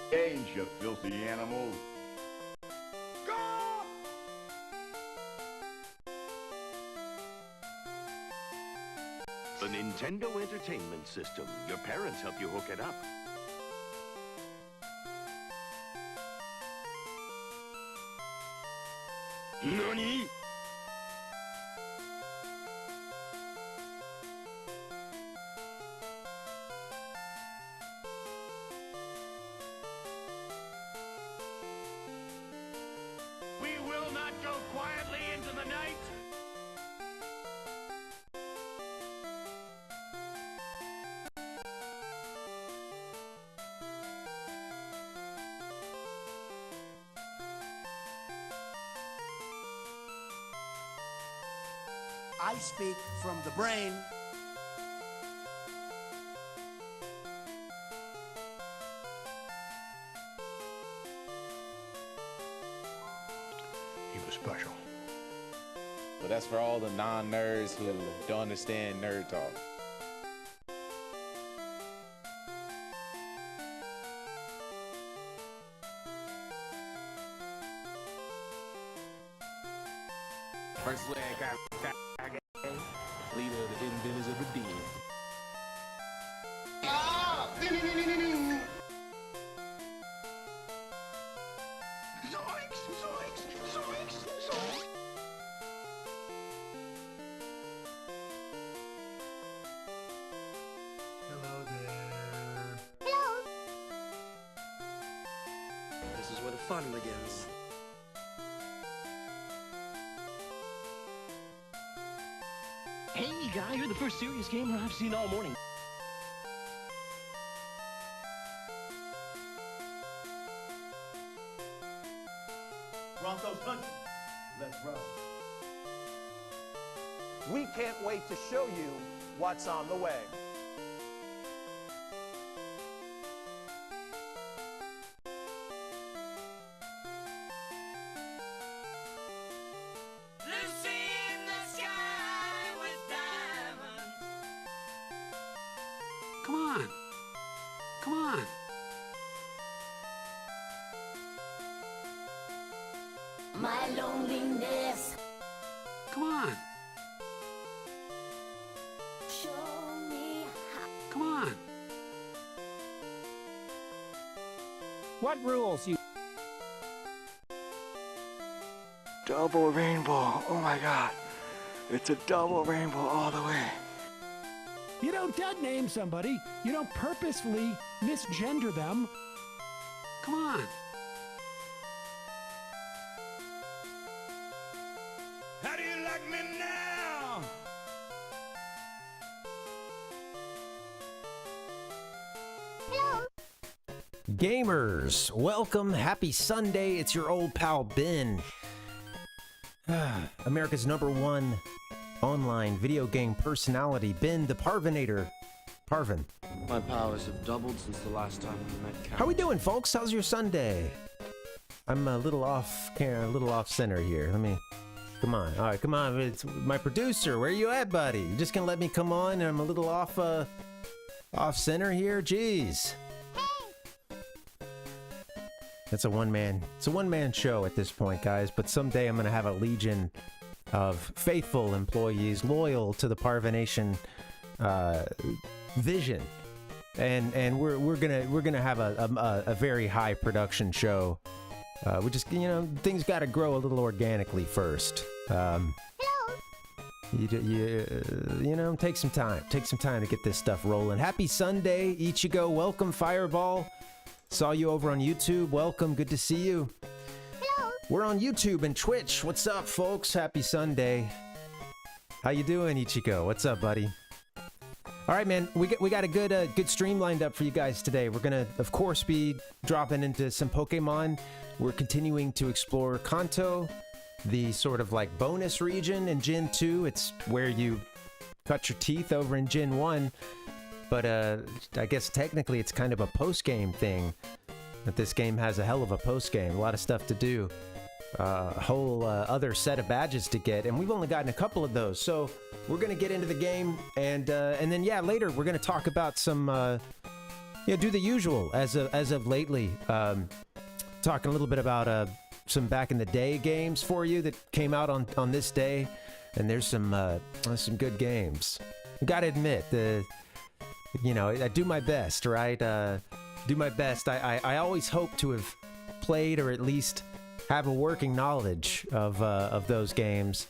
Cage, you filthy animal. The Nintendo Entertainment System. Your parents help you hook it up. NANI?! We will not go quietly into the night. I speak from the brain. He was special. But that's for all the non-nerds who don't understand nerd talk. First leg, leader of the hidden village of the dead. Hello there. This is where the fun begins. Hey, guy, you're the first serious gamer I've seen all morning. Broncos country. Let's run. We can't wait to show you what's on the way. Come on. Come on. My loneliness. Come on. Show me how. Come on. What rules, you? Double rainbow. Oh my God. It's a double rainbow all the way. You don't dead name somebody. You don't purposefully misgender them. Come on. How do you like me now? Gamers, welcome. Happy Sunday. It's your old pal Ben. America's #1 online video game personality, Ben the Parvinator. Parvin. My powers have doubled since the last time we met. How we doing, folks? How's your Sunday? I'm a little off camera, a little off center here. Let me. Come on. All right, come on. It's my producer. Where you at, buddy? You just gonna let me come on and I'm a little off center here? Jeez. It's a one-man show at this point, guys, but someday I'm going to have a legion of faithful employees loyal to the Parvination vision. And we're going to have a very high production show. We just, things got to grow a little organically first. Take some time to get this stuff rolling. Happy Sunday, Ichigo. Welcome, Fireball. Saw you over on YouTube. Welcome. Good to see you. Hello. We're on YouTube and Twitch. What's up, folks? Happy Sunday. How you doing, Ichigo? What's up, buddy? All right, man. We got a good stream lined up for you guys today. We're gonna, of course, be dropping into some Pokemon. We're continuing to explore Kanto, the sort of like bonus region in Gen 2. It's where you cut your teeth over in Gen 1. But I guess technically it's kind of a post-game thing. That this game has a hell of a post-game. A lot of stuff to do. A whole other set of badges to get. And we've only gotten a couple of those. So we're going to get into the game. And then, yeah, later we're going to talk about some do the usual as of lately. Talking a little bit about some back in the day games for you that came out on this day, and there's some good games. Gotta admit, I do my best, right? Do my best. I always hope to have played or at least have a working knowledge of those games.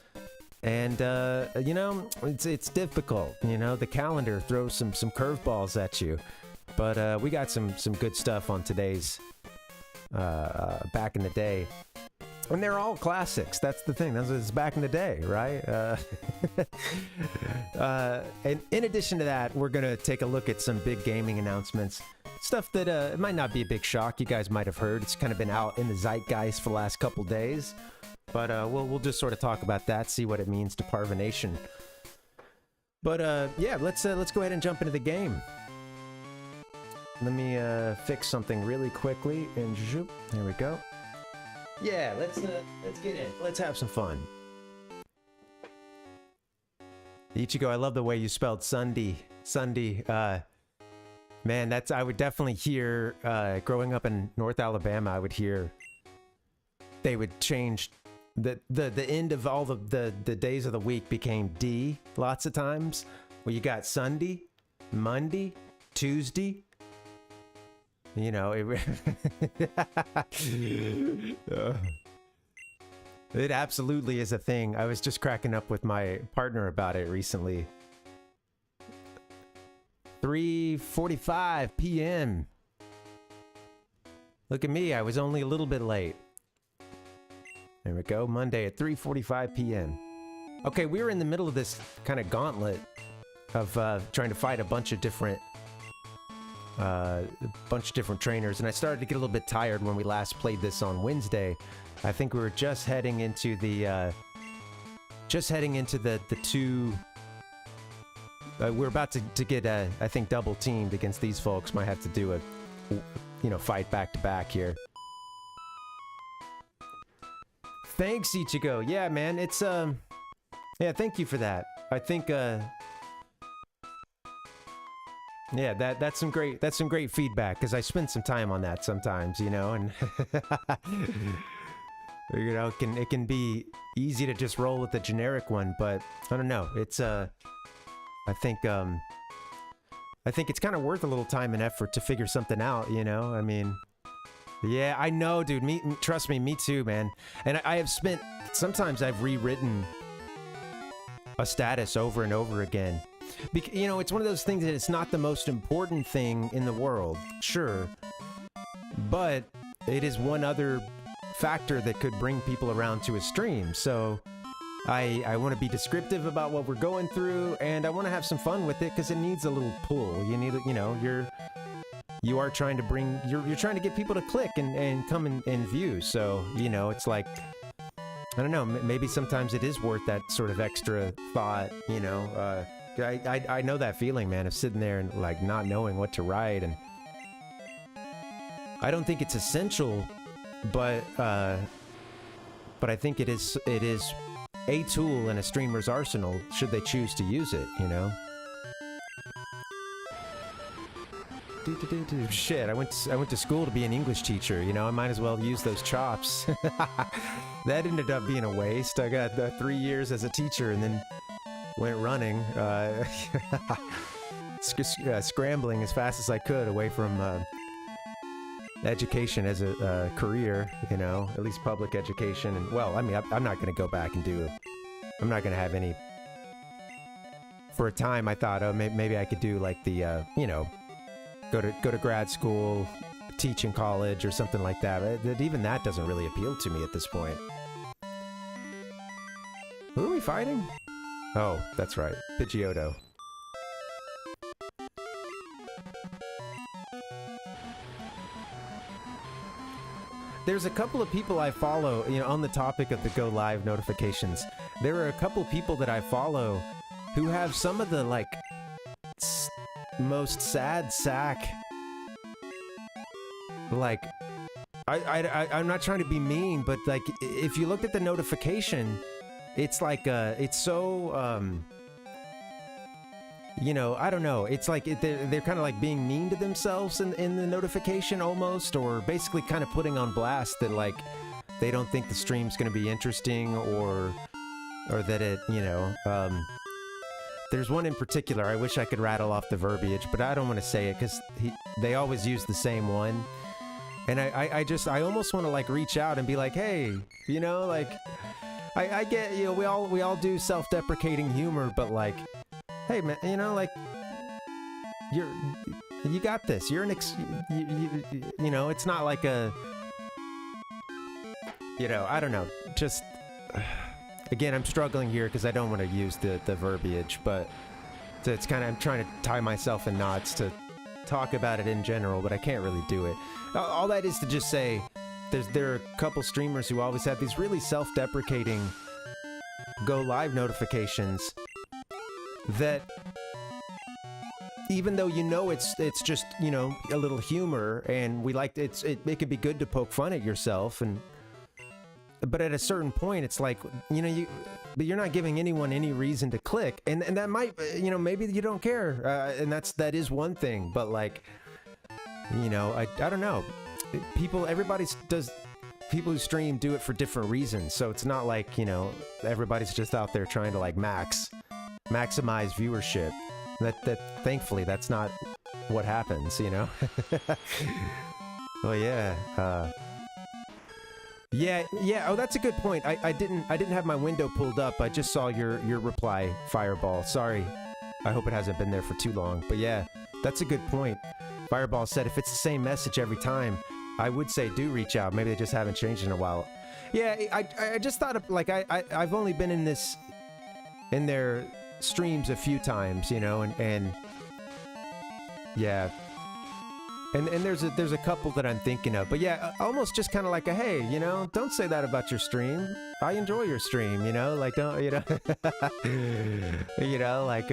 And it's difficult. The calendar throws some curveballs at you. But we got some good stuff on today's back in the day. And they're all classics. That's the thing. It's back in the day, right? And in addition to that, we're going to take a look at some big gaming announcements. Stuff that it might not be a big shock. You guys might have heard. It's kind of been out in the zeitgeist for the last couple days. But we'll just sort of talk about that, see what it means to PaRVéNation. But let's go ahead and jump into the game. Let me fix something really quickly, and zoop, there we go. Yeah, let's get in. Let's have some fun. Ichigo, I love the way you spelled Sunday. Man, I would definitely hear, growing up in North Alabama, I would hear they would change the end of all the days of the week became D lots of times. Well, you got Sunday, Monday, Tuesday. It absolutely is a thing. I was just cracking up with my partner about it recently. 3:45 p.m. Look at me, I was only a little bit late. There we go, Monday at 3:45 p.m. Okay, we were in the middle of this kind of gauntlet of trying to fight a bunch of different trainers, and I started to get a little bit tired when we last played this on Wednesday. I think we were just heading into the two. We're about to get I think double teamed against these folks. Might have to do a fight back to back here. Thanks, Ichigo. Yeah, man, it's yeah, thank you for that. I think yeah, that's some great feedback, because I spend some time on that sometimes, and it can be easy to just roll with the generic one, but I don't know. It's I think it's kind of worth a little time and effort to figure something out, I mean, yeah, I know, dude. Trust me, me too, man. And sometimes I've rewritten a status over and over again. It's one of those things that it's not the most important thing in the world, sure, but it is one other factor that could bring people around to a stream. So I want to be descriptive about what we're going through, and I want to have some fun with it, because it needs a little pull. You need, you are trying to you're trying to get people to click and come and view. So, it's like, I don't know, maybe sometimes it is worth that sort of extra thought, I know that feeling, man, of sitting there and like not knowing what to write, and I don't think it's essential, but I think it is a tool in a streamer's arsenal should they choose to use it, Shit, I went to school to be an English teacher, I might as well use those chops. That ended up being a waste. I got 3 years as a teacher and then went running, scrambling as fast as I could away from education as a career, at least public education. And well, I mean, I'm not going to go back and I'm not going to have any. For a time, I thought, oh, maybe I could do like the, go to grad school, teach in college or something like that. But even that doesn't really appeal to me at this point. Who are we fighting? Oh, that's right, Pidgeotto. There's a couple of people I follow, on the topic of the Go Live notifications. There are a couple of people that I follow who have some of the, like, most sad sack, like, I'm not trying to be mean, but, like, if you look at the notification, it's like, it's so, you know, I don't know. It's like they're kind of like being mean to themselves in the notification almost, or basically kind of putting on blast that like they don't think the stream's going to be interesting, or that it, you know, there's one in particular. I wish I could rattle off the verbiage, but I don't want to say it because they always use the same one. And I almost want to like reach out and be like, hey, you know, like I get, you know, we all do self-deprecating humor, but like, hey man, you know, like you got this. You're you know, it's not like a, you know, I don't know. Just again, I'm struggling here because I don't want to use the verbiage, but it's kind of, I'm trying to tie myself in knots to talk about it in general, but I can't really do it. All that is to just say, there are a couple streamers who always have these really self-deprecating go live notifications that, even though you know it's just, you know, a little humor, and we like it could be good to poke fun at yourself, but at a certain point it's like, you know, but you're not giving anyone any reason to click, and that might, you know, maybe you don't care, and that is one thing, but like, you know, I don't know, people who stream do it for different reasons, so it's not like, you know, everybody's just out there trying to like maximize viewership. That thankfully that's not what happens, you know. Well, yeah. Yeah. Oh, that's a good point. I didn't have my window pulled up. I just saw your reply, Fireball. Sorry. I hope it hasn't been there for too long. But yeah, that's a good point. Fireball said if it's the same message every time, I would say do reach out. Maybe they just haven't changed in a while. Yeah, I just thought of, like, I've only been in their streams a few times, you know, and yeah. And there's a couple that I'm thinking of, but yeah, almost just kind of like a, hey, you know, don't say that about your stream. I enjoy your stream, you know, like, don't, you know, you know, like,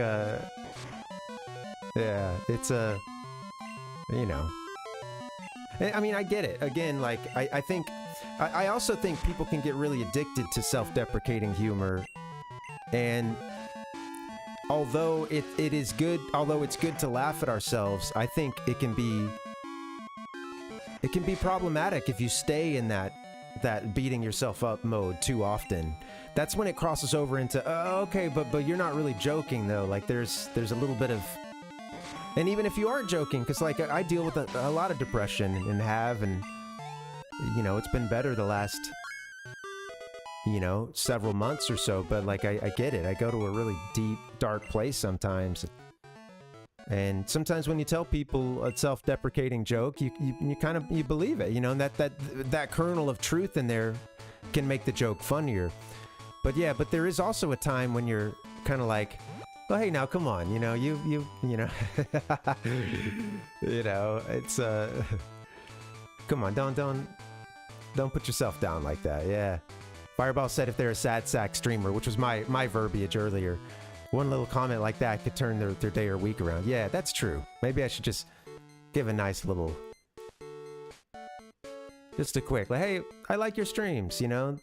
yeah, it's a, you know, I mean, I get it. Again, like, I think, I also think people can get really addicted to self-deprecating humor, and although it's good to laugh at ourselves, I think it can be problematic if you stay in that beating yourself up mode too often. That's when it crosses over into, okay, but you're not really joking though. Like there's a little bit of, and even if you aren't joking, because like I deal with a lot of depression and you know, it's been better the last, you know, several months or so, but like I get it. I go to a really deep, dark place sometimes, and sometimes when you tell people a self-deprecating joke, you kind of, you believe it, you know, and that kernel of truth in there can make the joke funnier. But yeah, but there is also a time when you're kind of like, oh hey, now come on, you know, you know, you know, it's come on, don't put yourself down like that. Yeah. Fireball said if they're a sad sack streamer, which was my verbiage earlier. One little comment like that could turn their day or week around. Yeah, that's true. Maybe I should just give a nice little, just a quick, like, hey, I like your streams, you know.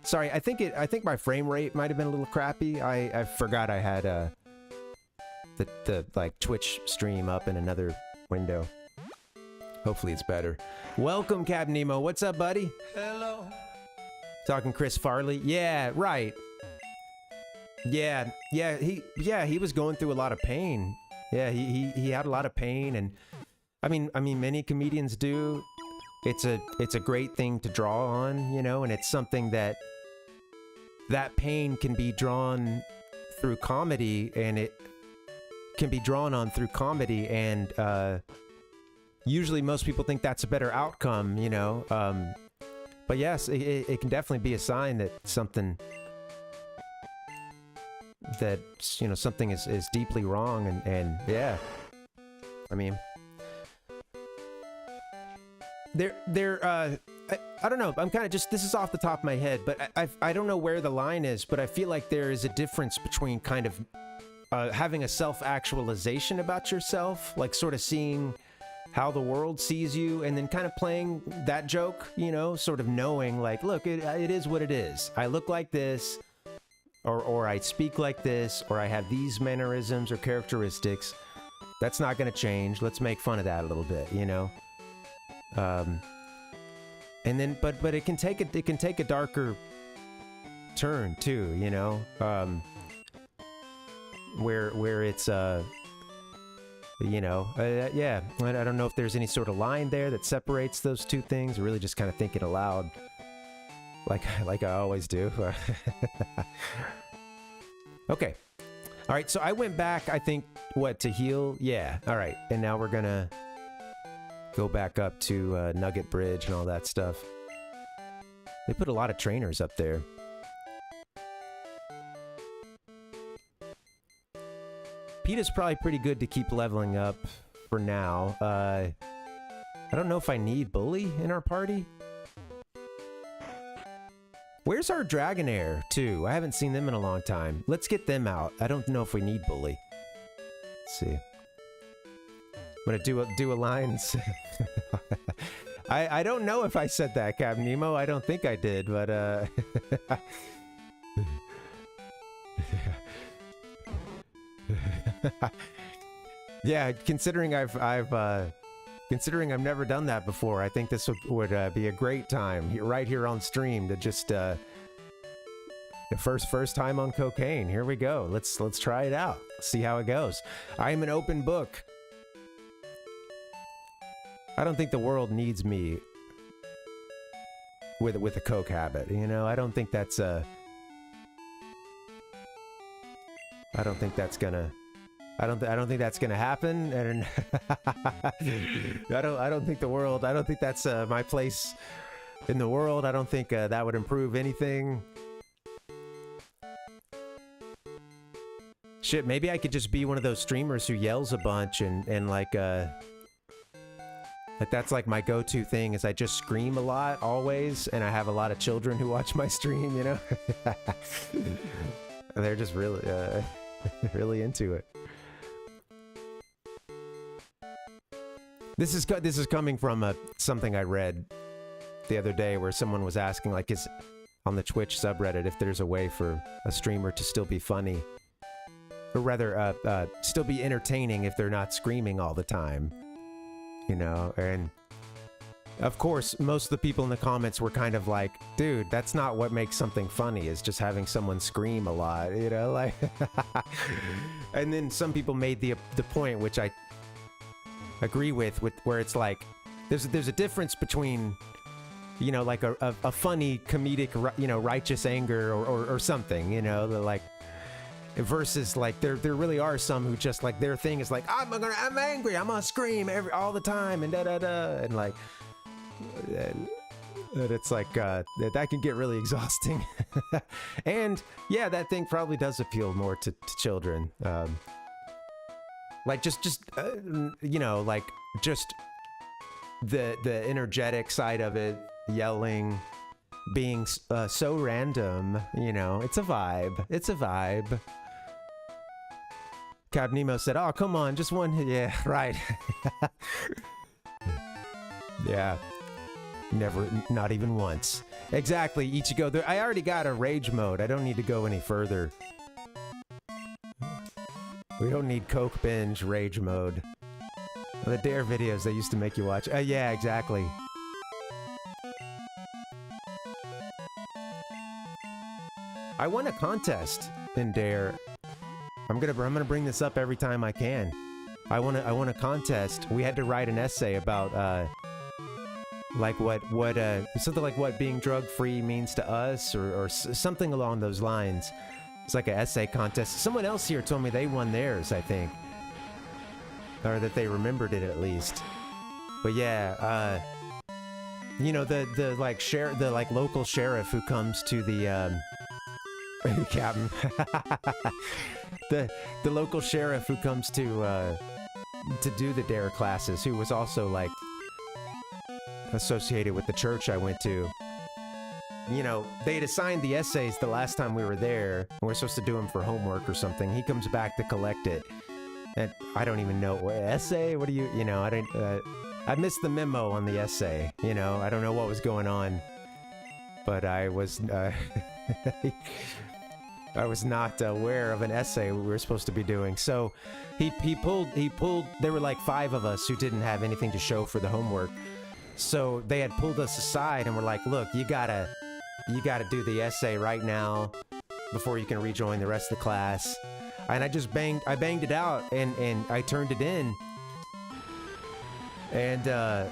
Sorry, I think my frame rate might have been a little crappy. I forgot I had the like Twitch stream up in another window. Hopefully it's better. Welcome, Captain Nemo. What's up, buddy? Hello. Talking Chris Farley. Yeah, right. Yeah, he was going through a lot of pain. Yeah, he had a lot of pain, and I mean many comedians do. It's a great thing to draw on, you know, and it's something that pain can be drawn through comedy, and it can be drawn on through comedy, and usually most people think that's a better outcome, you know. But yes, it can definitely be a sign that something is deeply wrong, and yeah. I mean, I don't know. I'm kind of just, this is off the top of my head, but I don't know where the line is, but I feel like there is a difference between kind of having a self-actualization about yourself, like sort of seeing how the world sees you, and then kind of playing that joke, you know, sort of knowing like, look, it is what it is. I look like this. or I speak like this, or I have these mannerisms or characteristics. That's not going to change. Let's make fun of that a little bit, you know. And then, but it can take a darker turn too, you know. Where it's you know, yeah. I don't know if there's any sort of line there that separates those two things. Or really, just kind of thinking aloud, like I always do. Okay. All right. So I went back. I think to heal. Yeah. All right. And now we're gonna go back up to Nugget Bridge and all that stuff. They put a lot of trainers up there. PETA's probably pretty good to keep leveling up for now. I don't know if I need Bully in our party. Where's our Dragonair, too? I haven't seen them in a long time. Let's get them out. I don't know if we need Bully. Let's see. I'm gonna do a line. I don't know if I said that, Captain Nemo. I don't think I did, but yeah, considering I've never done that before, I think this would be a great time right here on stream to just the first time on cocaine. Here we go. Let's try it out. See how it goes. I am an open book. I don't think the world needs me with a coke habit. You know, I don't think that's I don't think that's gonna happen, and I don't think the world. I don't think that's my place in the world. I don't think that would improve anything. Shit, maybe I could just be one of those streamers who yells a bunch and like that's like my go-to thing is I just scream a lot always, and I have a lot of children who watch my stream. You know, they're just really really into it. This is coming from something I read the other day where someone was asking, like, is on the Twitch subreddit if there's a way for a streamer to still be funny, or rather, still be entertaining if they're not screaming all the time, you know. And of course, most of the people in the comments were kind of like, dude, that's not what makes something funny, is just having someone scream a lot, you know, like. And then some people made the point, which I agree with where it's like there's a difference between, you know, like a funny comedic, you know, righteous anger or something, you know, like, versus like there really are some who just like their thing is like I'm angry, I'm gonna scream all the time and and like and it's like that can get really exhausting. And yeah, that thing probably does appeal more to children. Like just you know, like just the energetic side of it, yelling, being so random, you know, it's a vibe. It's a vibe. Cab Nemo said, "Oh, come on, just one." Yeah, right. Yeah, never, not even once. Exactly, Ichigo. I already got a rage mode. I don't need to go any further. We don't need Coke binge rage mode. The Dare videos they used to make you watch. Yeah, exactly. I won a contest in Dare. I'm gonna bring this up every time I can. I won a contest. We had to write an essay about like what something like what being drug free means to us, or something along those lines. It's like an essay contest. Someone else here told me they won theirs, I think. Or that they remembered it at least. But yeah, you know, the local sheriff who comes to the Captain. the local sheriff who comes to do the Dare classes, who was also like associated with the church I went to. You know, they'd assigned the essays the last time we were there, and we're supposed to do them for homework or something. He comes back to collect it, and I don't even know what essay. What do you know? I missed the memo on the essay. You know, I don't know what was going on, but I was I was not aware of an essay we were supposed to be doing. So he pulled, there were like 5 of us who didn't have anything to show for the homework. So they had pulled us aside and were like, look, you gotta do the essay right now before you can rejoin the rest of the class. And I just banged it out and I turned it in. And,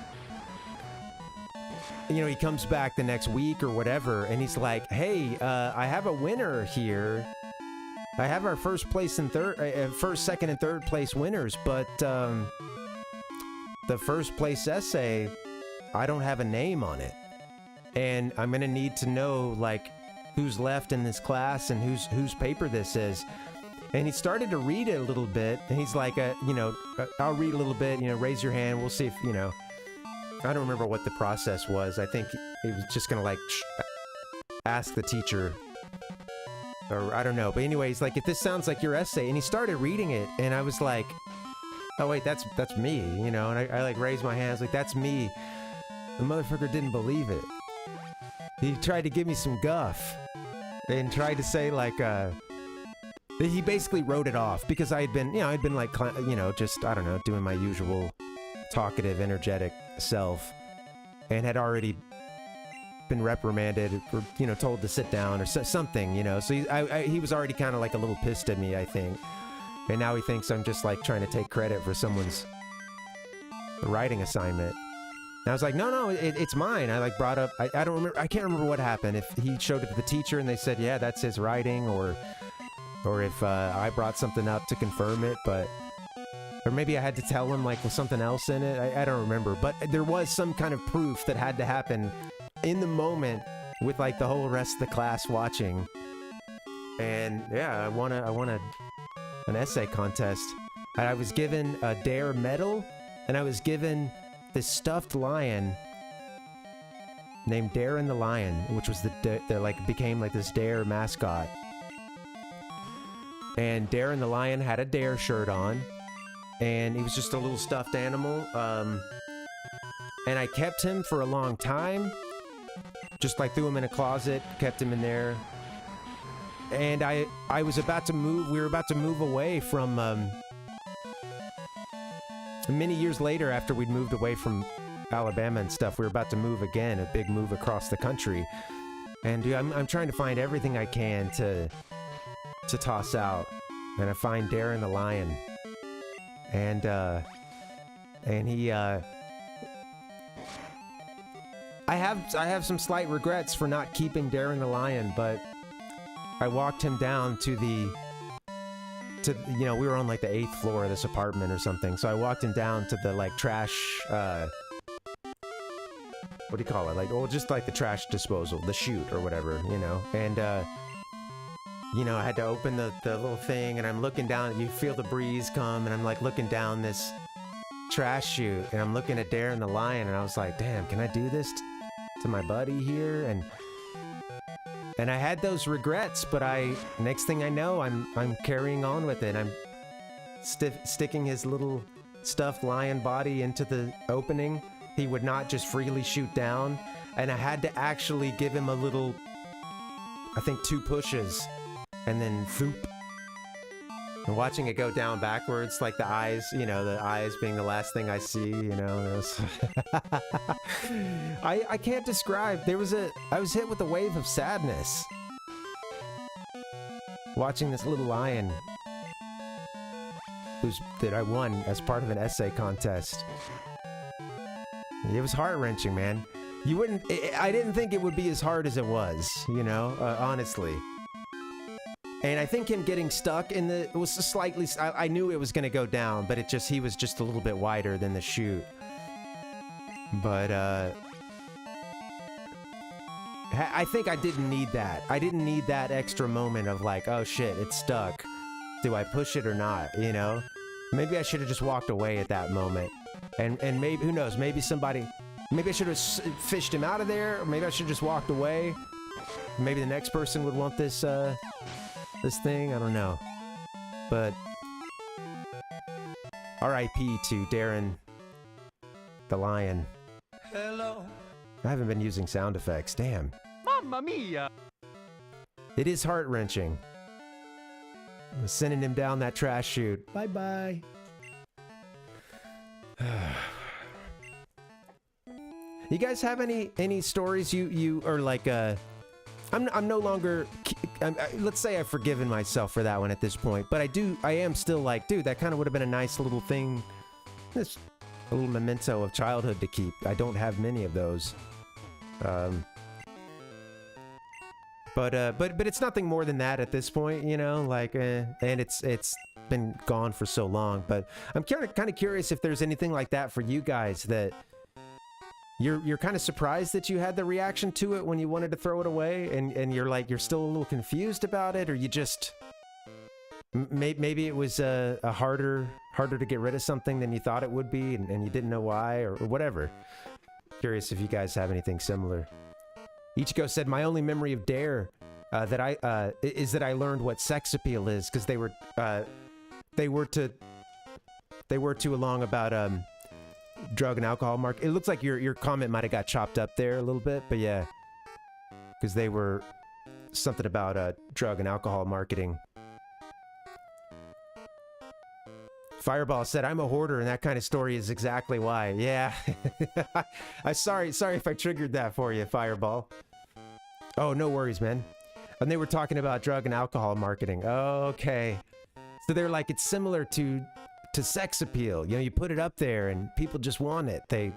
you know, he comes back the next week or whatever, and he's like, hey, I have a winner here. I have our first, second, and third place winners, but the first place essay, I don't have a name on it. And I'm gonna need to know, like, who's left in this class and whose paper this is. And he started to read it a little bit, and he's like, you know, I'll read a little bit, you know, raise your hand, we'll see if, you know. I don't remember what the process was. I think he was just gonna, like, ask the teacher, or I don't know. But anyway, he's like, if this sounds like your essay, and he started reading it, and I was like, oh wait, that's me, you know. And I like raised my hands, like, that's me. The motherfucker didn't believe it. He tried to give me some guff, and tried to say, like, he basically wrote it off because I had been, you know, like, you know, just, I don't know, doing my usual talkative, energetic self, and had already been reprimanded or, you know, told to sit down or something, you know. So he was already kind of like a little pissed at me, I think. And now he thinks I'm just like trying to take credit for someone's writing assignment. And I was like, no, it's mine. I like brought up, I don't remember, I can't remember what happened. If he showed it to the teacher and they said, yeah, that's his writing, or if I brought something up to confirm it, but, or maybe I had to tell him, like, with something else in it. I don't remember, but there was some kind of proof that had to happen in the moment with, like, the whole rest of the class watching. And yeah, I won an essay contest. And I was given a Dare medal, and I was given this stuffed lion named Darren the Lion, which was the like, became like this Dare mascot. And Darren the Lion had a Dare shirt on, and he was just a little stuffed animal. And I kept him for a long time, just like threw him in a closet, kept him in there. And I was about to move, we were about to move away from, many years later, after we'd moved away from Alabama and stuff, we were about to move again, a big move across the country. And dude, I'm trying to find everything I can to toss out. And I find Darren the Lion. And he, I have some slight regrets for not keeping Darren the Lion, but I walked him down to you know, we were on like the 8th floor of this apartment or something, so I walked him down to the, like, trash, what do you call it? Like, well, just like the trash disposal, the chute or whatever, you know, and, you know, I had to open the little thing, and I'm looking down, you feel the breeze come, and I'm like looking down this trash chute, and I'm looking at Darren the Lion, and I was like, damn, can I do this to my buddy here? And I had those regrets, but next thing I know, I'm carrying on with it. I'm sticking his little stuffed lion body into the opening. He would not just freely shoot down, and I had to actually give him a little, I think 2 pushes, and then thoop. And watching it go down backwards, like the eyes, you know, the eyes being the last thing I see, you know. It was I can't describe. I was hit with a wave of sadness watching this little lion that I won as part of an essay contest. It was heart-wrenching, man. I didn't think it would be as hard as it was, you know, honestly. And I think him getting stuck it was slightly, I knew it was going to go down, but he was just a little bit wider than the chute. But, I think I didn't need that. I didn't need that extra moment of like, oh shit, it's stuck. Do I push it or not, you know? Maybe I should have just walked away at that moment. And maybe, who knows, maybe I should have fished him out of there, or maybe I should have just walked away. Maybe the next person would want this thing, I don't know. But R.I.P. to Darren the Lion. Hello. I haven't been using sound effects, damn. Mamma mia! It is heart-wrenching. I'm sending him down that trash chute. Bye-bye. You guys have any stories you are like I'm no longer let's say I've forgiven myself for that one at this point, but I am still like, dude, that kind of would have been a nice little thing, this a little memento of childhood to keep. I don't have many of those. But it's nothing more than that at this point, you know, like and it's been gone for so long, but I'm kind of curious if there's anything like that for you guys that you're kind of surprised that you had the reaction to it when you wanted to throw it away, and you're still a little confused about it, or you just maybe it was harder to get rid of something than you thought it would be, and you didn't know why, or whatever. Curious if you guys have anything similar. Ichigo said, my only memory of Dare is that I learned what sex appeal is, because they were too long about drug and alcohol market. It looks like your comment might have got chopped up there a little bit, but yeah, because they were something about drug and alcohol marketing. Fireball said, I'm a hoarder, and that kind of story is exactly why. Yeah. I'm sorry if I triggered that for you, Fireball. Oh, no worries, man. And they were talking about drug and alcohol marketing. Okay. So they're like, it's similar to sex appeal. You know, you put it up there and people just want it. It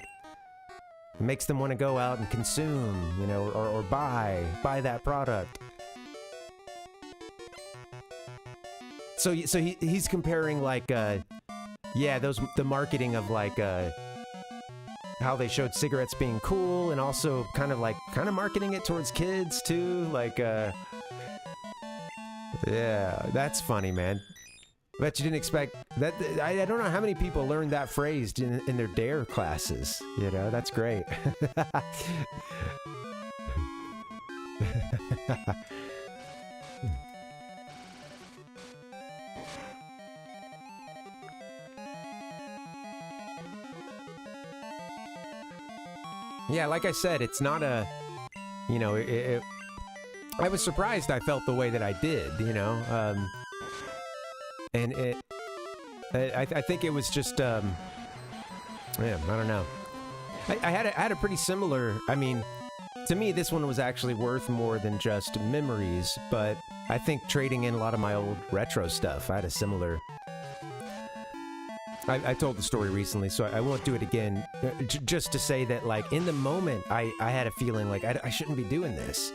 makes them want to go out and consume, you know, or buy that product. So he's comparing like the marketing of like how they showed cigarettes being cool, and also kind of marketing it towards kids too, like yeah, that's funny, man. Bet you didn't expect that. I don't know how many people learned that phrase in their Dare classes. You know, that's great. Yeah, like I said, it's not a, you know, I was surprised I felt the way that I did, you know, and I think it was just, yeah, I don't know. I had a pretty similar, I mean, to me, this one was actually worth more than just memories, but I think trading in a lot of my old retro stuff, I had a similar... I told the story recently, so I won't do it again, just to say that, like, in the moment, I had a feeling like I shouldn't be doing this.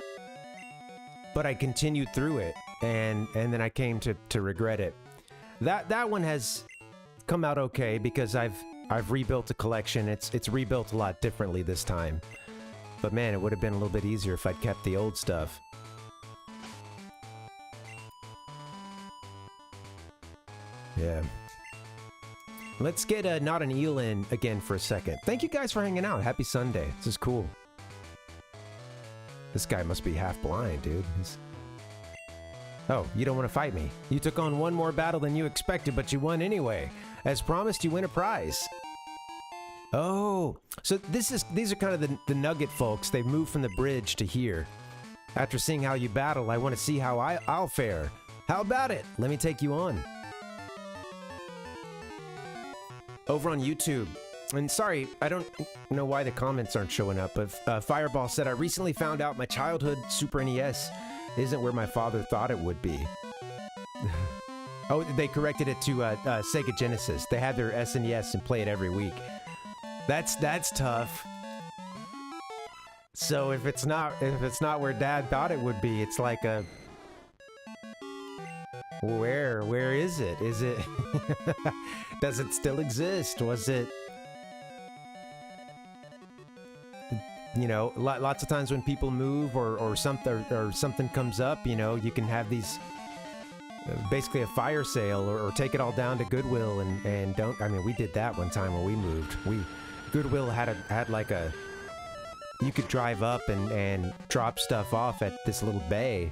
But I continued through it, and then I came to regret it. That one has come out okay, because I've rebuilt a collection. It's rebuilt a lot differently this time. But man, it would have been a little bit easier if I'd kept the old stuff. Yeah. Let's get Not an Eel in again for a second. Thank you guys for hanging out. Happy Sunday. This is cool. This guy must be half blind, dude. Oh, you don't want to fight me. You took on one more battle than you expected, but you won anyway. As promised, you win a prize. Oh, so these are kind of the Nugget folks. They've moved from the bridge to here. After seeing how you battle, I want to see how I'll fare. How about it? Let me take you on. Over on YouTube, and sorry, I don't know why the comments aren't showing up, but Fireball said, I recently found out my childhood Super NES isn't where my father thought it would be. Oh, they corrected it to Sega Genesis. They had their SNES and play it every week. That's tough. So if it's not where Dad thought it would be, it's like a... Where is it? Is it... Does it still exist? Was it... You know, lots of times when people move or something comes up, you know, you can have these... basically a fire sale or take it all down to Goodwill and don't... I mean, we did that one time when we moved. Goodwill had like a... You could drive up and drop stuff off at this little bay.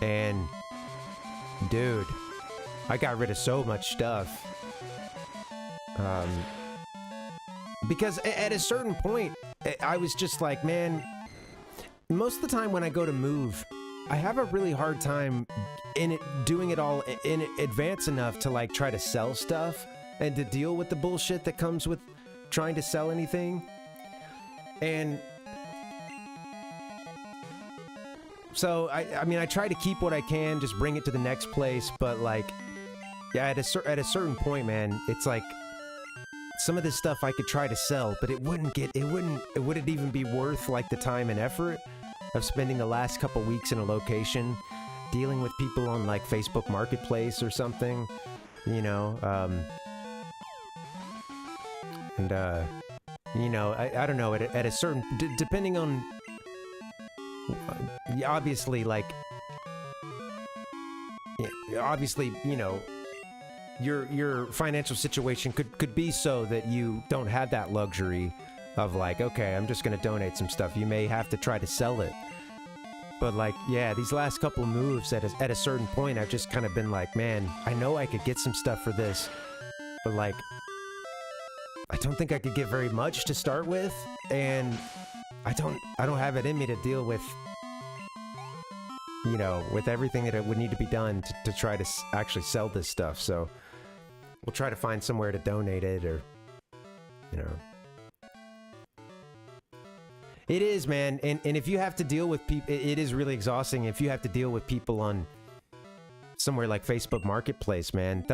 And... Dude, I got rid of so much stuff. Because at a certain point, I was just like, man, most of the time when I go to move, I have a really hard time doing it all in advance enough to like try to sell stuff and to deal with the bullshit that comes with trying to sell anything. And so I mean I try to keep what I can, just bring it to the next place, but like yeah, at a certain point, man, it's like some of this stuff I could try to sell, but it wouldn't even be worth like the time and effort of spending the last couple weeks in a location dealing with people on like Facebook Marketplace or something, you know, you know, I don't know, at a certain, depending on, obviously, like, obviously, you know, your financial situation could be so that you don't have that luxury of like, okay, I'm just gonna donate some stuff. You may have to try to sell it. But like, yeah, these last couple moves at a certain point, I've just kind of been like, man, I know I could get some stuff for this, but like, I don't think I could get very much to start with, and I don't have it in me to deal with, you know, with everything that it would need to be done to try to actually sell this stuff. So we'll try to find somewhere to donate it, or, you know. It is, man, and if you have to deal with people, it is really exhausting. If you have to deal with people on somewhere like Facebook Marketplace, man,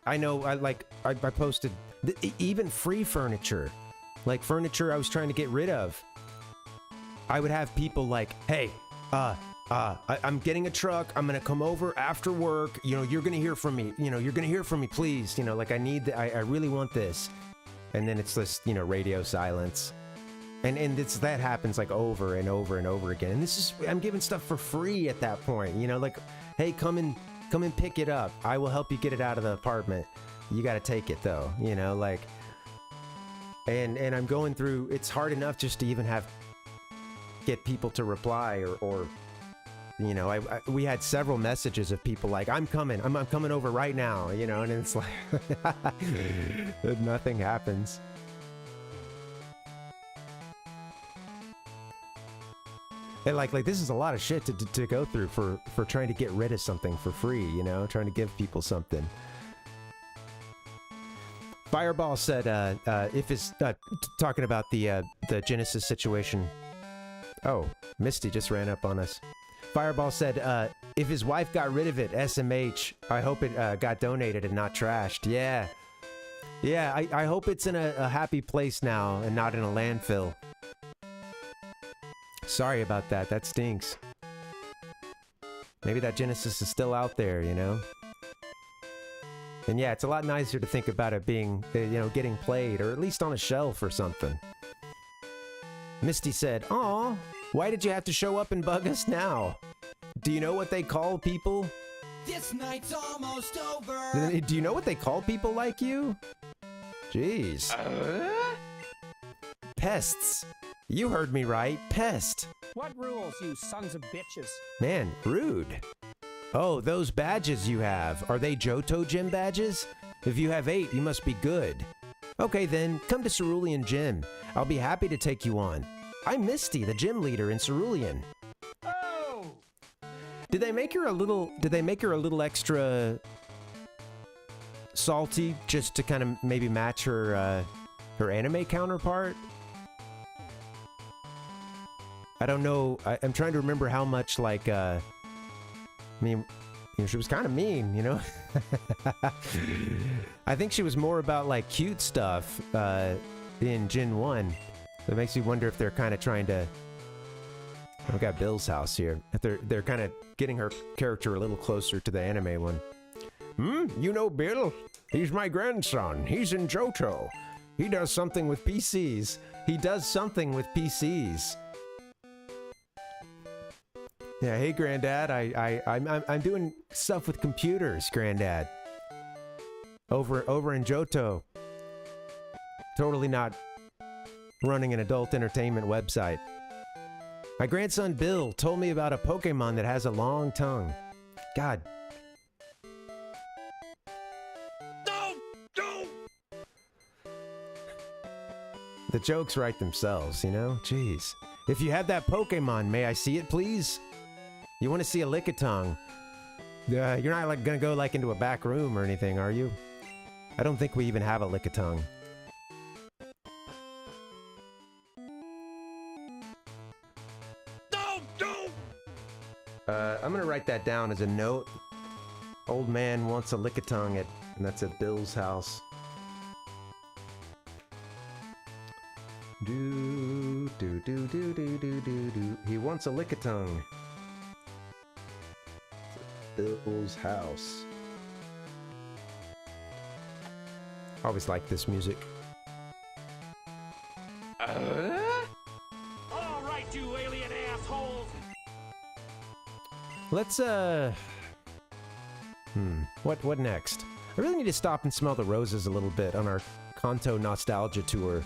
I know, I posted, even free furniture, like furniture I was trying to get rid of. I would have people like, hey, I'm getting a truck, I'm gonna come over after work, you know, you're gonna hear from me, please, you know, like I really want this. And then it's this, you know, radio silence. And that happens like over and over and over again. And this is, I'm giving stuff for free at that point, you know, like, hey, come and pick it up. I will help you get it out of the apartment. You got to take it though, you know, like, and I'm going through, it's hard enough just to even get people to reply or you know, we had several messages of people like, I'm coming over right now, you know, and it's like, nothing happens. And like this is a lot of shit to go through for trying to get rid of something for free, you know, trying to give people something. Fireball said, if it's talking about the Genesis situation. Oh, Misty just ran up on us. Fireball said, if his wife got rid of it, SMH, I hope it got donated and not trashed. Yeah. Yeah, I hope it's in a happy place now and not in a landfill. Sorry about that. That stinks. Maybe that Genesis is still out there, you know? And yeah, it's a lot nicer to think about it being, you know, getting played, or at least on a shelf or something. Misty said, "Aw, why did you have to show up and bug us now? Do you know what they call people? This night's almost over. Do you know what they call people like you? Jeez. Pests. You heard me right. Pest. What rules, you sons of bitches? Man, rude. Oh, those badges you have. Are they Johto Gym badges? If you have 8, you must be good. Okay then, come to Cerulean Gym. I'll be happy to take you on. I'm Misty, the gym leader in Cerulean. Oh! Did they make her a little extra salty just to kind of maybe match her anime counterpart? I don't know. I'm trying to remember how much, like, I mean, you know, she was kind of mean, you know? I think she was more about, like, cute stuff in Gen 1. So it makes me wonder if they're kind of trying to... I've got Bill's house here. If they're kind of getting her character a little closer to the anime one. You know Bill? He's my grandson. He's in Johto. He does something with PCs. He does something with PCs. Yeah, hey Granddad, I'm doing stuff with computers, Granddad. Over in Johto. Totally not running an adult entertainment website. My grandson Bill told me about a Pokemon that has a long tongue. God. Don't! The jokes write themselves, you know? Jeez. If you have that Pokemon, may I see it, please? You want to see a Lickitung? You're not like gonna go like into a back room or anything, are you? I don't think we even have a Lickitung. I'm gonna write that down as a note. Old man wants a Lickitung and that's at Bill's house. Do do do do do do do do. He wants a Lickitung. Bill's house. I always like this music. All right, you alien assholes. Let's what next? I really need to stop and smell the roses a little bit on our Kanto nostalgia tour.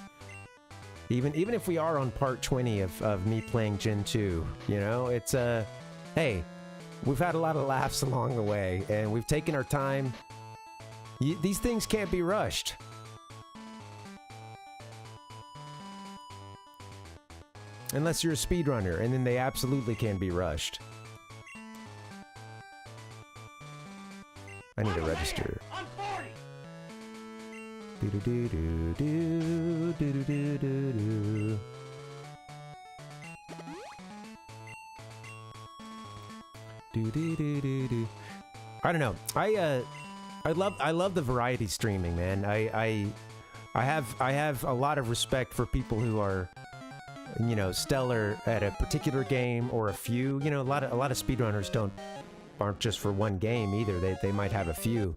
Even if we are on part 20 of me playing Gen 2, you know, it's hey, we've had a lot of laughs along the way, and we've taken our time. These things can't be rushed. Unless you're a speedrunner, and then they absolutely can be rushed. I need to register. I'm 40. Do do do do do do do do do. Do do do do do. I don't know. I love the variety streaming, man. I have a lot of respect for people who are, you know, stellar at a particular game or a few. You know, a lot of speedrunners aren't just for one game either. They might have a few.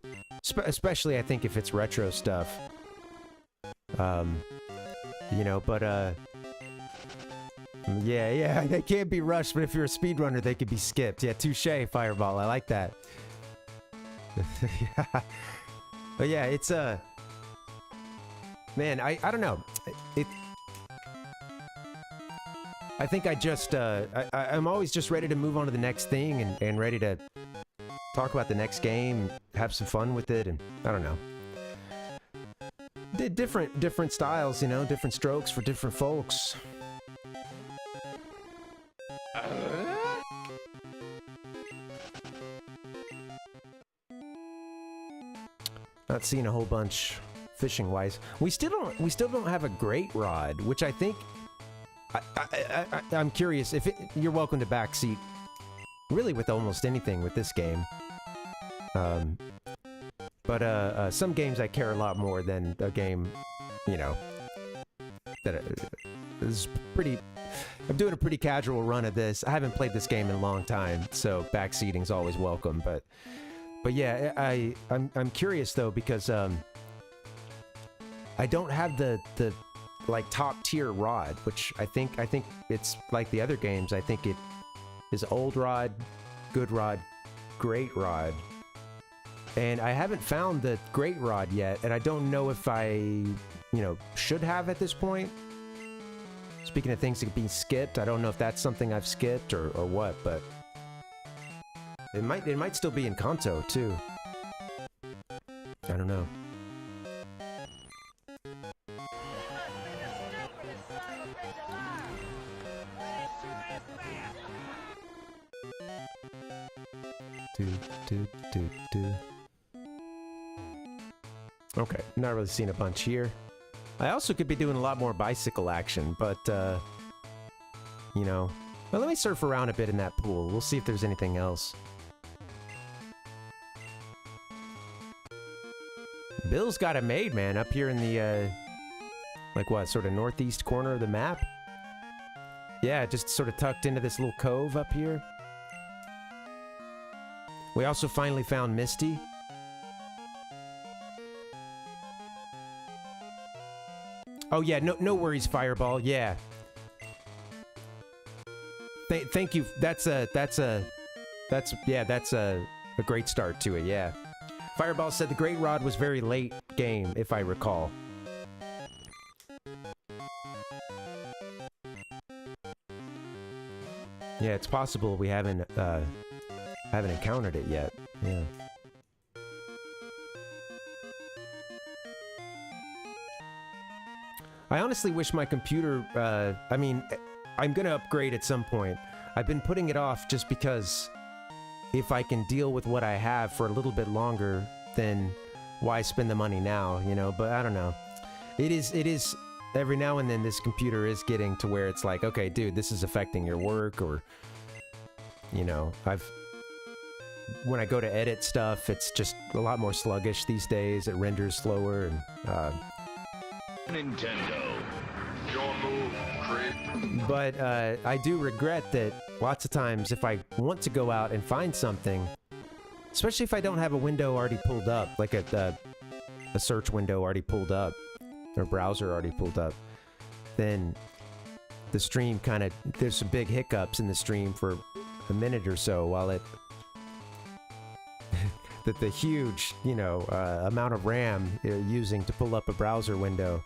Especially I think if it's retro stuff. You know, but yeah, they can't be rushed, but if you're a speedrunner, they could be skipped. Yeah, touche, Fireball. I like that. Yeah. But yeah, it's man, I don't know. I think I just I'm always just ready to move on to the next thing and ready to talk about the next game, have some fun with it, and I don't know. Different styles, you know, different strokes for different folks. Not seeing a whole bunch fishing wise. We still don't have a great rod, which I think I'm curious if you're welcome to backseat really with almost anything with this game. But some games I care a lot more than a game, you know, that is pretty. I'm doing a pretty casual run of this. I haven't played this game in a long time, so backseating's always welcome. But yeah, I'm curious though because I don't have the like top tier rod, which I think it's like the other games. I think it is old rod, good rod, great rod. And I haven't found the great rod yet, and I don't know if I, you know, should have at this point. Speaking of things that can be skipped, I don't know if that's something I've skipped or what, but it might still be in Kanto too. I don't know. Okay, not really seeing a bunch here. I also could be doing a lot more bicycle action, but, you know. Well, let me surf around a bit in that pool. We'll see if there's anything else. Bill's got it made, man, up here in the, like what, sort of northeast corner of the map? Yeah, just sort of tucked into this little cove up here. We also finally found Misty. Oh yeah, no worries, Fireball. Yeah. Thank you. That's a great start to it. Yeah. Fireball said the Great Rod was very late game, if I recall. Yeah, it's possible we haven't encountered it yet. Yeah. I honestly wish my computer, I mean, I'm gonna upgrade at some point. I've been putting it off just because if I can deal with what I have for a little bit longer, then why spend the money now, you know? But I don't know. It is every now and then this computer is getting to where it's like, okay, dude, this is affecting your work, or, you know, when I go to edit stuff, it's just a lot more sluggish these days. It renders slower, and Nintendo. Your move, Chris. but I do regret that lots of times if I want to go out and find something, especially if I don't have a window already pulled up, like a search window already pulled up, or browser already pulled up, then the stream kind of, there's some big hiccups in the stream for a minute or so while it that the huge, you know, amount of RAM you're using to pull up a browser window,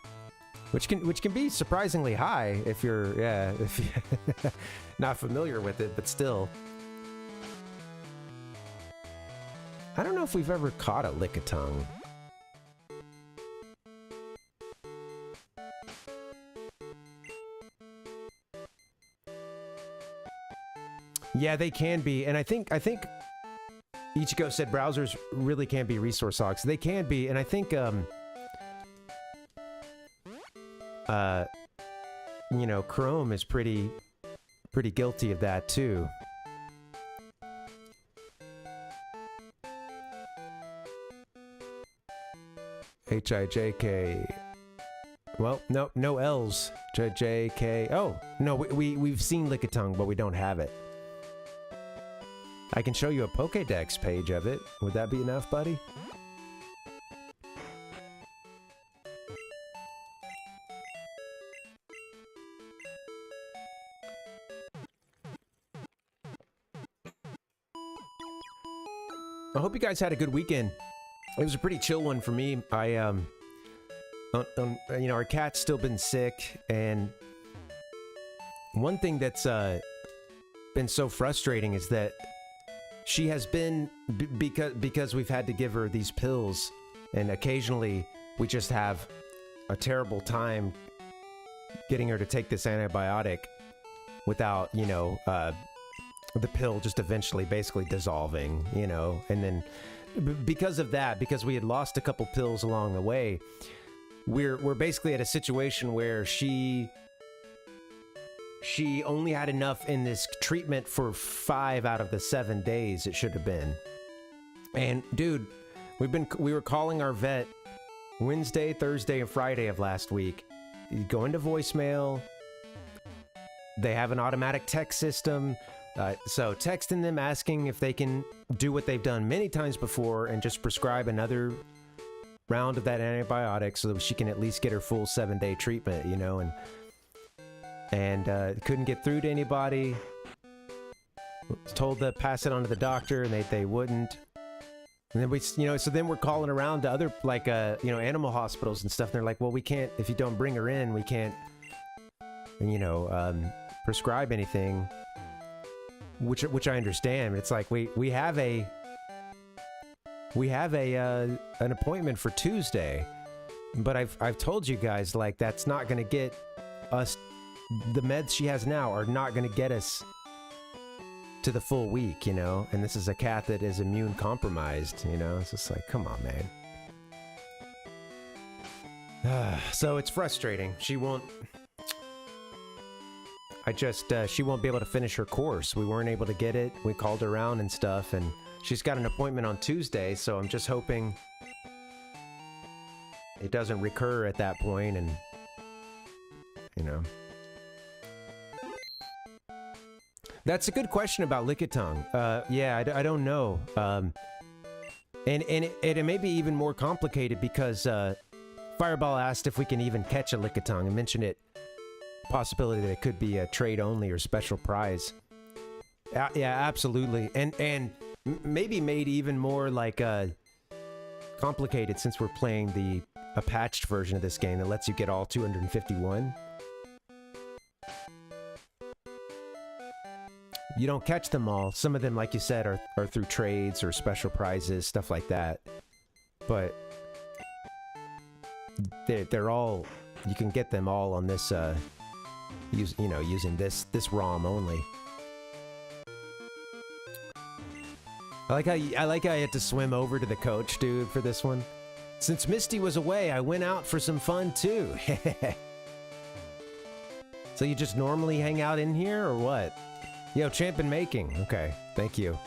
which can be surprisingly high if you're if you're not familiar with it, but still. I don't know if we've ever caught a Lickitung. Yeah, they can be, and I think Ichigo said browsers really can be resource hogs. They can be, and I think you know, Chrome is pretty guilty of that too. H-I-J-K. Well, no L's. J-J-K. Oh, no, we've seen Lickitung, but we don't have it. I can show you a Pokédex page of it. Would that be enough, buddy? I hope you guys had a good weekend. It was a pretty chill one for me. I, you know, our cat's still been sick, and one thing that's been so frustrating is that she has been, because we've had to give her these pills, and occasionally we just have a terrible time getting her to take this antibiotic without, you know, the pill just eventually basically dissolving, you know, and then because of that, because we had lost a couple pills along the way, we're basically at a situation where she only had enough in this treatment for 5 out of the 7 days it should have been. And dude, we were calling our vet Wednesday, Thursday, and Friday of last week. You go into voicemail. They have an automatic text system. So texting them, asking if they can do what they've done many times before and just prescribe another round of that antibiotic so that she can at least get her full 7-day treatment, you know, and couldn't get through to anybody. Was told to pass it on to the doctor, and they wouldn't. And then so then we're calling around to other, like, you know, animal hospitals and stuff. And they're like, well, we can't, if you don't bring her in, we can't, you know, prescribe anything. Which I understand. It's like we have an appointment for Tuesday, but I've told you guys, like, that's not going to get us. The meds she has now are not going to get us to the full week, you know. And this is a cat that is immune compromised, you know. It's just like, come on, man. So it's frustrating. She won't. She won't be able to finish her course. We weren't able to get it. We called her around and stuff, and she's got an appointment on Tuesday, so I'm just hoping it doesn't recur at that point, and, you know. That's a good question about Lickitung. Yeah, I don't know. And it may be even more complicated because Fireball asked if we can even catch a Lickitung and mentioned it. Possibility that it could be a trade only or special prize. Yeah, absolutely, and maybe made even more like complicated since we're playing a patched version of this game that lets you get all 251. You don't catch them all. Some of them, like you said, are through trades or special prizes, stuff like that. But they're all, you can get them all on this. Using this ROM only. I like how I had to swim over to the coach, dude, for this one. Since Misty was away, I went out for some fun too. So you just normally hang out in here or what? Yo, champ in making. Okay, thank you.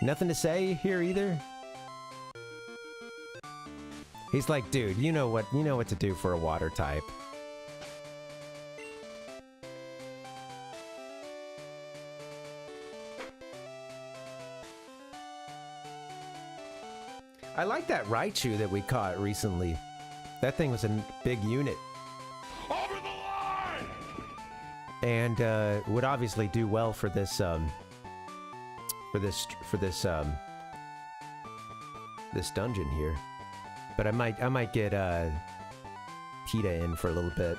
Nothing to say here either? He's like, dude, you know what to do for a water type. I like that Raichu that we caught recently. That thing was a big unit. Over the line! And would obviously do well for this this dungeon here. But I might get PETA in for a little bit.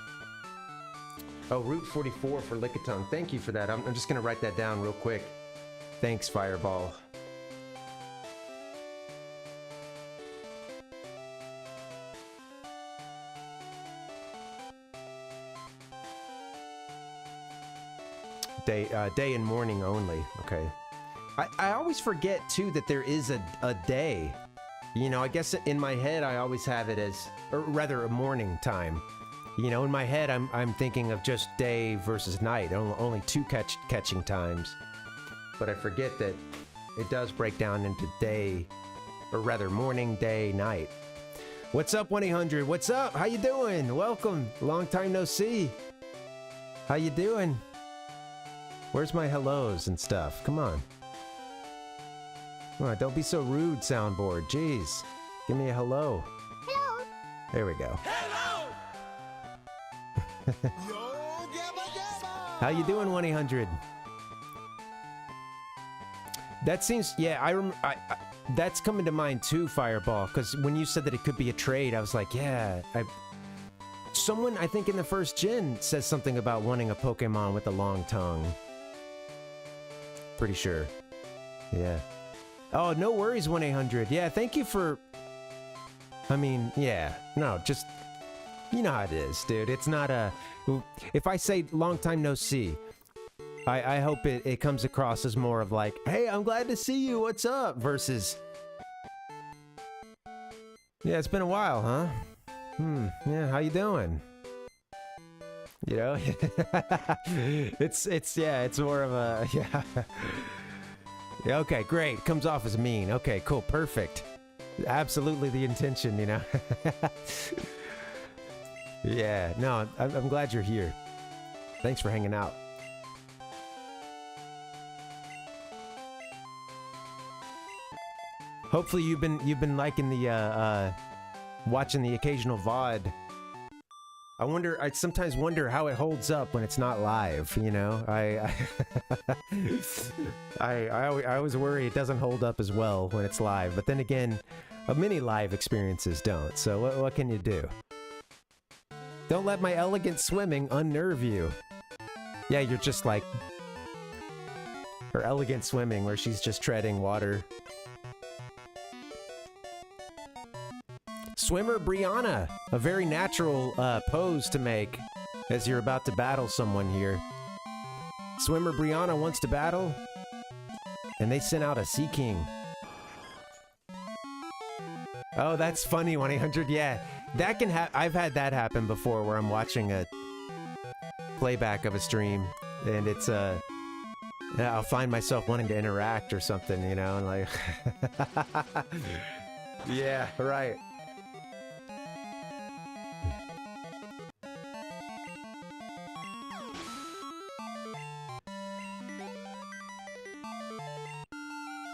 Oh, Route 44 for Lickitung. Thank you for that. I'm just gonna write that down real quick. Thanks, Fireball. Day and morning only. Okay. I always forget too that there is a day. You know, I guess in my head I always have it as, or rather, a morning time. You know, in my head I'm thinking of just day versus night, only two catching times. But I forget that it does break down into day, or rather morning, day, night. What's up, 1-800? What's up? How you doing? Welcome. Long time no see. How you doing? Where's my hellos and stuff? Come on. Come on, don't be so rude, soundboard. Jeez. Give me a hello. Hello. There we go. Hello! How you doing, 1-800? That seems, yeah, I that's coming to mind too, Fireball, because when you said that it could be a trade, I was like, yeah, someone, I think in the first gen, says something about wanting a Pokemon with a long tongue. Pretty sure. Yeah. Oh, no worries, 1-800. Yeah, thank you for... I mean, yeah. No, just... You know how it is, dude. It's not a... If I say long time no see, I hope it comes across as more of like, hey, I'm glad to see you, what's up? Versus... Yeah, it's been a while, huh? Yeah, how you doing? You know? it's more of a... Yeah. Yeah, okay, great. Comes off as mean. Okay, cool, perfect. Absolutely the intention, you know? Yeah, no, I'm glad you're here. Thanks for hanging out. Hopefully you've been liking the watching the occasional VOD. I sometimes wonder how it holds up when it's not live, you know? I always worry it doesn't hold up as well when it's live, but then again, many live experiences don't, so what can you do? Don't let my elegant swimming unnerve you. Yeah, you're just like her elegant swimming where she's just treading water. Swimmer Brianna, a very natural pose to make as you're about to battle someone here. Swimmer Brianna wants to battle, and they sent out a Sea King. Oh, that's funny, 1-800. Yeah, that can I've had that happen before where I'm watching a playback of a stream, and it's I'll find myself wanting to interact or something, you know, and like, yeah, right.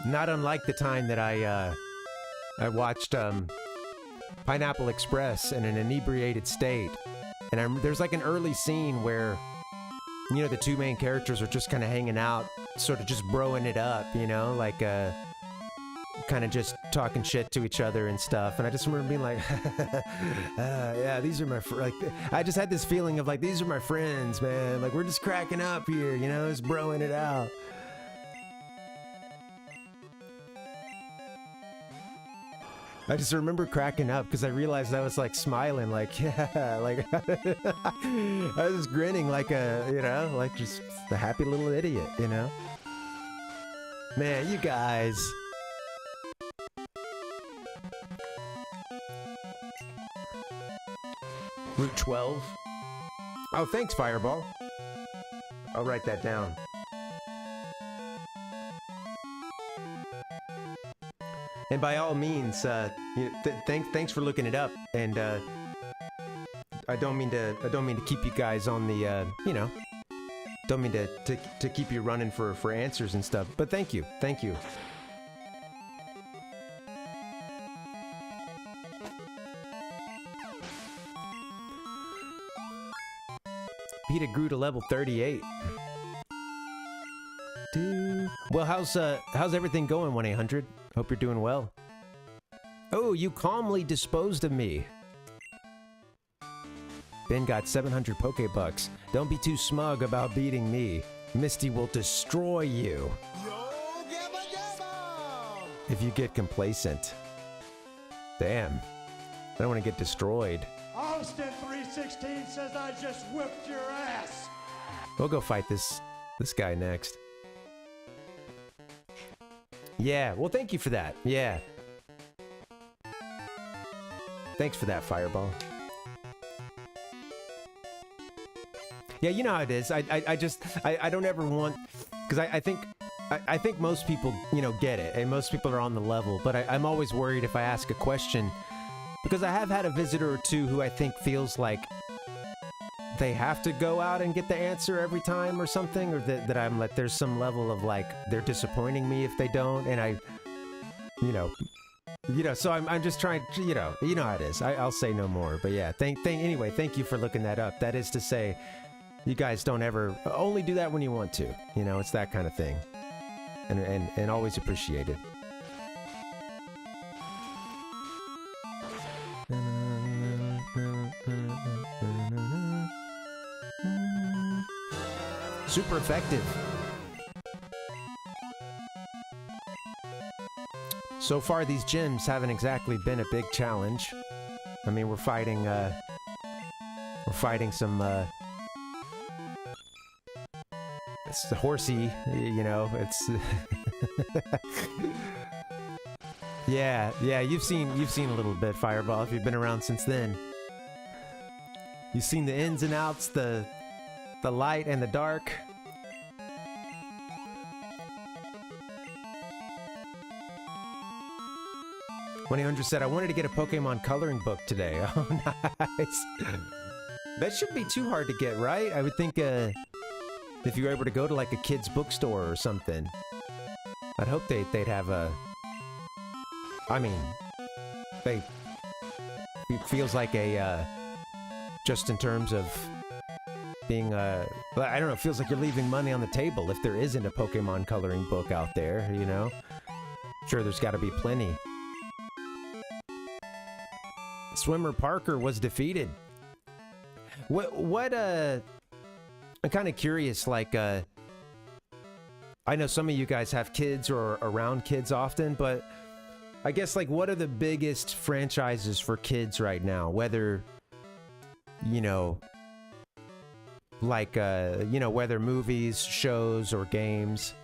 Not unlike the time that I watched Pineapple Express in an inebriated state, and there's like an early scene where, you know, the two main characters are just kind of hanging out, sort of just broing it up, you know, like kind of just talking shit to each other and stuff. And I just remember being like, yeah, these are my like, I just had this feeling of like, these are my friends, man. Like, we're just cracking up here, you know, just broing it out. I just remember cracking up because I realized I was like smiling, like, yeah, like, I was grinning like a, you know, like just a happy little idiot, you know? Man, you guys. Route 12. Oh, thanks, Fireball. I'll write that down. And by all means, thanks for looking it up. And I don't mean to keep you guys on the don't mean to keep you running for answers and stuff. But thank you. Peter grew to level 38. Dude. Well, how's everything going, 1-800? Hope you're doing well. Oh, you calmly disposed of me. Ben got 700 Pokebucks. Don't be too smug about beating me. Misty will destroy you. If you get complacent. Damn. I don't want to get destroyed. Austin 316 says I just whipped your ass. We'll go fight this guy next. Yeah, well, thank you for that. Yeah. Thanks for that, Fireball. Yeah, you know how it is. I don't ever want, because I think most people, get it, and most people are on the level, but I'm always worried if I ask a question, because I have had a visitor or two who I think feels like they have to go out and get the answer every time or something, or that I'm like, there's some level of like, they're disappointing me if they don't, and so I'm just trying, you know how it is. I'll say no more, but yeah, anyway, thank you for looking that up. That is to say, you guys don't ever, only do that when you want to, it's that kind of thing, and always appreciate it. Super effective. So far, these gyms haven't exactly been a big challenge. I mean, we're fighting some, it's the horsey, it's... yeah, you've seen a little bit, Fireball, if you've been around since then. You've seen the ins and outs, the light and the dark. $1-800 said, I wanted to get a Pokemon coloring book today. Oh, nice. That shouldn't be too hard to get, right? I would think if you were able to go to like a kid's bookstore or something, I'd hope they'd have a... I mean, it feels like a... just in terms of being I don't know, it feels like you're leaving money on the table if there isn't a Pokemon coloring book out there, Sure, there's got to be plenty. Swimmer Parker was defeated. What I'm kind of curious, like, I know some of you guys have kids or are around kids often, but I guess, like, what are the biggest franchises for kids right now? Whether, like, whether movies, shows, or games,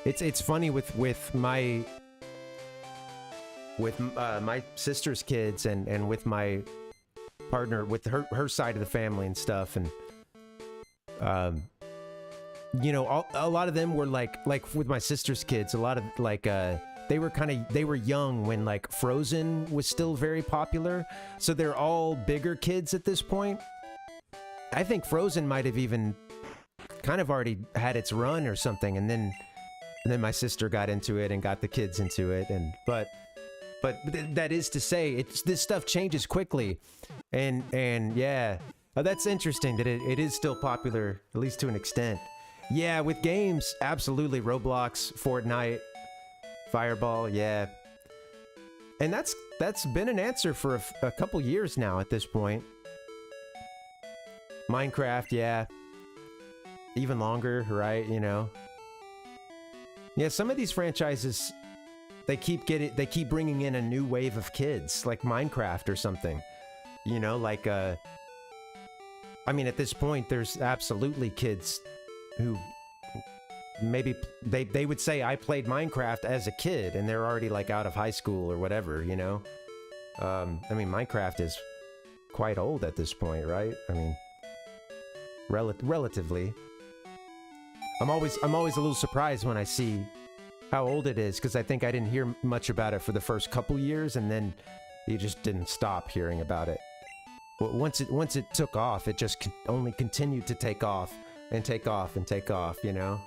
it's funny with my sister's kids and with my partner, with her side of the family and stuff, and a lot of them were like with my sister's kids, a lot of like they were young when like Frozen was still very popular, so they're all bigger kids at this point. I think Frozen might have even kind of already had its run or something, and then my sister got into it and got the kids into it, and but that is to say, this stuff changes quickly, and yeah, that's interesting that it is still popular, at least to an extent. Yeah, with games, absolutely. Roblox, Fortnite, Fireball, yeah. And that's been an answer for a couple years now at this point. Minecraft, yeah. Even longer, right, Yeah, some of these franchises, they keep bringing in a new wave of kids, like Minecraft or something. Like, I mean, at this point, there's absolutely kids who maybe they would say I played Minecraft as a kid and they're already like out of high school or whatever, you know? I mean, Minecraft is quite old at this point, right? I mean, relatively. I'm always a little surprised when I see how old it is, because I think I didn't hear much about it for the first couple years, and then you just didn't stop hearing about it. But once it took off, it just only continued to take off and take off and take off, you know?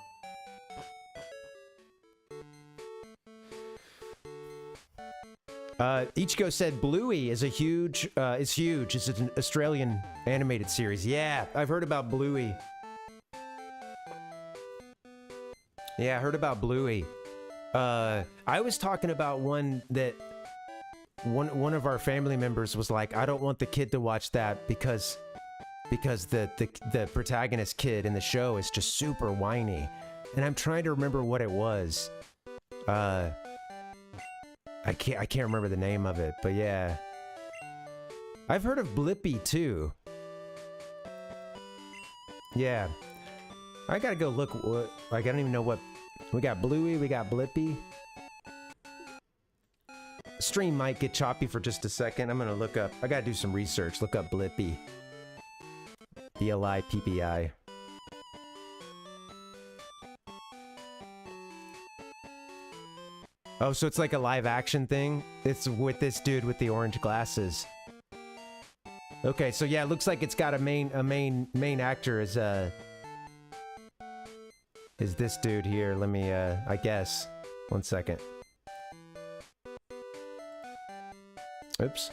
Ichigo said Bluey is huge. It's an Australian animated series. Yeah, I've heard about Bluey. Yeah, I heard about Bluey. I was talking about one that one of our family members was like, I don't want the kid to watch that because the protagonist kid in the show is just super whiny. And I'm trying to remember what it was. I can't remember the name of it, but yeah. I've heard of Blippi too. Yeah. I gotta go look what, like, I don't even know what. We got Bluey, we got Blippi. Stream might get choppy for just a second. I'm gonna look up, I gotta do some research. Look up Blippi. B-L-I-P-P-I. Oh, so it's like a live action thing? It's with this dude with the orange glasses. Okay, so yeah, it looks like it's got a main actor is this dude here. Let me I guess. 1 second. Oops.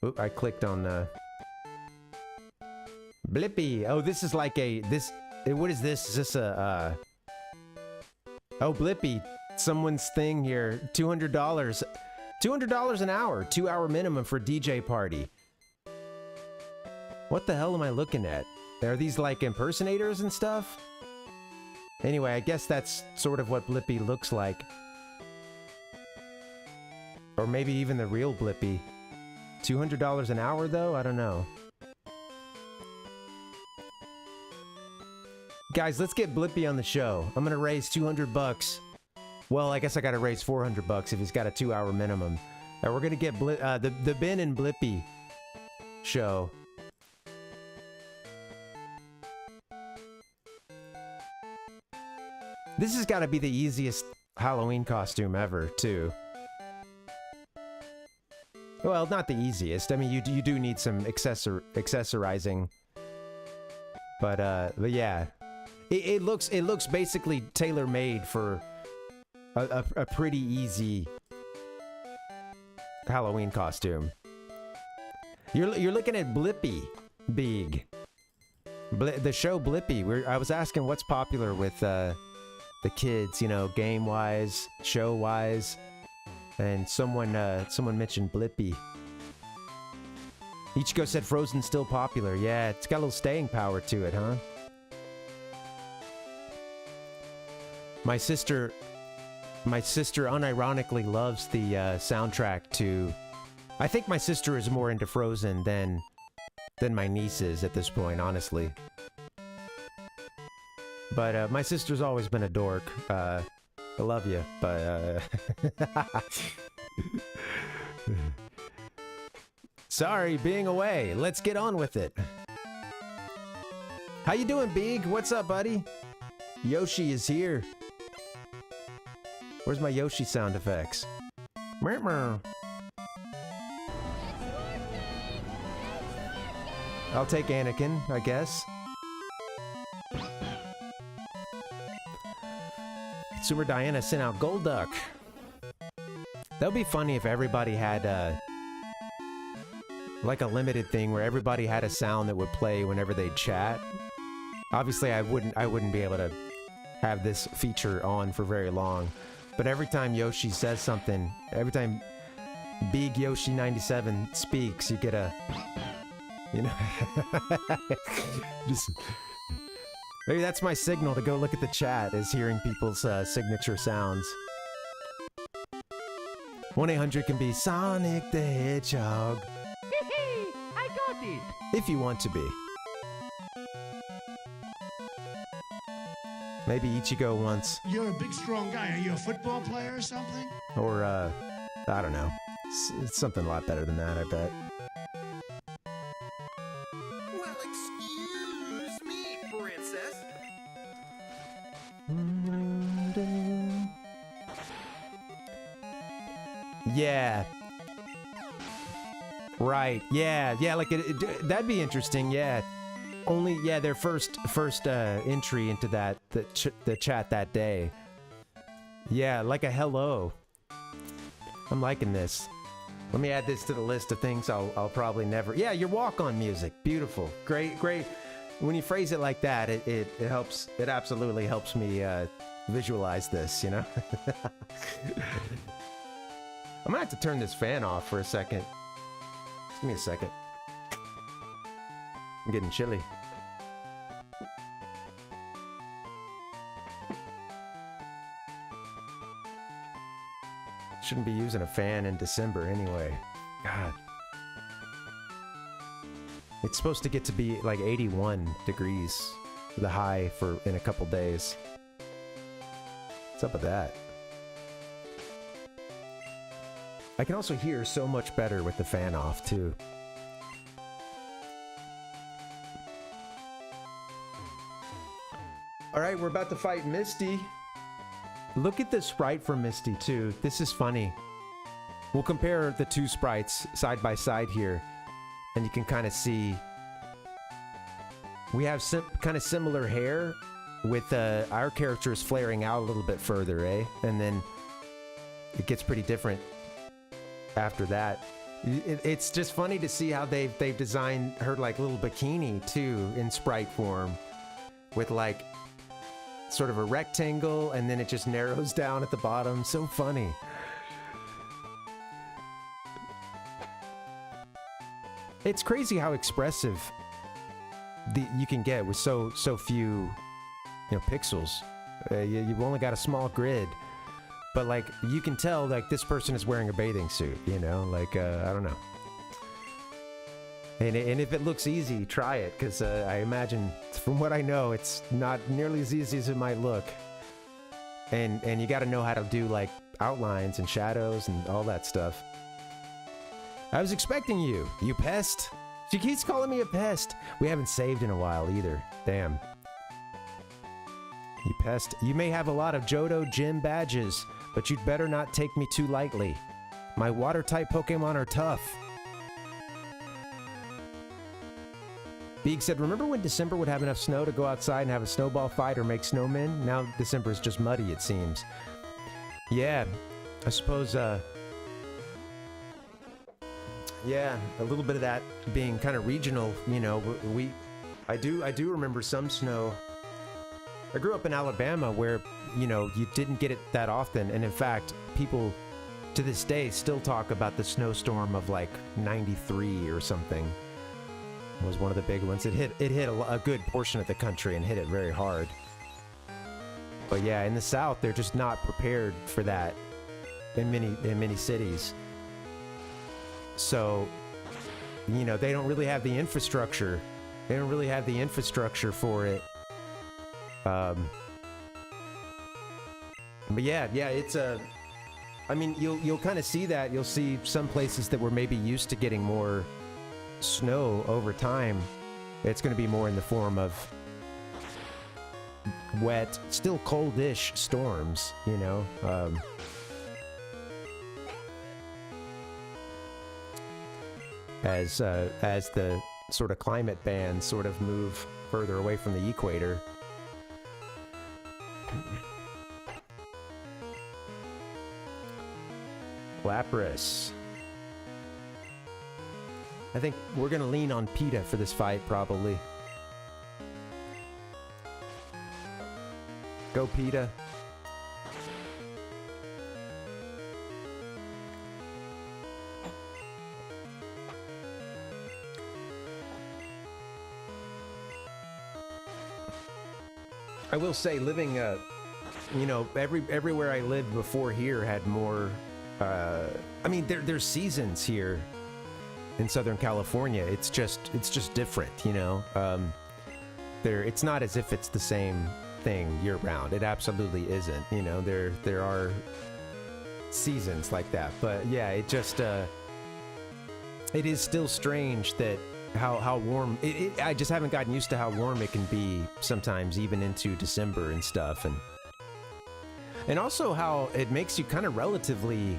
Oop, I clicked on Blippi. Oh, this is like what is this? Is this a oh, Blippi. Someone's thing here. $200. $200 an hour. 2-hour minimum for DJ party. What the hell am I looking at? Are these like impersonators and stuff? Anyway, I guess that's sort of what Blippi looks like. Or maybe even the real Blippi. $200 an hour though? I don't know. Guys, let's get Blippi on the show. I'm gonna raise 200 bucks. Well, I guess I gotta raise 400 bucks if he's got a 2-hour minimum. We're gonna get the Ben and Blippi show. This has got to be the easiest Halloween costume ever, too. Well, not the easiest. I mean, you do need some accessorizing. But yeah. It looks basically tailor-made for a pretty easy Halloween costume. You're looking at Blippi, Big. The show Blippi. I was asking what's popular with the kids, you know, game-wise, show-wise, and someone mentioned Blippi. Ichigo said Frozen's still popular. Yeah, it's got a little staying power to it, huh? My sister unironically loves the soundtrack to... I think my sister is more into Frozen than my niece is at this point, honestly. But my sister's always been a dork. I love you, but sorry, being away. Let's get on with it. How you doing, Big? What's up, buddy? Yoshi is here. Where's my Yoshi sound effects? I'll take Anakin, I guess. Consumer Diana sent out Golduck. That would be funny if everybody had like a limited thing where everybody had a sound that would play whenever they chat. Obviously, I wouldn't be able to have this feature on for very long. But every time Yoshi says something, every time Big Yoshi 97 speaks, you get a, you know, just. Maybe that's my signal to go look at the chat, is hearing people's signature sounds. 1-800 can be Sonic the Hedgehog. I got it! If you want to be. Maybe Ichigo once. You're a big, strong guy. Are you a football player or something? Or, I don't know. It's something a lot better than that, I bet. Well, excuse me, princess. Yeah. Right. Yeah. Yeah. Like that'd be interesting. Yeah. Only their first entry into the chat that day. Yeah, like a hello. I'm liking this. Let me add this to the list of things I'll probably never. Yeah, your walk-on music. Beautiful. Great. When you phrase it like that, it helps. It absolutely helps me visualize this. You know. I'm gonna have to turn this fan off for a second. Just give me a second. I'm getting chilly. Shouldn't be using a fan in December anyway. God. It's supposed to get to be like 81 degrees, the high in a couple days. What's up with that? I can also hear so much better with the fan off too. Alright, we're about to fight Misty. Look at the sprite for Misty too. This is funny. We'll compare the two sprites side by side here, and you can kind of see we have kind of similar hair, with our characters flaring out a little bit further, eh? And then it gets pretty different after that. It's just funny to see how they've designed her like little bikini too in sprite form, with like sort of a rectangle, and then it just narrows down at the bottom. So funny. It's crazy how expressive you can get with so few, pixels. You've only got a small grid, but like you can tell like this person is wearing a bathing suit. Like I don't know. And if it looks easy, try it, because I imagine, from what I know, it's not nearly as easy as it might look. And you got to know how to do like outlines and shadows and all that stuff. I was expecting you pest. She keeps calling me a pest. We haven't saved in a while either. Damn. You pest. You may have a lot of Johto gym badges, but you'd better not take me too lightly. My water-type Pokemon are tough. Beeg said, remember when December would have enough snow to go outside and have a snowball fight or make snowmen? Now December is just muddy, it seems. Yeah, I suppose, yeah, a little bit of that being kind of regional, I do remember some snow. I grew up in Alabama where, you didn't get it that often, and in fact, people to this day still talk about the snowstorm of like 93 or something. Was one of the big ones. It hit a good portion of the country and hit it very hard. But yeah, in the South, they're just not prepared for that in many cities. So, they don't really have the infrastructure. They don't really have the infrastructure for it. But yeah, it's I mean, you'll kind of see that. You'll see some places that were maybe used to getting more snow over time. It's going to be more in the form of wet, still coldish storms, as the sort of climate bands sort of move further away from the equator. Lapras. I think we're gonna lean on PETA for this fight, probably. Go PETA. I will say, living, everywhere I lived before here had more, I mean, there's seasons here in Southern California. It's just different, it's not as if it's the same thing year round. It absolutely isn't. You know, there are seasons like that, but yeah, it just it is still strange that how warm I just haven't gotten used to how warm it can be sometimes, even into December and stuff, and also how it makes you kind of relatively,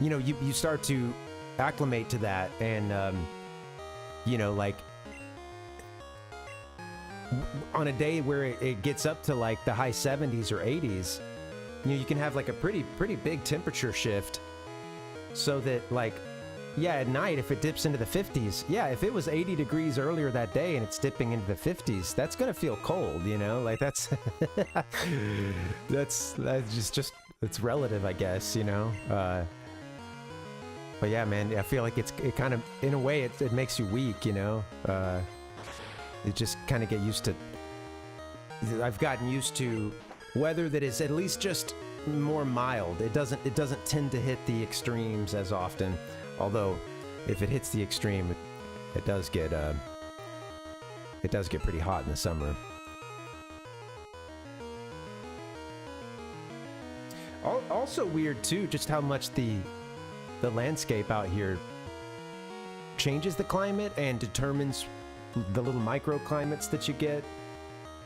you know, you start to acclimate to that, and you know, like on a day where it gets up to like the high 70s or 80s, you know, you can have like a pretty big temperature shift, so that like, yeah, at night if it dips into the 50s, yeah, if it was 80 degrees earlier that day and it's dipping into the 50s, that's gonna feel cold, you know, like that's that's just it's relative, I guess, you know. But yeah, man, I feel like it kind of, in a way, it makes you weak, you know. You just kind of get used to. I've gotten used to weather that is at least just more mild. It doesn't tend to hit the extremes as often. Although, if it hits the extreme, it does get pretty hot in the summer. Also weird too, just how much the landscape out here changes the climate and determines the little microclimates that you get.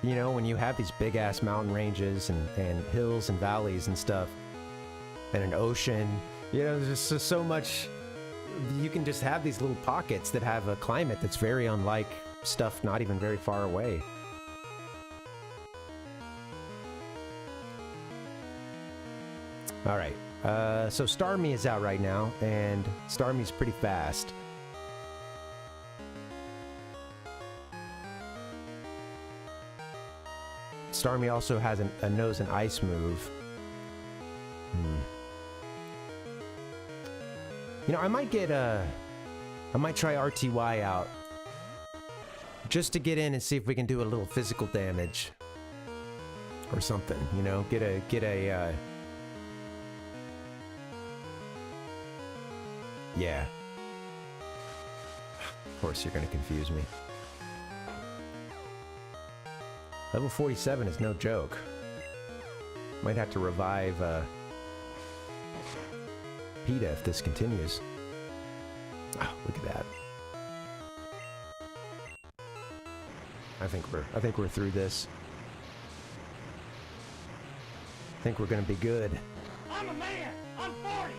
You know, when you have these big ass mountain ranges and hills and valleys and stuff, and an ocean, you know, there's just so much. You can just have these little pockets that have a climate that's very unlike stuff not even very far away. All right, so Starmie is out right now, and Starmie's pretty fast. Starmie also has a nose and ice move. You know, I might try RTY out just to get in and see if we can do a little physical damage or something. You know, get a. Yeah. Of course, you're gonna confuse me. Level 47 is no joke. Might have to revive PETA if this continues. Oh, look at that. I think we're through this. I think we're gonna be good. I'm a man. I'm 40.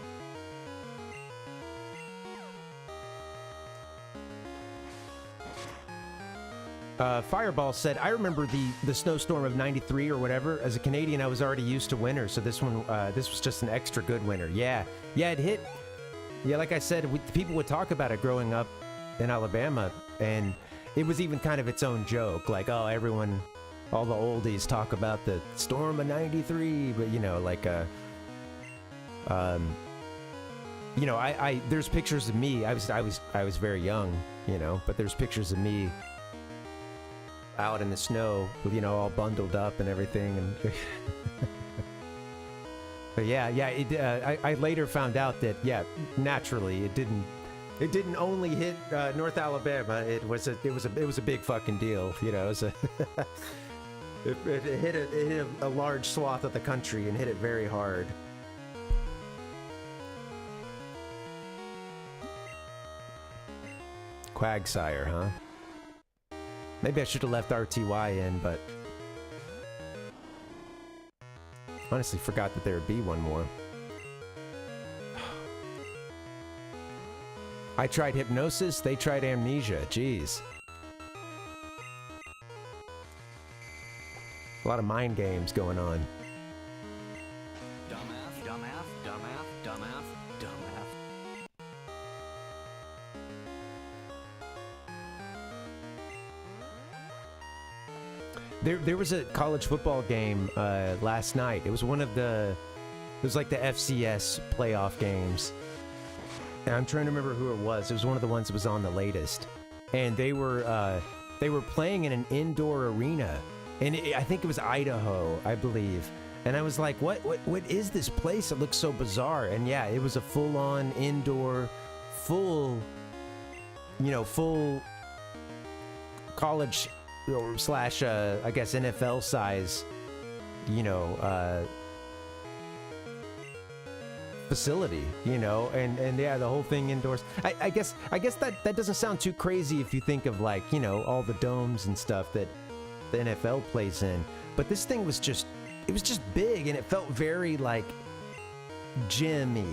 Fireball said, I remember the snowstorm of 93 or whatever. As a Canadian, I was already used to winter, so this was just an extra good winter. Yeah, it hit. Yeah, like I said, people would talk about it growing up in Alabama, and it was even kind of its own joke. Like, oh, all the oldies talk about the storm of 93, but you know, like, you know, there's pictures of me. I was very young, you know, but there's pictures of me out in the snow, you know, all bundled up and everything, and but yeah, I later found out that, yeah, naturally it didn't only hit North Alabama. It was a big fucking deal, you know. It hit a large swath of the country and hit it very hard. Quagsire, huh? Maybe I should have left RTY in, but honestly forgot that there would be one more. I tried hypnosis, they tried amnesia. Jeez. A lot of mind games going on. Dumbass, dumbass, dumbass, dumbass, dumbass. There was a college football game last night. It was like the FCS playoff games. And I'm trying to remember who it was. It was one of the ones that was on the latest. And they were playing in an indoor arena. And I think it was Idaho, I believe. And I was like, what is this place? It looks so bizarre. And yeah, it was a full-on indoor, full college or slash I guess NFL size, you know, facility, you know, and yeah, the whole thing indoors. I guess that doesn't sound too crazy if you think of, like, you know, all the domes and stuff that the NFL plays in. But this thing was just, it was just big, and it felt very like gym-y.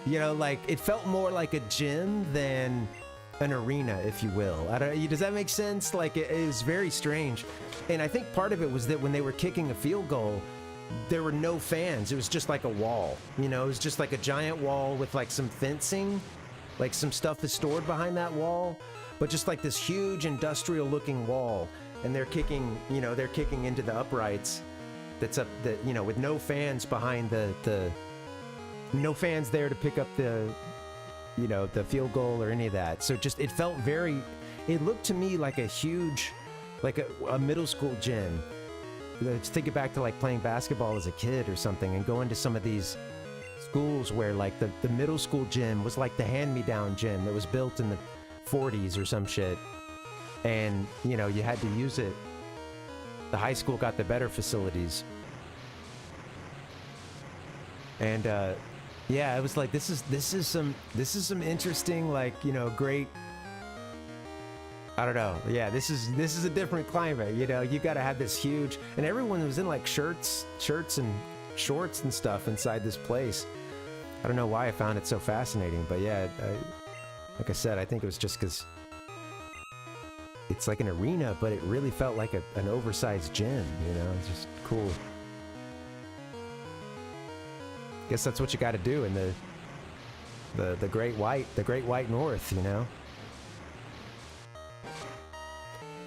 You know, like it felt more like a gym than an arena, if you will. Does that make sense? Like it is very strange. And I think part of it was that when they were kicking a field goal, there were no fans. It was just like a wall. You know, it was just like a giant wall with like some fencing, like some stuff is stored behind that wall, but just like this huge industrial looking wall. And they're kicking, you know, they're kicking into the uprights that's up, the, you know, with no fans behind the no fans there to pick up the, you know, the field goal or any of that. So just, it felt very, it looked to me like a huge, like a middle school gym. Just think it back to like playing basketball as a kid or something, and going to some of these schools where like the middle school gym was like the hand-me-down gym that was built in the 40s or some shit. And, you know, you had to use it. The high school got the better facilities. And, yeah, it was like, this is some interesting, like, you know, great, I don't know. Yeah, this is a different climate, you know. You got to have this huge, and everyone was in like shirts and shorts and stuff inside this place. I don't know why I found it so fascinating, but yeah, like I said, I think it was just because it's like an arena, but it really felt like an oversized gym, you know. It's just cool. Guess that's what you got to do in the Great White North, you know.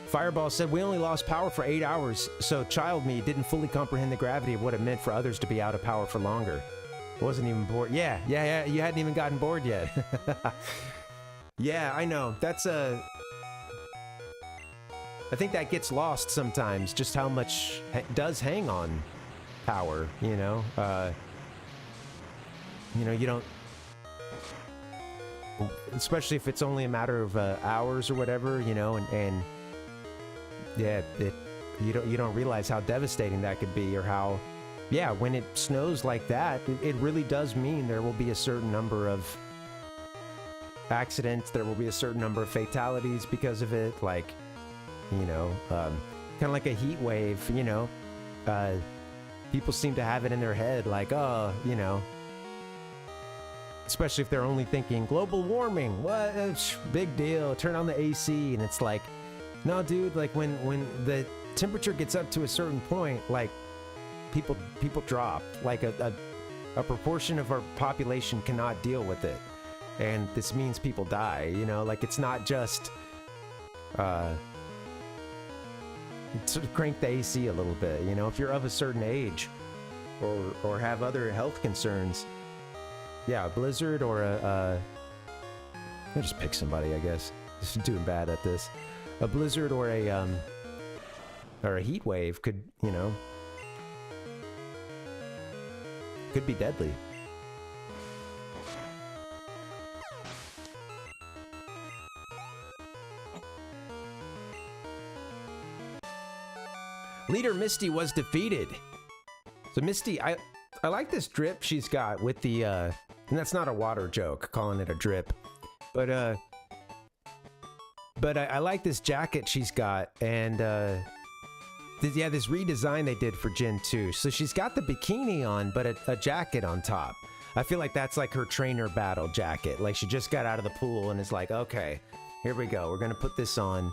Fireball said, we only lost power for 8 hours, so child me didn't fully comprehend the gravity of what it meant for others to be out of power for longer. Wasn't even bored. Yeah, you hadn't even gotten bored yet. Yeah, I know. That's I think that gets lost sometimes, just how much does hang on power, you know. You know, you don't, especially if it's only a matter of hours or whatever, you know, and yeah, you don't realize how devastating that could be, or how, yeah, when it snows like that, it really does mean there will be a certain number of accidents, there will be a certain number of fatalities because of it, like, you know, kind of like a heat wave, you know. People seem to have it in their head, like, oh, you know, especially if they're only thinking global warming, what, big deal, turn on the AC, and it's like, no, dude, like when the temperature gets up to a certain point, like people drop, like a proportion of our population cannot deal with it, and this means people die, you know. Like, it's not just sort of crank the AC a little bit, you know, if you're of a certain age or have other health concerns. Yeah, a blizzard or I'll just pick somebody, I guess. Just doing bad at this. A blizzard or a heat wave could, you know, could be deadly. Leader Misty was defeated. So Misty, I like this drip she's got with the and that's not a water joke, calling it a drip. But I like this jacket she's got, and yeah, this redesign they did for Gen 2. So she's got the bikini on, but a jacket on top. I feel like that's like her trainer battle jacket. Like she just got out of the pool and is like, okay, here we go. We're gonna put this on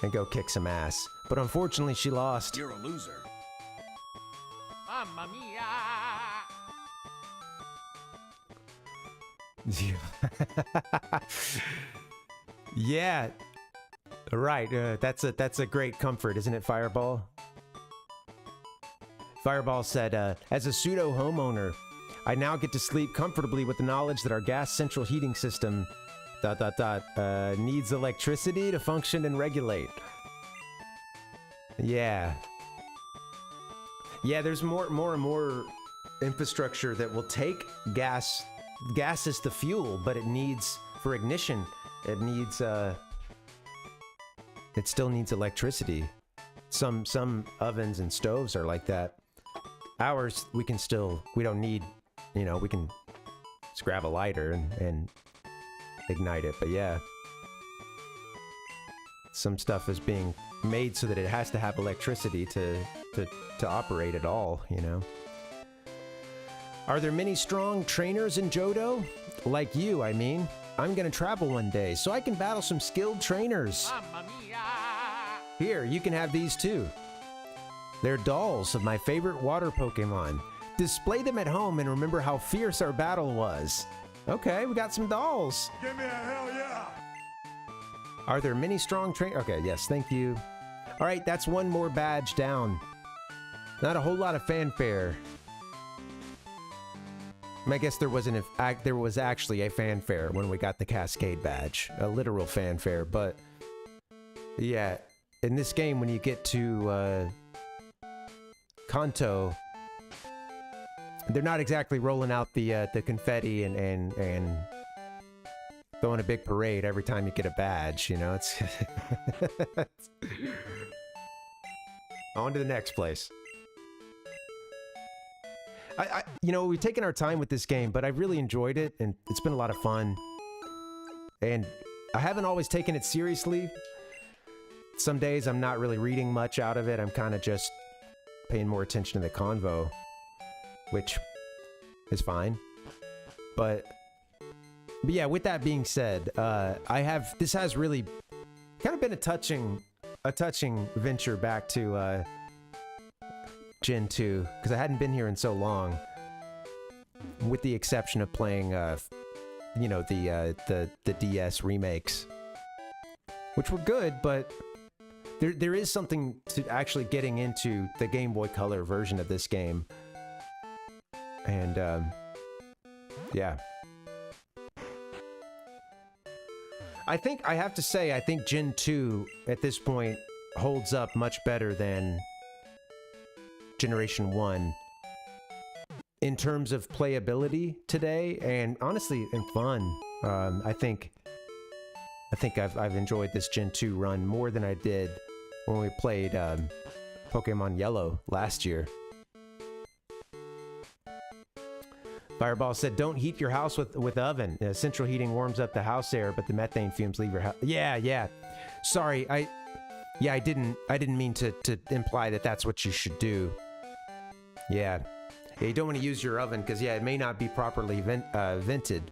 and go kick some ass. But unfortunately, she lost. You're a loser. Mamma mia! Yeah, right. That's a great comfort, isn't it, Fireball? Fireball said, as a pseudo homeowner, I now get to sleep comfortably with the knowledge that our gas central heating system needs electricity to function and regulate. Yeah. Yeah, there's more and more infrastructure that will take gas. Gas is the fuel, but it needs, for ignition, it needs it still needs electricity. Some ovens and stoves are like that. Ours, we don't need, we can just grab a lighter and ignite it. But yeah, some stuff is being made so that it has to have electricity to operate at all, Are there many strong trainers in Johto? Like you, I mean. I'm gonna travel one day, so I can battle some skilled trainers. Here, you can have these too. They're dolls of my favorite water Pokemon. Display them at home and remember how fierce our battle was. Okay, we got some dolls. Give me a hell yeah! Are there many strong trainers? Okay, yes, thank you. All right, that's one more badge down. Not a whole lot of fanfare. I guess there was actually a fanfare when we got the Cascade badge, a literal fanfare. But yeah, in this game, when you get to Kanto, they're not exactly rolling out the confetti and throwing a big parade every time you get a badge. It's on to the next place. We've taken our time with this game, but I've really enjoyed it, and it's been a lot of fun. And I haven't always taken it seriously. Some days I'm not really reading much out of it. I'm kind of just paying more attention to the convo, which is fine. But yeah, with that being said, this has really kind of been a touching venture back to Gen 2, because I hadn't been here in so long, with the exception of playing, the DS remakes, which were good, but there is something to actually getting into the Game Boy Color version of this game, and yeah. I have to say, I think Gen 2 at this point holds up much better than Generation 1 in terms of playability today, and honestly, in fun. I think I've enjoyed this Gen 2 run more than I did when we played Pokemon Yellow last year. Fireball said, "Don't heat your house with oven. Central heating warms up the house air, but the methane fumes leave your house." Yeah. Sorry, I didn't mean to imply that that's what you should do. Yeah, you don't want to use your oven because it may not be properly vented.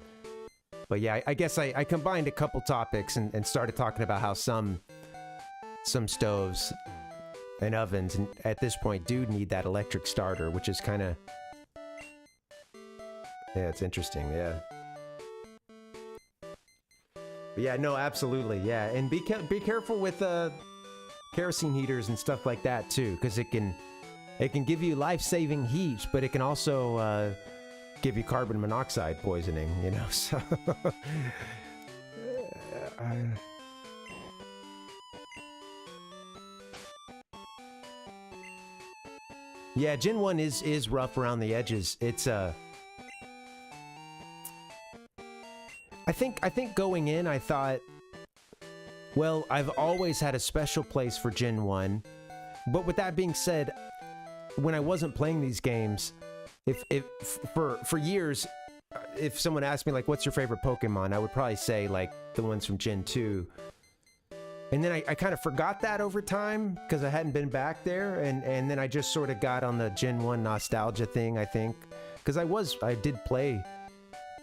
But yeah, I guess I combined a couple topics and started talking about how some stoves and ovens at this point do need that electric starter, which is kind of, yeah, it's interesting. Yeah. But yeah, no, absolutely. Yeah, and be careful with kerosene heaters and stuff like that too, because it can give you life-saving heat, but it can also give you carbon monoxide poisoning, so yeah, Gen 1 is rough around the edges. It's I think going in, I thought, well, I've always had a special place for Gen 1. But with that being said, when I wasn't playing these games, if for years, if someone asked me, like, what's your favorite Pokemon, I would probably say, like, the ones from Gen 2. And then I kind of forgot that over time, because I hadn't been back there, and then I just sort of got on the Gen 1 nostalgia thing, I think. Because I did play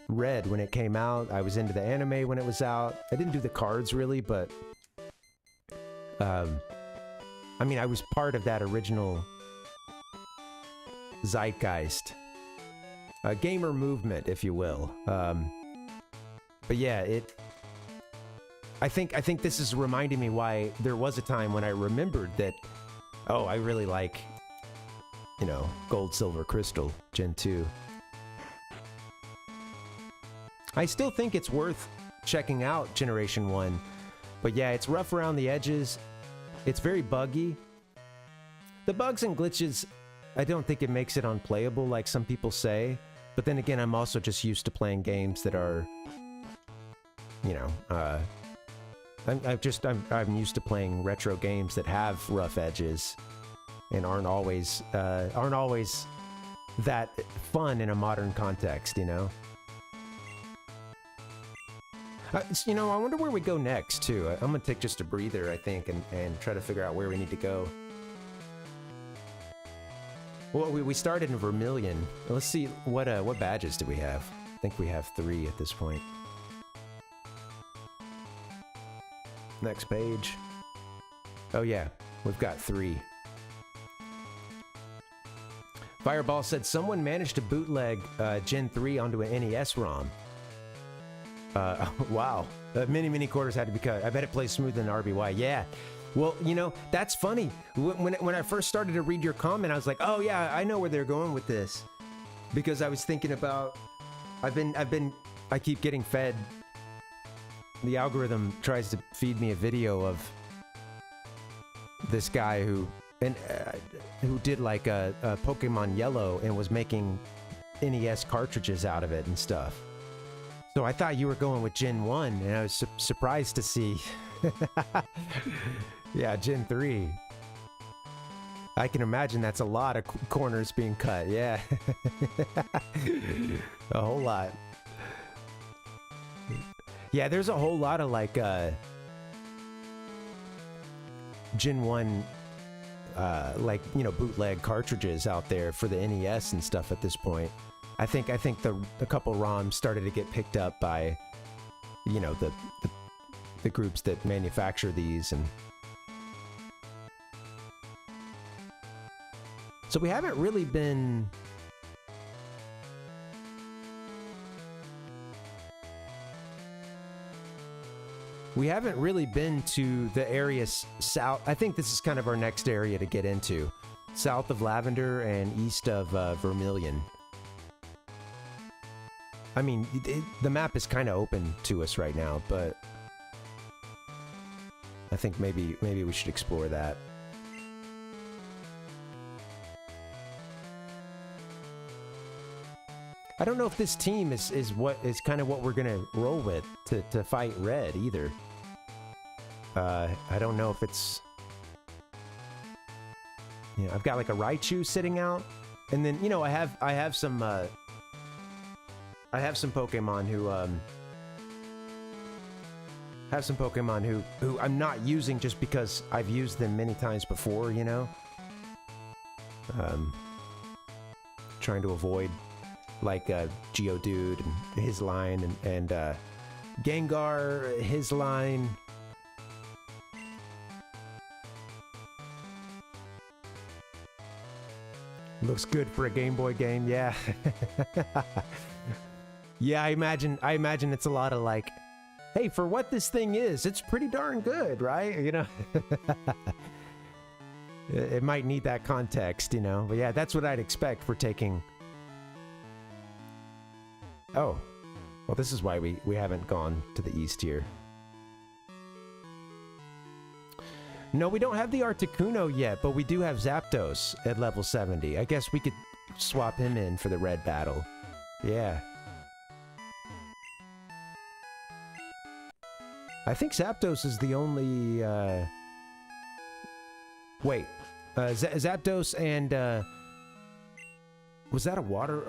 Red when it came out. I was into the anime when it was out. I didn't do the cards really, but I mean, I was part of that original zeitgeist, gamer movement, if you will. But yeah, I think this is reminding me why there was a time when I remembered that, oh, I really like, Gold, Silver, Crystal, Gen 2. I still think it's worth checking out Generation 1, but yeah, it's rough around the edges. It's very buggy. The bugs and glitches, I don't think it makes it unplayable like some people say, but then again, I'm also just used to playing games that are, I'm used to playing retro games that have rough edges, and aren't always that fun in a modern context, you know. You know, I wonder where we go next too. I'm gonna take just a breather, I think, and try to figure out where we need to go. Well, we started in Vermilion. Let's see what badges do we have. I think we have 3 at this point. Next page. Oh yeah, we've got 3. Fireball said someone managed to bootleg Gen 3 onto an NES ROM. Wow. Many quarters had to be cut. I bet it plays smoother than RBY. Yeah. Well, you know, that's funny. When I first started to read your comment, I was like, oh yeah, I know where they're going with this. Because I was thinking about, I keep getting fed. The algorithm tries to feed me a video of this guy who did like a Pokemon Yellow and was making NES cartridges out of it and stuff. So I thought you were going with Gen 1, and I was surprised to see. Yeah, Gen 3. I can imagine that's a lot of corners being cut, yeah. A whole lot. Yeah, there's a whole lot of like Gen 1 like, you know, bootleg cartridges out there for the NES and stuff at this point. I think a couple ROMs started to get picked up by, you know, the groups that manufacture these, and so we haven't really been to the area south. I think this is kind of our next area to get into, south of Lavender and east of Vermilion. I mean, the map is kind of open to us right now, but I think maybe we should explore that. I don't know if this team is kind of what we're gonna roll with to fight Red either. I don't know if it's, you know, I've got like a Raichu sitting out, and then, you know, I have some Pokemon who I'm not using just because I've used them many times before, you know. Trying to avoid like Geodude and his line, and Gengar, his line. Looks good for a Game Boy game, yeah. Yeah, I imagine it's a lot of like, hey, for what this thing is, it's pretty darn good, right? You know? It might need that context, you know? But yeah, that's what I'd expect for taking... Oh. Well, this is why we haven't gone to the east here. No, we don't have the Articuno yet, but we do have Zapdos at level 70. I guess we could swap him in for the red battle. Yeah. I think Zapdos is the only, wait. Zapdos and, was that a water,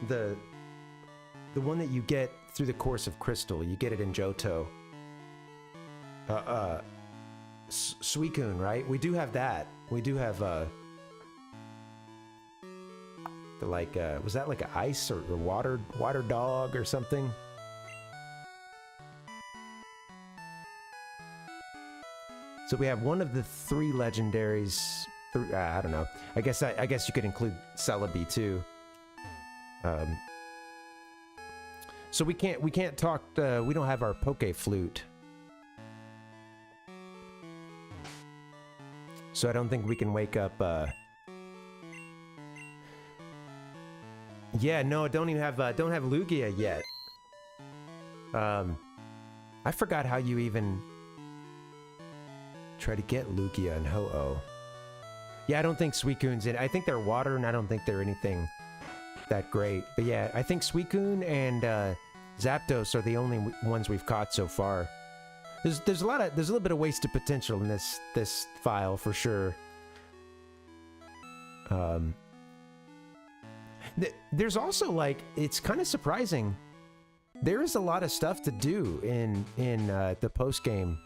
the one that you get through the course of Crystal. You get it in Johto. Suicune, right? We do have that. We do have, the like, was that like an ice or water dog or something? So we have one of the 3 legendaries. I don't know. I guess you could include Celebi too. So we can't talk. We don't have our Poke Flute. So I don't think we can wake up. Yeah, no, don't have Lugia yet. I forgot how you even try to get Lugia and Ho-Oh. Yeah, I don't think Suicune's in. I think they're water, and I don't think they're anything that great. But yeah, I think Suicune and Zapdos are the only ones we've caught so far. There's a little bit of wasted potential in this file for sure. There's also, like, it's kind of surprising. There is a lot of stuff to do in the post game,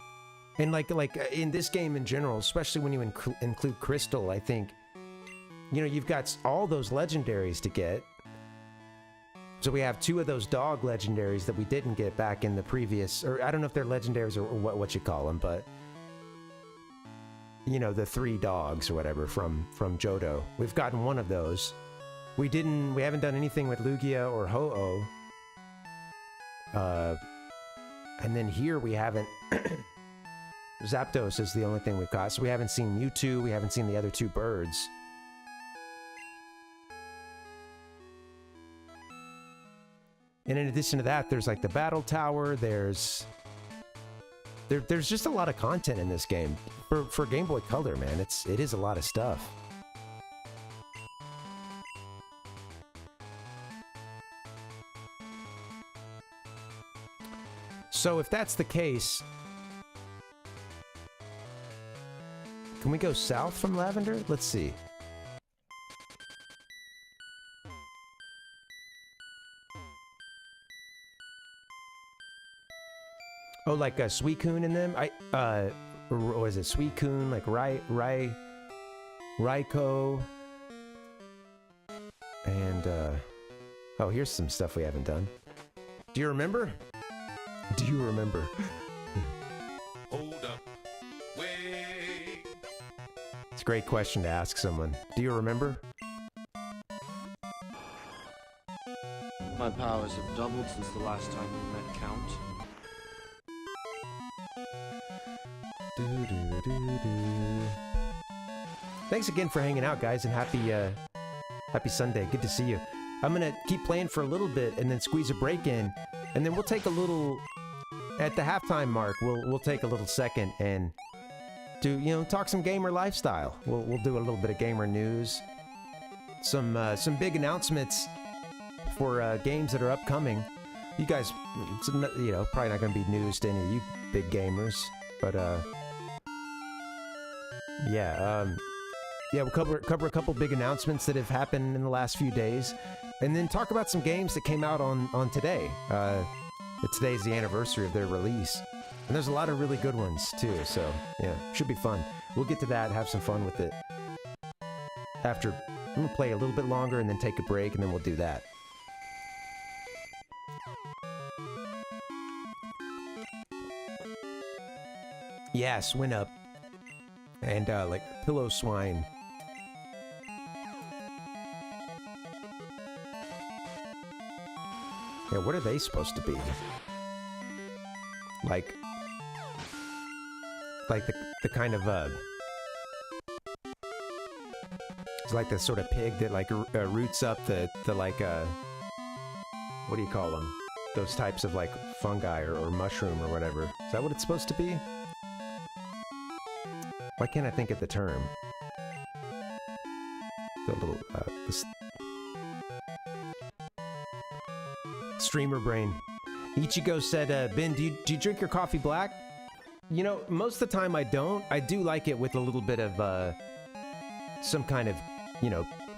and like in this game in general, especially when you include Crystal. I think, you know, you've got all those legendaries to get. So we have 2 of those dog legendaries that we didn't get back in the previous, or I don't know if they're legendaries or what you call them, but you know, the 3 dogs or whatever from Johto. We've gotten 1 of those. We haven't done anything with Lugia or Ho-Oh. And then here we haven't Zapdos is the only thing we've got. So we haven't seen Mewtwo, we haven't seen the other 2 birds. And in addition to that, there's like the battle tower, there's just a lot of content in this game. For Game Boy Color, man, it is a lot of stuff. So if that's the case, can we go south from Lavender? Let's see. Oh, like Suicune in them? Or was it Suicune? Like Raikou? And, oh, here's some stuff we haven't done. Do you remember? Do you remember? Hold up. Wait. It's a great question to ask someone. Do you remember? My powers have doubled since the last time we met Count. Thanks again for hanging out, guys, and happy Sunday. Good to see you. I'm gonna keep playing for a little bit and then squeeze a break in, and then we'll take a little at the halftime mark. We'll take a little second and do, talk some gamer lifestyle. We'll do a little bit of gamer news, some big announcements for games that are upcoming. You guys, it's, probably not gonna be news to any of you big gamers, but we'll cover a couple big announcements that have happened in the last few days, and then talk about some games that came out on today. Today's the anniversary of their release, and there's a lot of really good ones too, so yeah, should be fun. We'll get to that, have some fun with it. I'm gonna play a little bit longer and then take a break, and then we'll do that. Yeah, Swin Up. And, like, Pillow Swine. Yeah, what are they supposed to be? Like the kind of, it's like the sort of pig that, like, roots up the like, what do you call them? Those types of, like, fungi or mushroom or whatever. Is that what it's supposed to be? Why can't I think of the term? The little, streamer brain. Ichigo said, Ben, do you drink your coffee black? Most of the time I don't. I do like it with a little bit of, some kind of,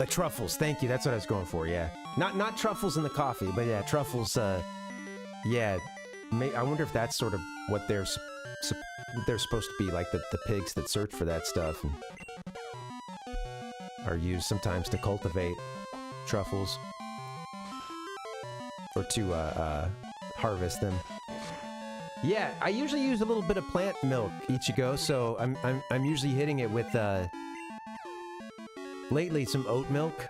truffles. Thank you, that's what I was going for, yeah. Not truffles in the coffee, but yeah, truffles, yeah. I wonder if that's sort of what they're supposed to be, like the pigs that search for that stuff and are used sometimes to cultivate truffles or to harvest them. Yeah, I usually use a little bit of plant milk, Ichigo, so I'm usually hitting it with lately some oat milk,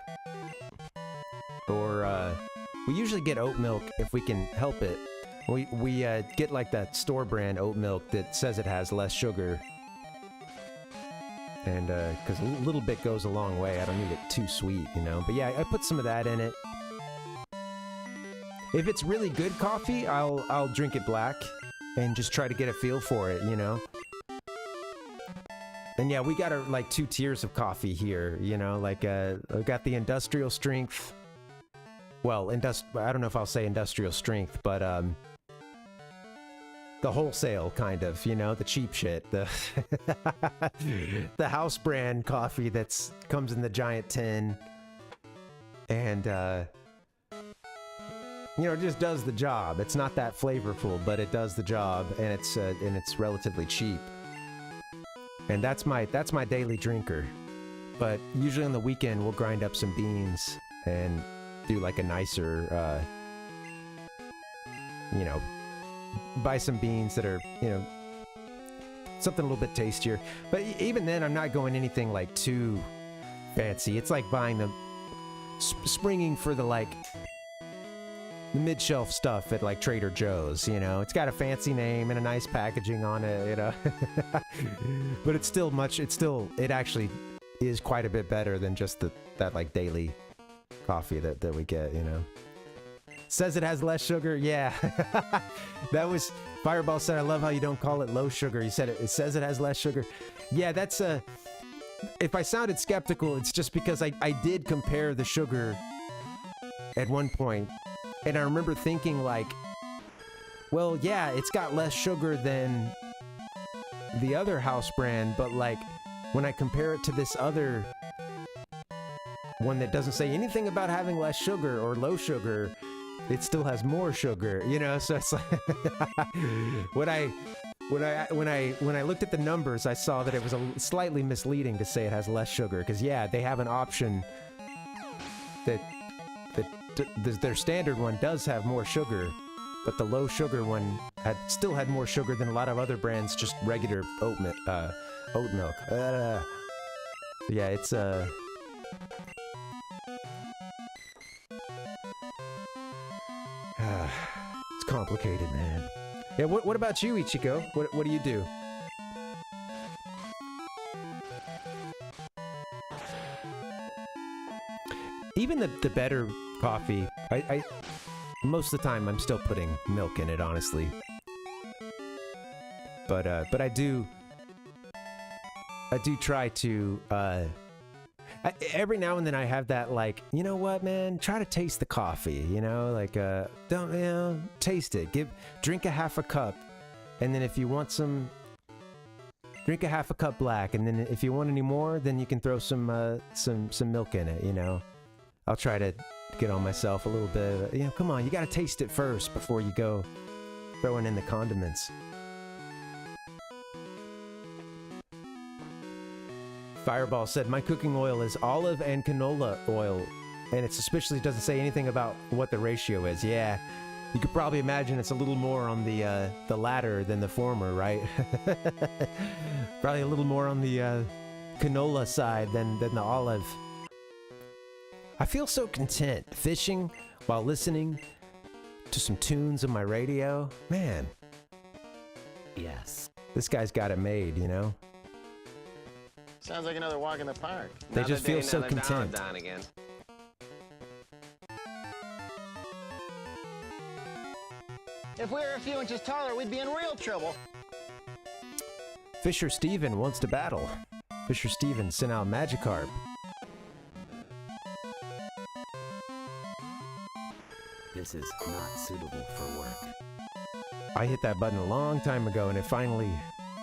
or we usually get oat milk if we can help it. We get like that store brand oat milk that says it has less sugar. And, because a little bit goes a long way. I don't need it too sweet, But yeah, I put some of that in it. If it's really good coffee, I'll drink it black and just try to get a feel for it, And yeah, we got like 2 tiers of coffee here, Like, I've got the industrial strength. Well, I don't know if I'll say industrial strength, but, the wholesale kind of, you know, the cheap shit, the the house brand coffee that's comes in the giant tin, and you know, it just does the job. It's not that flavorful, but it does the job, and it's relatively cheap. And that's my daily drinker. But usually on the weekend we'll grind up some beans and do like a nicer, you know, buy some beans that are, you know, something a little bit tastier. But even then, I'm not going anything like too fancy. It's like buying the springing for the like the mid-shelf stuff at like Trader Joe's, you know. It's got a fancy name and a nice packaging on it, you know. But it actually is quite a bit better than just that like daily coffee that we get, you know. Says it has less sugar. Yeah. That was Fireball said, I love how you don't call it low sugar. He said it says it has less sugar. Yeah, that's if I sounded skeptical, it's just because I did compare the sugar at one point, and I remember thinking like, well, yeah, it's got less sugar than the other house brand, but like when I compare it to this other one that doesn't say anything about having less sugar or low sugar, it still has more sugar, you know. So it's like when I looked at the numbers, I saw that it was slightly misleading to say it has less sugar, because yeah, they have an option that their standard one does have more sugar, but the low sugar one still had more sugar than a lot of other brands, just regular oat milk. Yeah, it's it's complicated, man. Yeah, what about you, Ichiko? What do you do? Even the better coffee, I most of the time I'm still putting milk in it, honestly. But I do try to every now and then I have that, like, you know what, man, try to taste the coffee, you know, like don't, you know, taste it, drink a half a cup, and then if you want some, drink a half a cup black, and then if you want any more, then you can throw some milk in it, you know. I'll try to get on myself a little bit, you know, come on, you gotta taste it first before you go throwing in the condiments. Fireball said, my cooking oil is olive and canola oil, and it suspiciously doesn't say anything about what the ratio is. Yeah, you could probably imagine it's a little more on the latter than the former, right? Probably a little more on the canola side than the olive. I feel so content fishing while listening to some tunes on my radio. Man. Yes. This guy's got it made, you know? Sounds like another walk in the park. They just feel so content. Down again. If we were a few inches taller, we'd be in real trouble. Fisher Steven wants to battle. Fisher Steven sent out Magikarp. This is not suitable for work. I hit that button a long time ago, and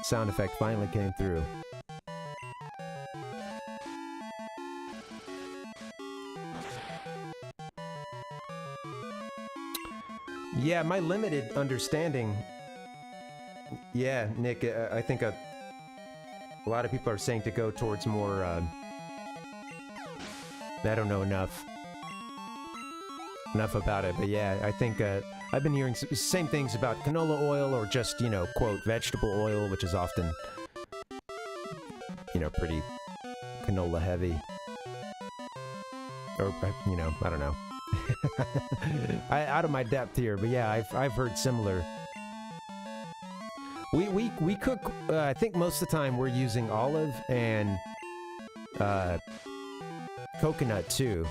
sound effect finally came through. Yeah, my limited understanding. Yeah, Nick, I think a lot of people are saying to go towards more, I don't know enough about it, but yeah, I think I've been hearing same things about canola oil, or just, you know, quote, vegetable oil, which is often, you know, pretty canola heavy. Or, you know, I don't know. Out of my depth here, but yeah, I've heard similar. We cook, I think most of the time we're using olive and coconut too.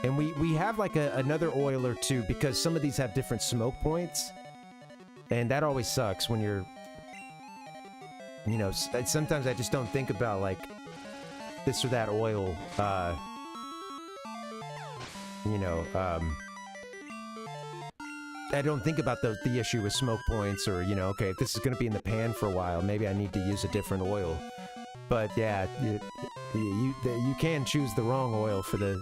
And we have like another oil or two, because some of these have different smoke points, and that always sucks when you're, you know, sometimes I just don't think about like this or that oil, you know, I don't think about the issue with smoke points, or, you know, okay, if this is going to be in the pan for a while, maybe I need to use a different oil. But yeah, you can choose the wrong oil for the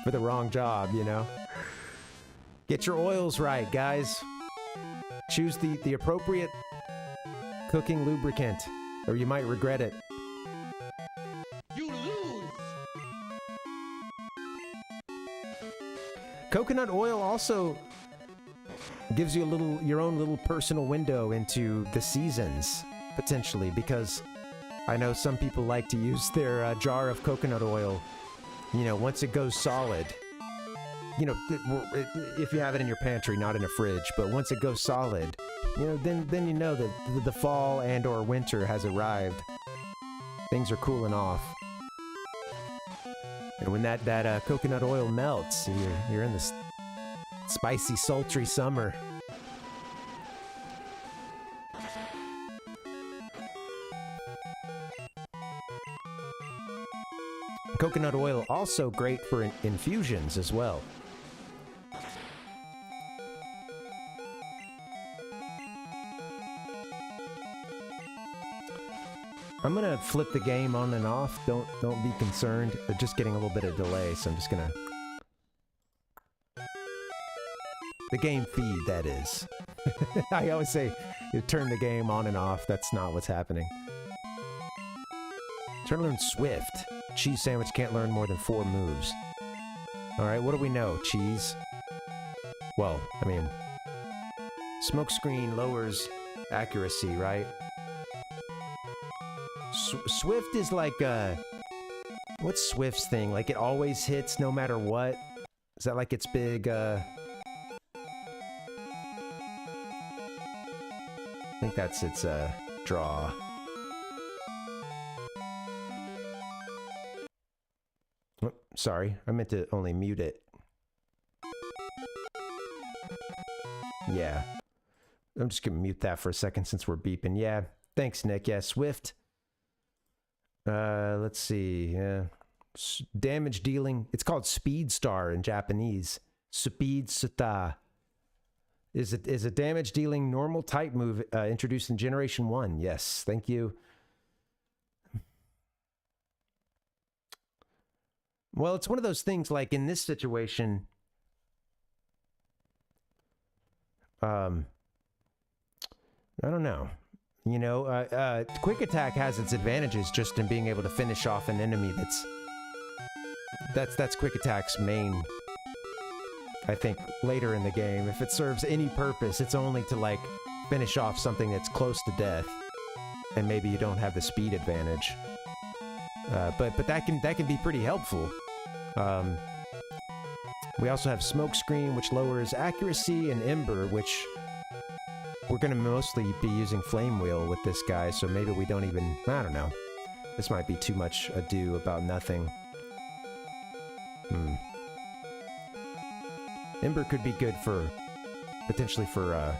for the wrong job, you know. Get your oils right, guys. Choose the appropriate cooking lubricant, or you might regret it. You lose! Coconut oil also gives you your own little personal window into the seasons, potentially, because I know some people like to use their jar of coconut oil, you know, once it goes solid. You know, if you have it in your pantry, not in a fridge, but once it goes solid, you know, then you know that the fall and or winter has arrived. Things are cooling off. And when that coconut oil melts, you're in this spicy, sultry summer. Coconut oil also great for infusions as well. I'm gonna flip the game on and off. Don't be concerned. They're just getting a little bit of delay, so I'm just gonna... The game feed, that is. I always say, you turn the game on and off. That's not what's happening. Trying to learn Swift. Cheese sandwich can't learn more than 4 moves. Alright, what do we know? Cheese? Well, I mean... Smokescreen lowers accuracy, right? Swift is like, what's Swift's thing? Like, it always hits no matter what? Is that like its big, I think that's its, draw. Oh, sorry, I meant to only mute it. Yeah. I'm just gonna mute that for a second since we're beeping. Yeah, thanks, Nick. Yeah, Swift. Let's see. Yeah. Damage dealing. It's called Speed Star in Japanese. Speed Star is a damage dealing normal type move introduced in Generation 1. Yes, thank you. Well, it's one of those things like in this situation. I don't know. You know, quick attack has its advantages just in being able to finish off an enemy that's quick attack's main, I think, later in the game. If it serves any purpose, it's only to, like, finish off something that's close to death, and maybe you don't have the speed advantage. But that can be pretty helpful. We also have Smokescreen, which lowers accuracy, and Ember, which... We're going to mostly be using Flame Wheel with this guy, so maybe we don't even... I don't know. This might be too much ado about nothing. Ember could be good for... potentially for,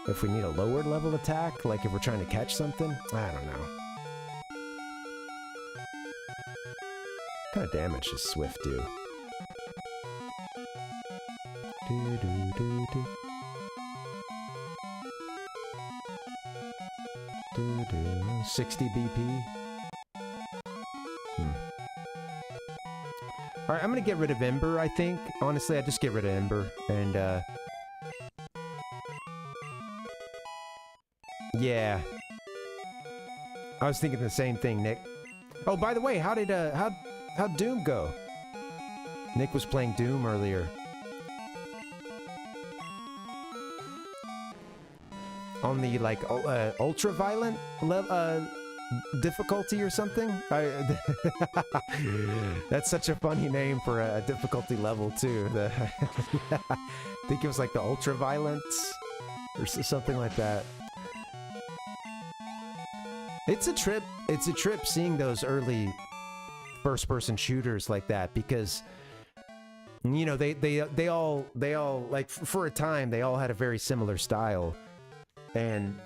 if we need a lower level attack, like if we're trying to catch something. I don't know. What kind of damage does Swift do? 60 BP. Alright, I'm gonna get rid of Ember, I think. Honestly, I'd just get rid of Ember. And, yeah. I was thinking the same thing, Nick. Oh, by the way, how'd Doom go? Nick was playing Doom earlier. On the, like, ultra-violent difficulty or something? That's such a funny name for a difficulty level, too. I think it was like the ultra-violence or something like that. It's a trip seeing those early first-person shooters like that, because... You know, they all, like, for a time, they all had a very similar style. And,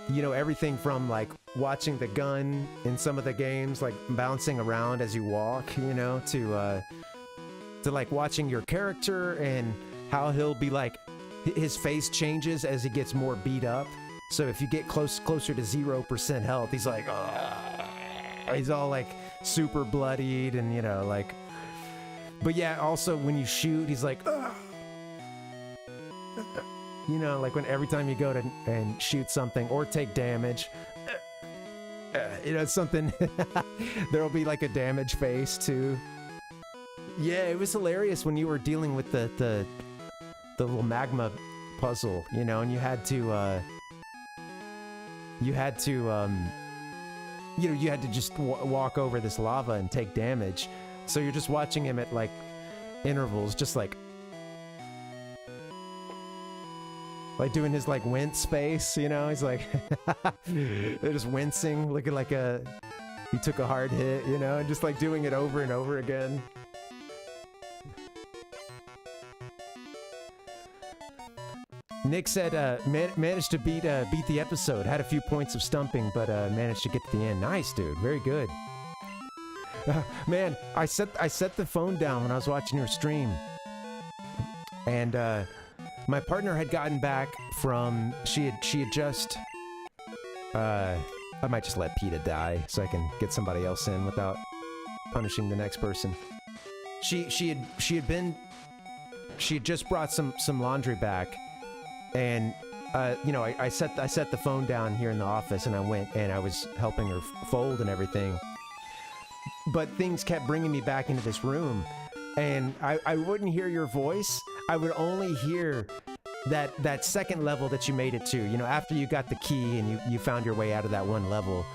you know, everything from, like, watching the gun in some of the games, like, bouncing around as you walk, you know, to like, watching your character and how he'll be like, his face changes as he gets more beat up. So if you get closer to 0% health, he's like, he's all like super bloodied and, you know, like, but yeah, also when you shoot, he's like, you know, like when every time you go to and shoot something or take damage, you know, something, there'll be like a damage face too. Yeah, it was hilarious when you were dealing with the little magma puzzle, you know, and you had to just walk over this lava and take damage. So you're just watching him at like intervals, just like doing his like wince face, you know. He's like they're just wincing, looking like he took a hard hit, you know, and just like doing it over and over again. Nick said, managed to beat the episode. Had a few points of stumping, but managed to get to the end. Nice, dude. Very good. Man, I set the phone down when I was watching your stream, and my partner had gotten back from. She had just. I might just let PETA die so I can get somebody else in without punishing the next person. She had just brought some laundry back. And, you know, I set the phone down here in the office, and I went and I was helping her fold and everything. But things kept bringing me back into this room, and I wouldn't hear your voice. I would only hear that second level that you made it to. You know, after you got the key and you found your way out of that one level,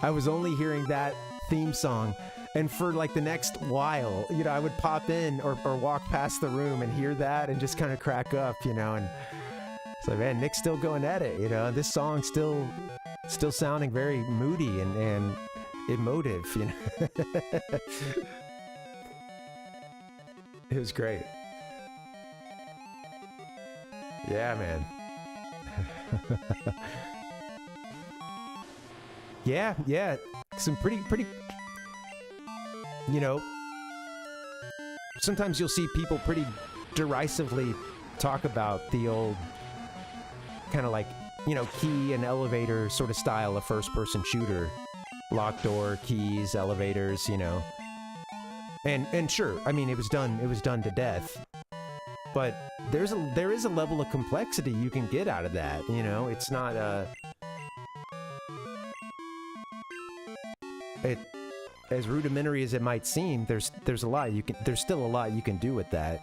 I was only hearing that theme song. And for like the next while, you know, I would pop in or walk past the room and hear that and just kind of crack up, you know, and it's like, man, Nick's still going at it, you know. This song's still sounding very moody and emotive, you know. It was great. Yeah, man. Yeah. Some pretty, you know, sometimes you'll see people pretty derisively talk about the old kind of like, you know, key and elevator sort of style of first-person shooter. Locked door, keys, elevators, you know. And sure, I mean, it was done to death. But there is a level of complexity you can get out of that, you know. It's not as rudimentary as it might seem. There's still a lot you can do with that.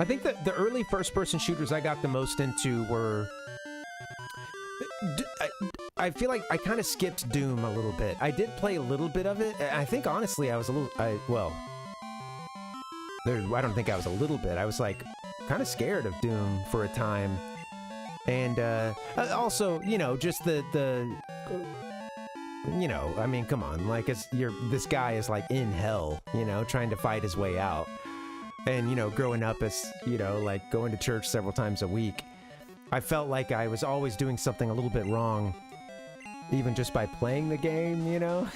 I think that the early first-person shooters I got the most into were... I feel like I kind of skipped Doom a little bit. I did play a little bit of it. I think, honestly, I was a little... I don't think I was a little bit. I was, like, kind of scared of Doom for a time. And also, you know, just the you know, I mean, come on. Like, this guy is, like, in hell, you know, trying to fight his way out. And, you know, growing up as, you know, like going to church several times a week, I felt like I was always doing something a little bit wrong, even just by playing the game, you know?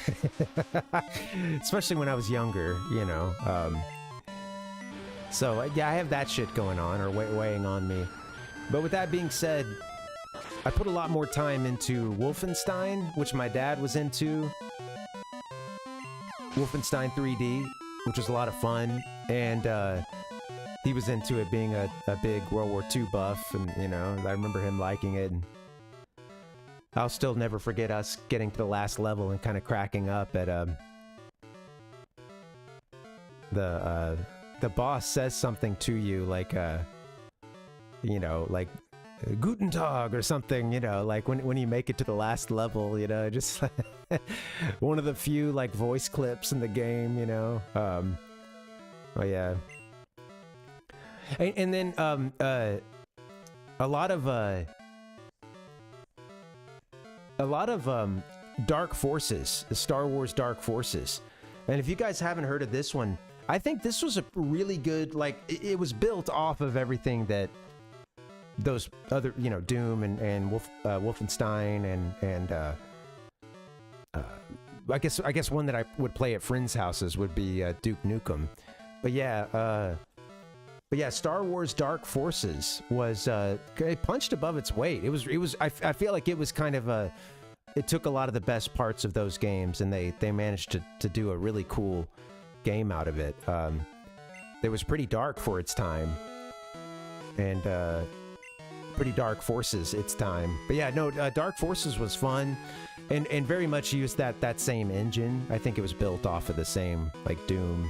Especially when I was younger, you know? So, yeah, I have that shit going on, or weighing on me. But with that being said, I put a lot more time into Wolfenstein, which my dad was into. Wolfenstein 3D, which was a lot of fun, and he was into it, being a big World War II buff, and, you know, I remember him liking it. And I'll still never forget us getting to the last level and kind of cracking up at the boss says something to you, like you know, like Guten Tag or something, you know, like when you make it to the last level, you know, just one of the few like voice clips in the game, you know. Oh yeah. And then a lot of Dark Forces, the Star Wars Dark Forces. And if you guys haven't heard of this one, I think this was a really good, like, it was built off of everything that those other, you know, Doom and Wolfenstein and I guess one that I would play at friends' houses would be Duke Nukem. But yeah, Star Wars Dark Forces was it punched above its weight. It was. I feel like it was kind of a. It took a lot of the best parts of those games, and they managed to do a really cool game out of it. It was pretty dark for its time, and pretty Dark Forces its time. But yeah, no, Dark Forces was fun, and very much used that same engine. I think it was built off of the same like Doom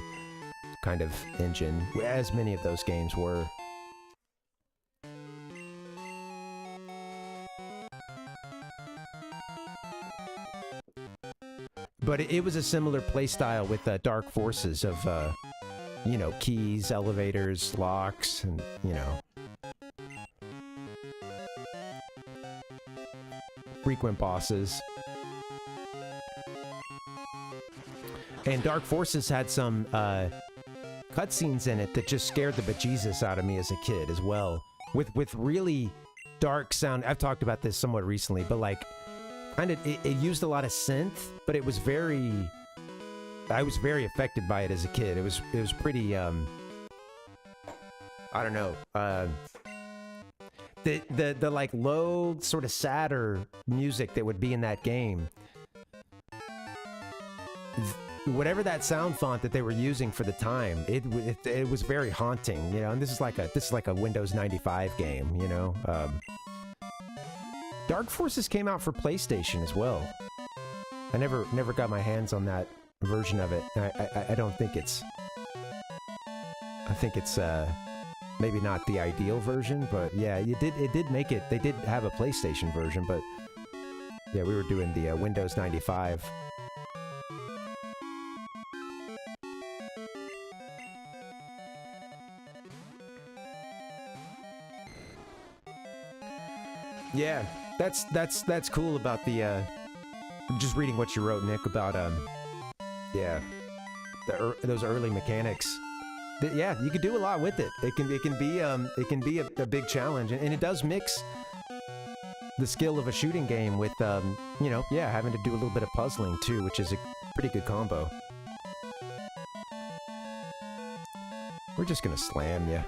kind of engine, as many of those games were. But it was a similar playstyle with Dark Forces of, you know, keys, elevators, locks, and, you know, frequent bosses. And Dark Forces had some cutscenes in it that just scared the bejesus out of me as a kid as well. With really dark sound. I've talked about this somewhat recently, but like, kind of, it used a lot of synth, but it was I was very affected by it as a kid. It was pretty, I don't know, the like low, sort of sadder music that would be in that game. Whatever that sound font that they were using for the time, it was very haunting, you know. And this is like a Windows 95 game, you know. Dark Forces came out for PlayStation as well. I never got my hands on that version of it. I don't think it's. I think it's maybe not the ideal version, but yeah, it did make it. They did have a PlayStation version, but yeah, we were doing the Windows 95. Yeah, that's cool about the just reading what you wrote, Nick, about yeah, those early mechanics. Yeah, you could do a lot with it. It can be a big challenge, and it does mix the skill of a shooting game with you know, yeah, having to do a little bit of puzzling too, which is a pretty good combo. We're just gonna slam you.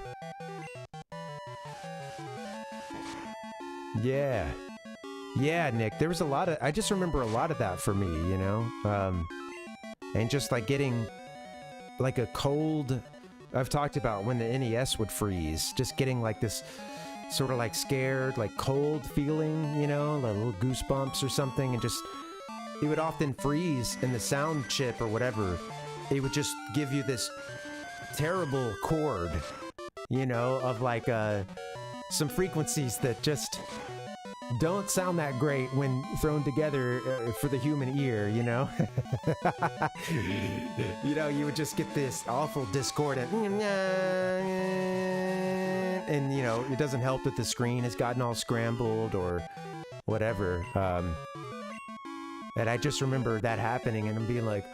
Yeah. Yeah, Nick, there was a lot of, I just remember a lot of that for me, you know? And just like getting like a cold, I've talked about when the NES would freeze, just getting like this sort of like scared, like cold feeling, you know, like little goosebumps or something, and just, it would often freeze, and the sound chip or whatever, it would just give you this terrible chord, you know, of like some frequencies that just don't sound that great when thrown together for the human ear, you know? You know, you would just get this awful discordant, and, you know, it doesn't help that the screen has gotten all scrambled or whatever. And I just remember that happening, and I'm being like,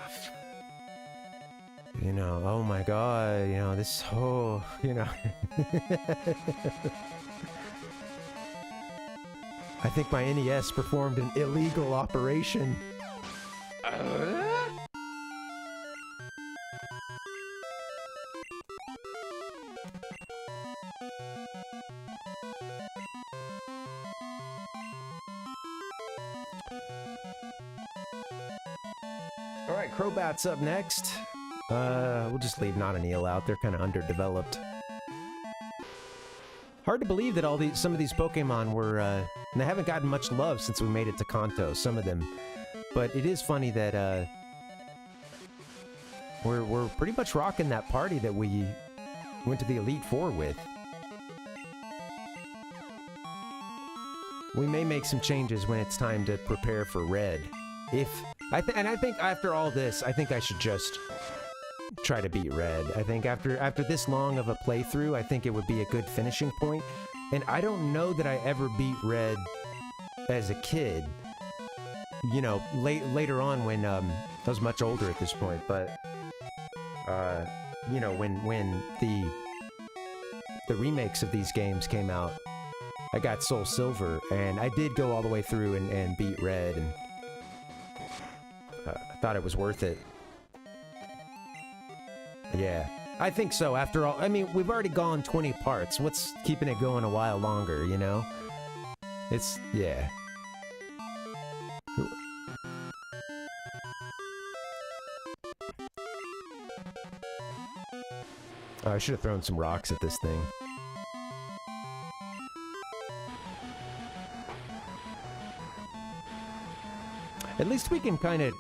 you know, oh my God, you know, this whole, you know. I think my NES performed an illegal operation. All right, Crobat's up next. We'll just leave Not an Eel out. They're kind of underdeveloped. Hard to believe that some of these Pokemon were, and they haven't gotten much love since we made it to Kanto, some of them. But it is funny that, we're pretty much rocking that party that we went to the Elite Four with. We may make some changes when it's time to prepare for Red. I think after all this, I think I should just try to beat Red. I think after this long of a playthrough, I think it would be a good finishing point. And I don't know that I ever beat Red as a kid. You know, later on when I was much older at this point, but you know, when the remakes of these games came out, I got Soul Silver, and I did go all the way through and beat Red, and I thought it was worth it. Yeah, I think so. After all, I mean, we've already gone 20 parts. What's keeping it going a while longer, you know? It's, yeah. Oh, I should have thrown some rocks at this thing. At least we can kind of...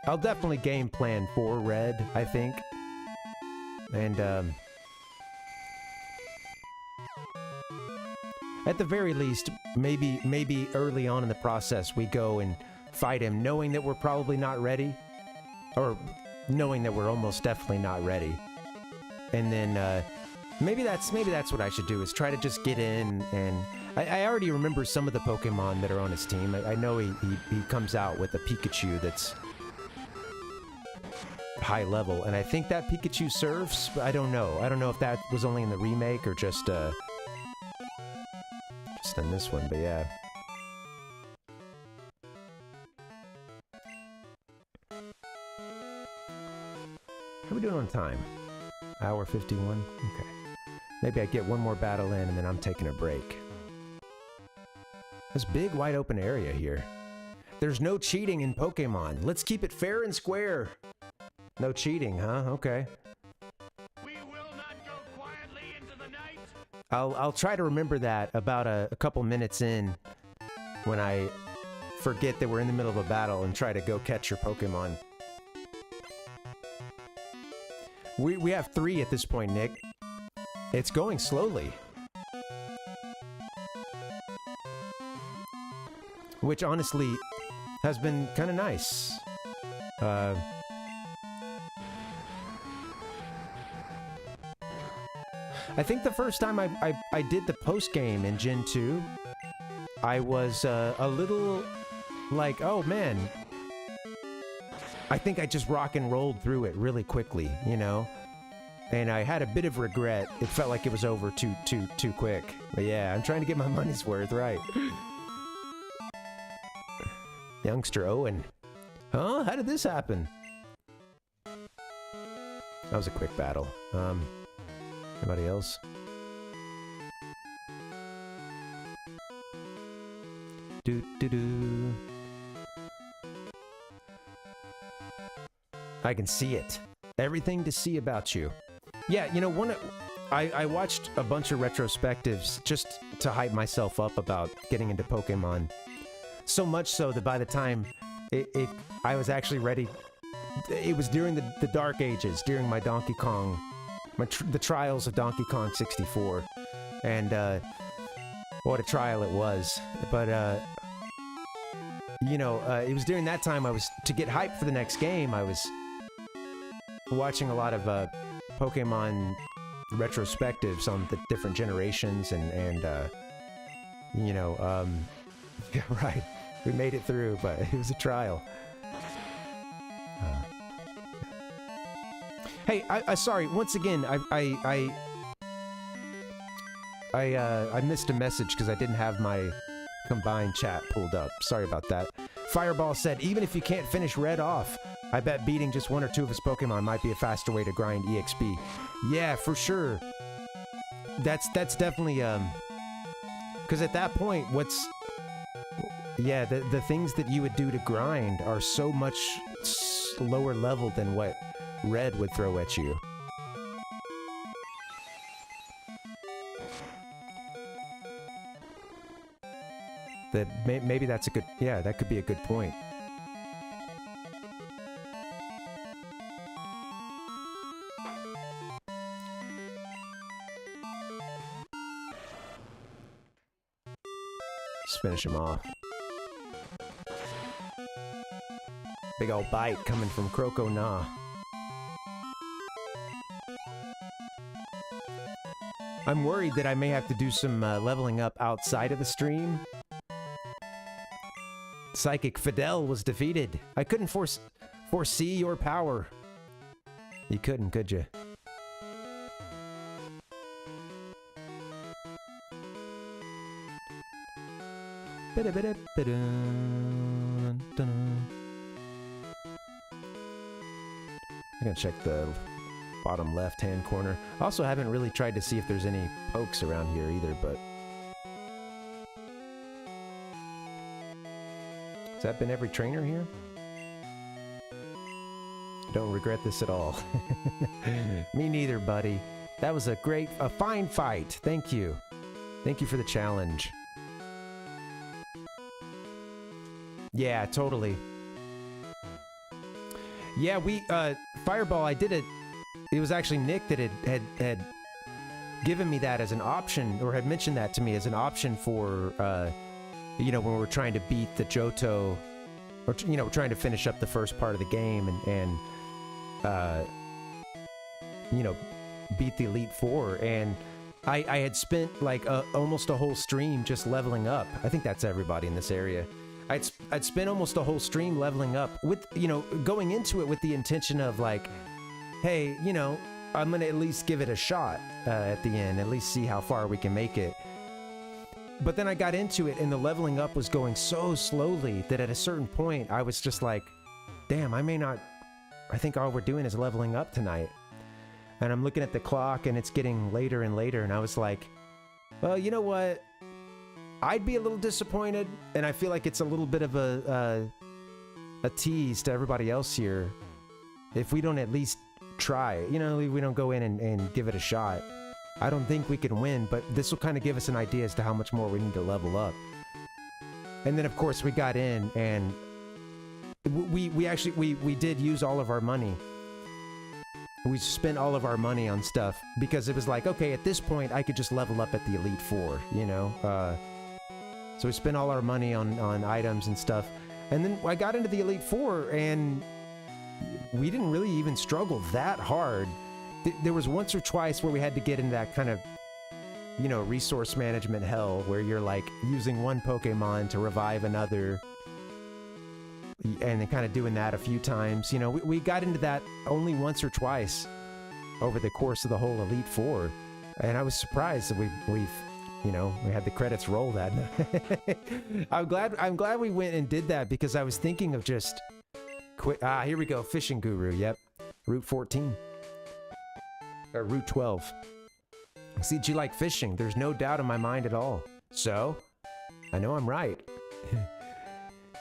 I'll definitely game plan for Red, I think. And, at the very least, maybe early on in the process we go and fight him, knowing that we're probably not ready. Or knowing that we're almost definitely not ready. And then, maybe that's what I should do, is try to just get in, and I already remember some of the Pokemon that are on his team. I know he comes out with a Pikachu that's high level, and I think that Pikachu surfs, but I don't know. I don't know if that was only in the remake or just on this one, but yeah. How are we doing on time? Hour 51? Okay. Maybe I get one more battle in and then I'm taking a break. This big wide open area here. There's no cheating in Pokemon. Let's keep it fair and square. No cheating, huh? Okay. We will not go quietly into the night. I'll try to remember that about a couple minutes in, when I forget that we're in the middle of a battle and try to go catch your Pokemon. We have 3 at this point, Nick. It's going slowly. Which honestly has been kind of nice. I think the first time I did the post-game in Gen 2, I was a little like, oh man, I think I just rock and rolled through it really quickly, you know? And I had a bit of regret. It felt like it was over too quick. But yeah, I'm trying to get my money's worth, right? Youngster Owen. Huh? How did this happen? That was a quick battle. Anybody else? Do. I can see it. Everything to see about you. Yeah, you know, I watched a bunch of retrospectives just to hype myself up about getting into Pokemon. So much so that by the time I was actually ready, it was during the Dark Ages, during my Donkey Kong, the trials of Donkey Kong 64. And what a trial it was. But, you know, it was during that time to get hyped for the next game, I was watching a lot of Pokemon retrospectives on the different generations and you know, yeah, right. We made it through, but it was a trial. Hey, I sorry, once again, I missed a message because I didn't have my combined chat pulled up. Sorry about that. Fireball said, even if you can't finish Red off, I bet beating just 1 or 2 of his Pokemon might be a faster way to grind EXP. Yeah, for sure. That's definitely, because at that point, yeah, the things that you would do to grind are so much lower level than what Red would throw at you. Maybe that's a good, yeah, that could be a good point. Just finish him off. Big old bite coming from Croco Na. I'm worried that I may have to do some leveling up outside of the stream. Psychic Fidel was defeated. I couldn't foresee your power. You couldn't, could you? I'm gonna check the bottom left-hand corner. Also, haven't really tried to see if there's any pokes around here either, but... Has that been every trainer here? Don't regret this at all. Me neither, buddy. That was a fine fight. Thank you. Thank you for the challenge. Yeah, totally. Yeah, Fireball, I did it. It was actually Nick that had given me that as an option, or had mentioned that to me as an option for, you know, when we're trying to beat the Johto, or, you know, trying to finish up the first part of the game and you know, beat the Elite Four. And I had spent like almost a whole stream just leveling up. I think that's everybody in this area. I'd spent almost a whole stream leveling up with, you know, going into it with the intention of like, hey, you know, I'm gonna at least give it a shot at the end, at least see how far we can make it. But then I got into it and the leveling up was going so slowly that at a certain point I was just like, damn, I think all we're doing is leveling up tonight. And I'm looking at the clock and it's getting later and later, and I was like, well, you know what? I'd be a little disappointed, and I feel like it's a little bit of a tease to everybody else here if we don't at least try. You know, we don't go in and give it a shot. I don't think we can win, but this will kind of give us an idea as to how much more we need to level up. And then, of course, we got in, and we actually did use all of our money. We spent all of our money on stuff because it was like, okay, at this point, I could just level up at the Elite Four, you know? So we spent all our money on items and stuff. And then I got into the Elite Four, and we didn't really even struggle that hard. There was once or twice where we had to get into that kind of, you know, resource management hell where you're like using one Pokemon to revive another, and then kind of doing that a few times. You know, we got into that only once or twice over the course of the whole Elite Four, and I was surprised that we've you know, we had the credits roll that night. I'm glad we went and did that, because I was thinking of just quit. Here we go, Fishing Guru. Yep, Route 14 or Route 12. See, do you like fishing? There's no doubt in my mind at all. So, I know I'm right.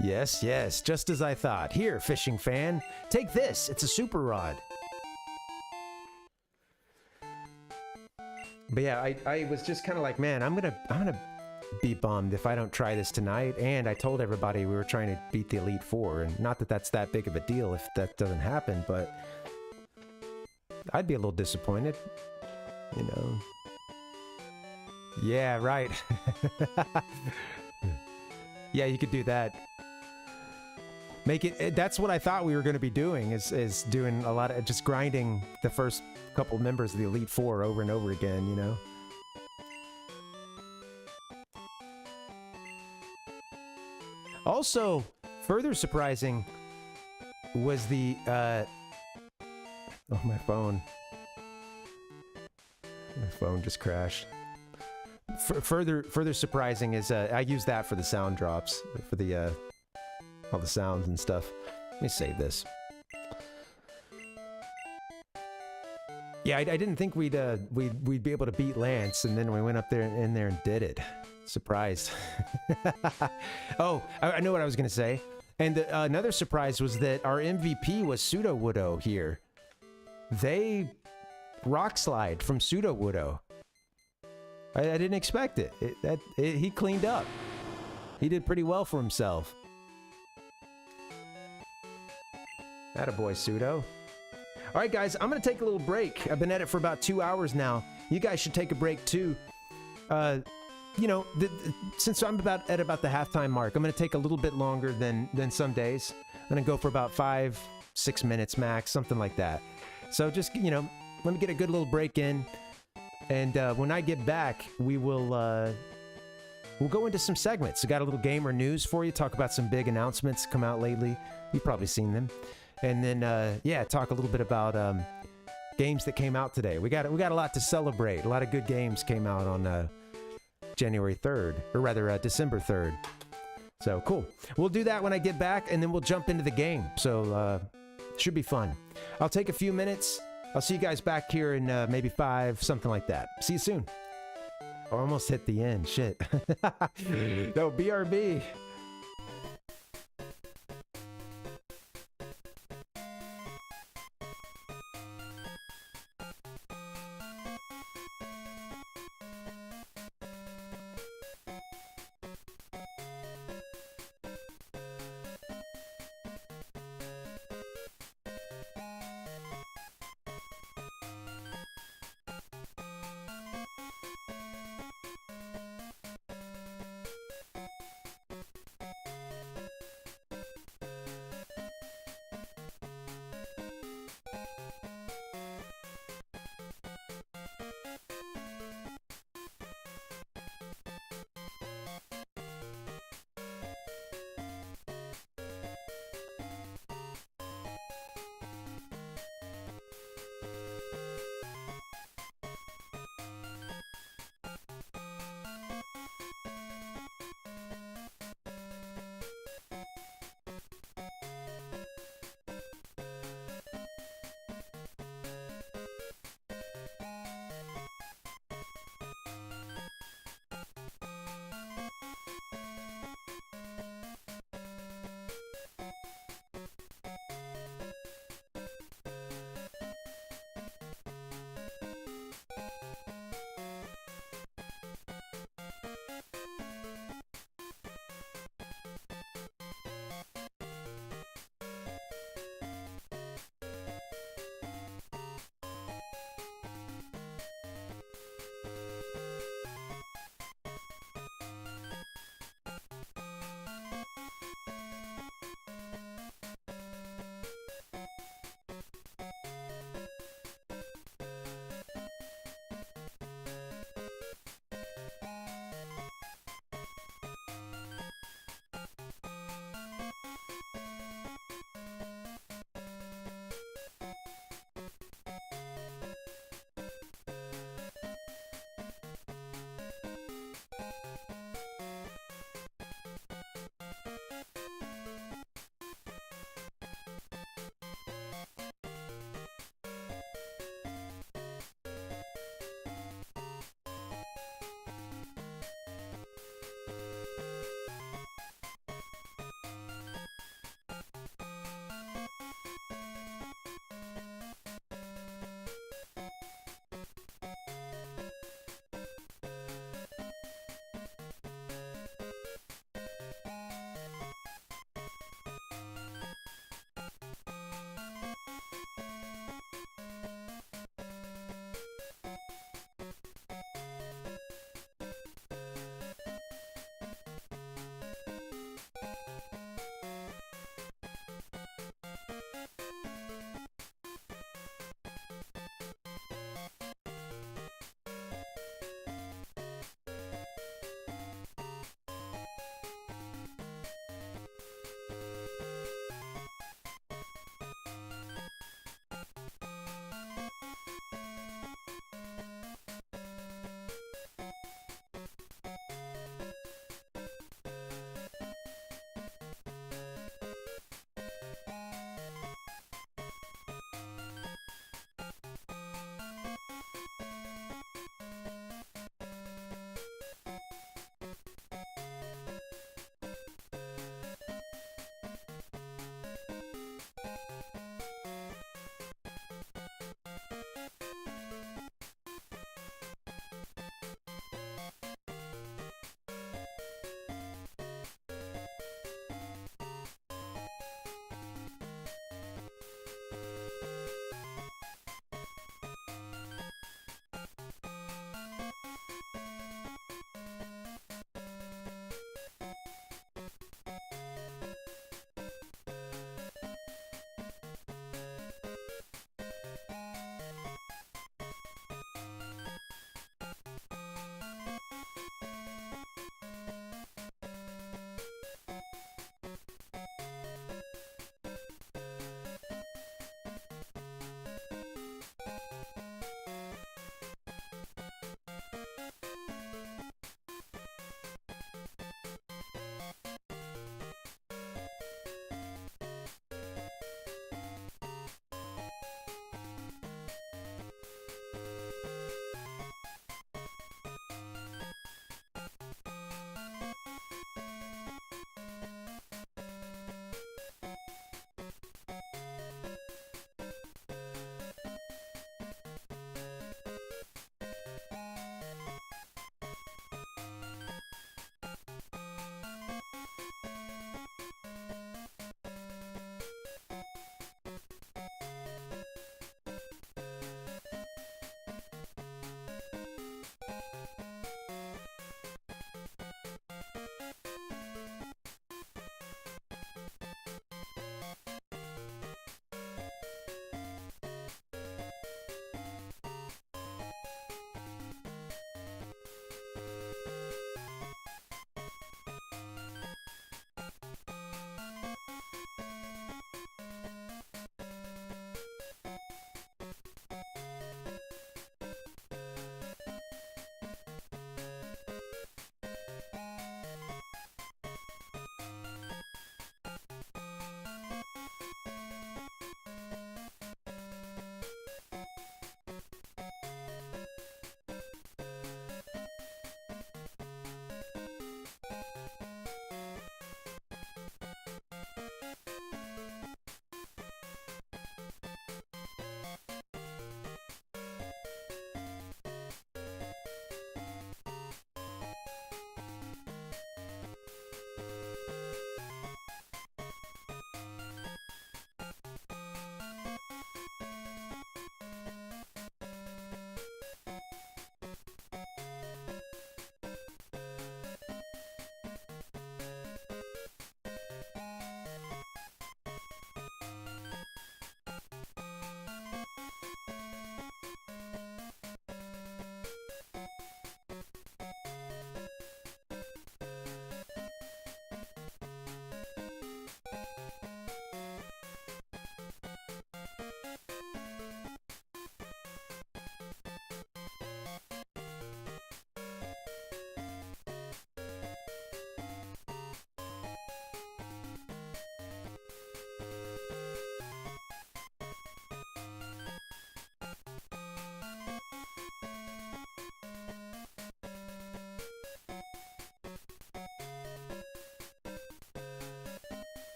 Yes, just as I thought. Here, fishing fan, take this. It's a super rod. But yeah, I was just kind of like, man, I'm gonna be bummed if I don't try this tonight. And I told everybody we were trying to beat the Elite Four, and not that that's that big of a deal if that doesn't happen, but I'd be a little disappointed, you know. Yeah, right. Yeah, you could do that. Make it. That's what I thought we were going to be doing. Is doing a lot of just grinding the first couple members of the Elite Four over and over again. You know. Also, further surprising was the. Oh, my phone. My phone just crashed. Further surprising is I use that for the sound drops, for the all the sounds and stuff. Let me save this. Yeah, I didn't think we'd be able to beat Lance, and then we went up there and did it. Surprised. Oh, I know what I was gonna say. And another surprise was that our MVP was Sudowoodo here. They rock slide from Sudowoodo. I didn't expect it. He cleaned up. He did pretty well for himself. Attaboy, Pseudo. All right, guys, I'm going to take a little break. I've been at it for about 2 hours now. You guys should take a break, too. You know, since I'm at about the halftime mark, I'm going to take a little bit longer than some days. I'm going to go for about 5-6 minutes max, something like that. So just, you know, let me get a good little break in. And when I get back, we'll go into some segments. We got a little gamer news for you. Talk about some big announcements come out lately. You've probably seen them. And then, yeah, talk a little bit about games that came out today. We got a lot to celebrate. A lot of good games came out on January 3rd, or rather December 3rd. So cool. We'll do that when I get back, and then we'll jump into the game. So Should be fun. I'll take a few minutes. I'll see you guys back here in maybe 5, something like that. See you soon. I almost hit the end. Shit. No, BRB.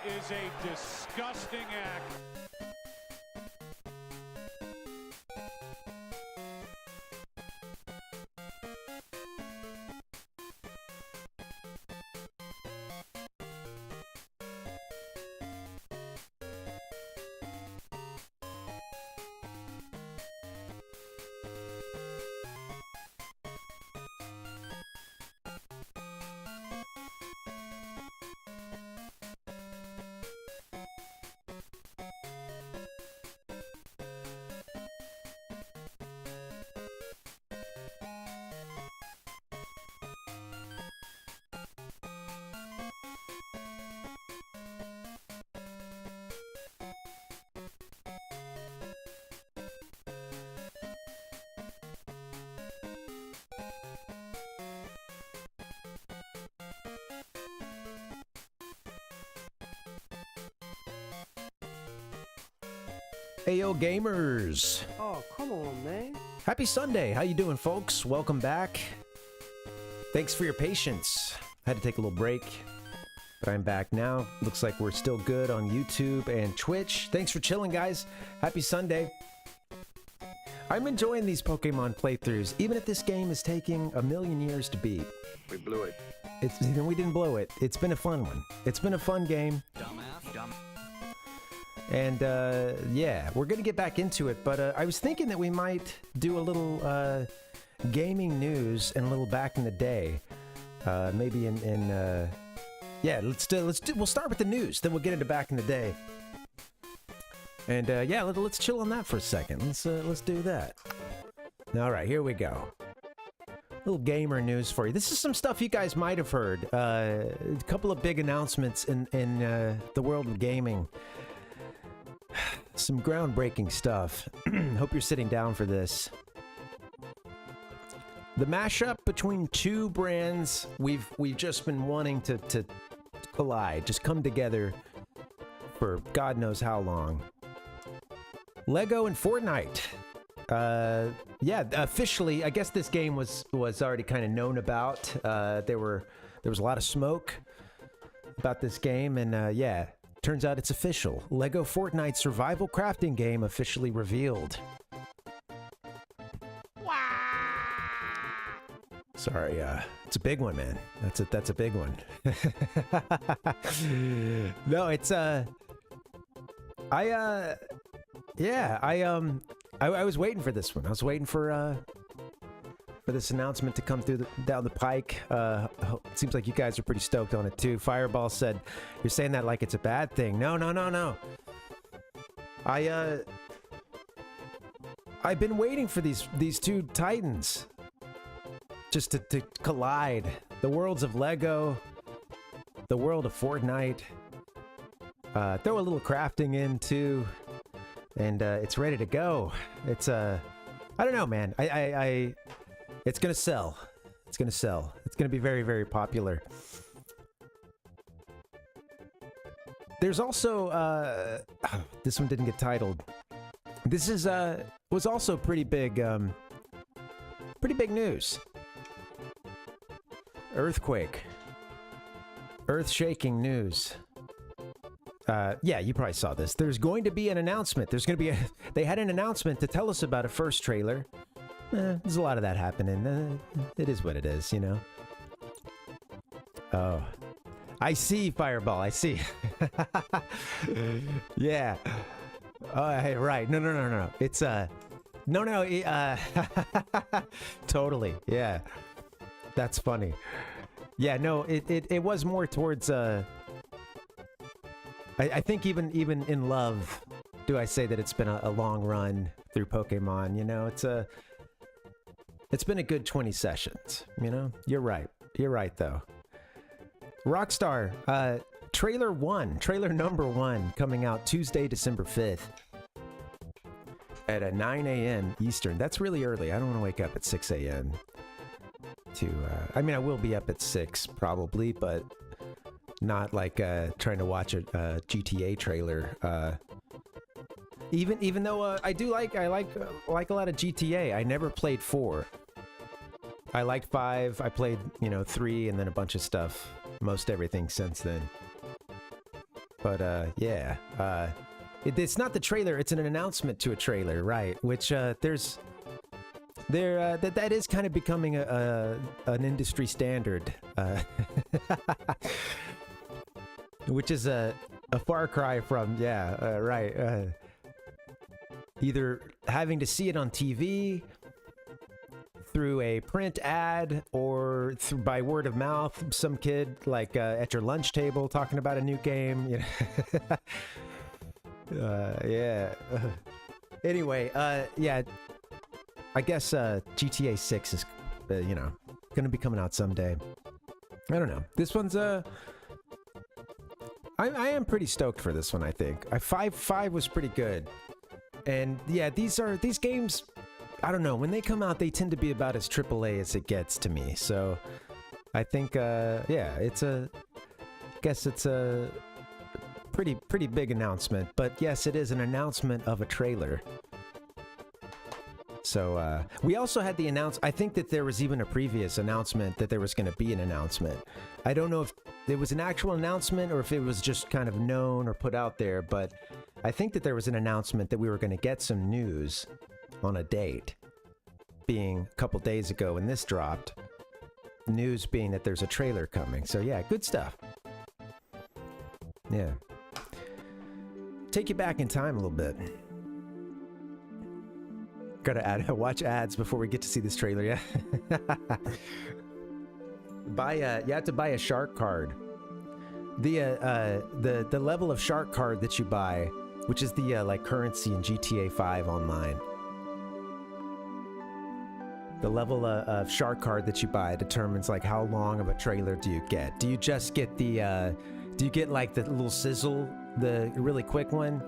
is a disgusting act. Ayo gamers! Oh, come on, man. Happy Sunday! How you doing, folks? Welcome back. Thanks for your patience. Had to take a little break, but I'm back now. Looks like we're still good on YouTube and Twitch. Thanks for chilling, guys. Happy Sunday. I'm enjoying these Pokemon playthroughs, even if this game is taking a million years to beat. We blew it. We didn't blow it. It's been a fun one. It's been a fun game. And, yeah, we're going to get back into it, but I was thinking that we might do a little gaming news and a little back in the day. Maybe yeah, we'll start with the news, then we'll get into back in the day. And, yeah, let's chill on that for a second. Let's do that. All right, here we go. Little gamer news for you. This is some stuff you guys might have heard. A couple of big announcements in the world of gaming. Some groundbreaking stuff. Hope you're sitting down for this. The mashup between two brands we've just been wanting to collide, just come together for God knows how long. Lego and Fortnite. Yeah, officially, I guess this game was already kind of known about. There was a lot of smoke about this game, and yeah. Turns out it's official. Lego Fortnite survival crafting game officially revealed. Sorry, it's a big one, man. That's a big one. No, it's yeah, I was waiting for this one. I was waiting for this announcement to come through down the pike. It seems like you guys are pretty stoked on it too. Fireball said, "You're saying that like it's a bad thing." No. I've been waiting for these two titans just to collide. The worlds of Lego, the world of Fortnite. Throw a little crafting in too, and it's ready to go. It's I don't know, man. It's gonna sell. It's gonna sell. It's gonna be very, very popular. There's also this one didn't get titled. This is was also pretty big news. Earthquake. Earth-shaking news. Yeah, you probably saw this. There's going to be an announcement. They had an announcement to tell us about a first trailer. There's a lot of that happening. It is what it is, you know. Oh, I see, Fireball. I see. Yeah. Hey, right. No. It's no. Totally. Yeah. That's funny. Yeah. No. It was more towards. I think even in love, do I say that it's been a long run through Pokemon? You know, it's been a good 20 sessions, you know? You're right. You're right, though. Rockstar, trailer number 1, coming out Tuesday, December 5th at 9 a.m. Eastern. That's really early. I don't want to wake up at 6 a.m. I mean, I will be up at 6, probably, but not like trying to watch a GTA trailer. Even though I like a lot of GTA. I never played 4. I liked 5. I played 3 and then a bunch of stuff. Most everything since then. But yeah, it's not the trailer. It's an announcement to a trailer, right? Which that is kind of becoming an industry standard, which is a far cry from right. Either having to see it on TV, through a print ad, or by word of mouth, some kid like at your lunch table talking about a new game. You know? Yeah. Anyway, yeah. I guess GTA 6 is, gonna be coming out someday. I don't know. This one's I am pretty stoked for this one. I think 5 was pretty good. And yeah, these games, I don't know, when they come out, they tend to be about as AAA as it gets to me. So I think, yeah, I guess it's a pretty big announcement. But yes, it is an announcement of a trailer. So we also had the I think that there was even a previous announcement that there was going to be an announcement. I don't know if it was an actual announcement or if it was just kind of known or put out there, but I think that there was an announcement that we were going to get some news on a date, being a couple days ago when this dropped. News being that there's a trailer coming. So yeah, good stuff. Yeah. Take you back in time a little bit. Gotta watch ads before we get to see this trailer, yeah? You have to buy a shark card. The level of shark card that you buy, which is the like currency in GTA 5 online. The level of shark card that you buy determines like how long of a trailer do you get. Do you just get do you get like the little sizzle, the really quick one?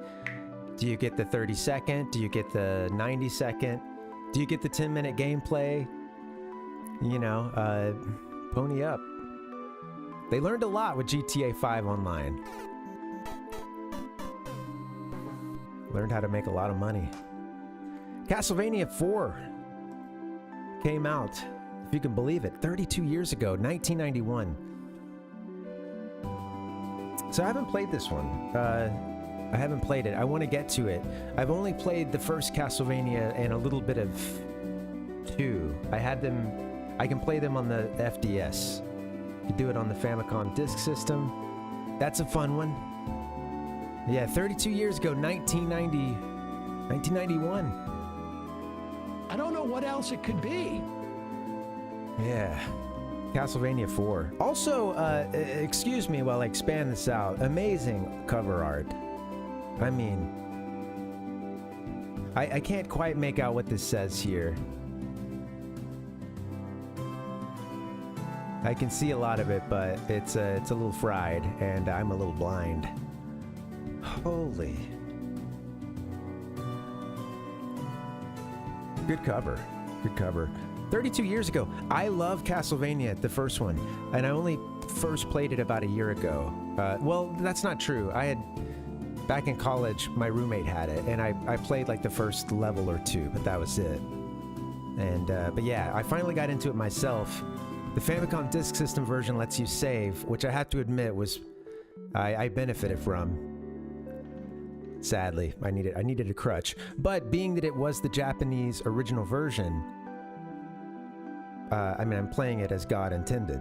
Do you get the 30-second? Do you get the 90-second? Do you get the 10-minute gameplay? You know, pony up. They learned a lot with GTA 5 online. Learned how to make a lot of money. Castlevania 4 came out, if you can believe it, 32 years ago, 1991. So I haven't played this one. I haven't played it. I want to get to it. I've only played the first Castlevania and a little bit of 2. I can play them on the FDS. You do it on the Famicom Disk System. That's a fun one. Yeah, 32 years ago, 1991. I don't know what else it could be. Yeah. Castlevania 4. Also, excuse me while I expand this out. Amazing cover art. I mean, I can't quite make out what this says here. I can see a lot of it, but it's a little fried, and I'm a little blind. Holy. Good cover. Good cover. 32 years ago. I love Castlevania, the first one, and I only first played it about a year ago. Well, that's not true. Back in college, my roommate had it, and I played like the first level or 2, but that was it. And but yeah, I finally got into it myself. The Famicom Disk System version lets you save, which I have to admit was I benefited from. Sadly, I needed a crutch. But being that it was the Japanese original version, I mean, I'm playing it as God intended.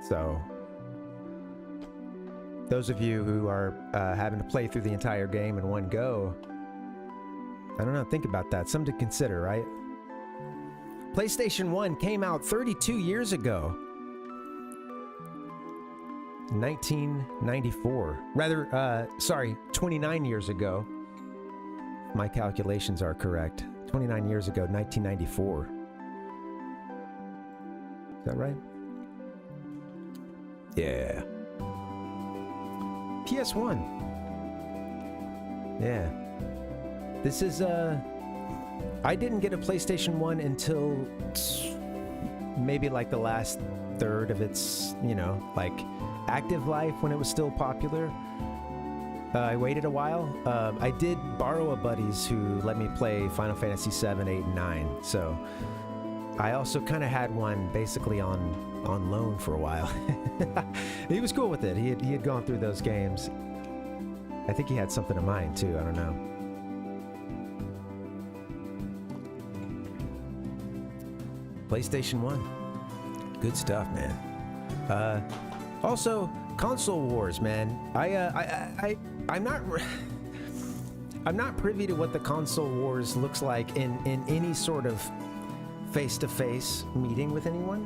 So those of you who are having to play through the entire game in one go, I don't know, think about that. Something to consider, right? PlayStation 1 came out 32 years ago. 1994. Rather, sorry, 29 years ago. If my calculations are correct. 29 years ago, 1994. Is that right? Yeah. PS1. Yeah. This is, I didn't get a PlayStation 1 until maybe like the last third of its, like active life when it was still popular. I waited a while. I did borrow a buddies who let me play Final Fantasy 7, 8, and 9. So I also kind of had one basically on loan for a while. He was cool with it. He had gone through those games. I think he had something in mind too. I don't know. PlayStation 1. Good stuff, man. Also, console wars, man. I'm not I'm not privy to what the console wars looks like in any sort of face-to-face meeting with anyone.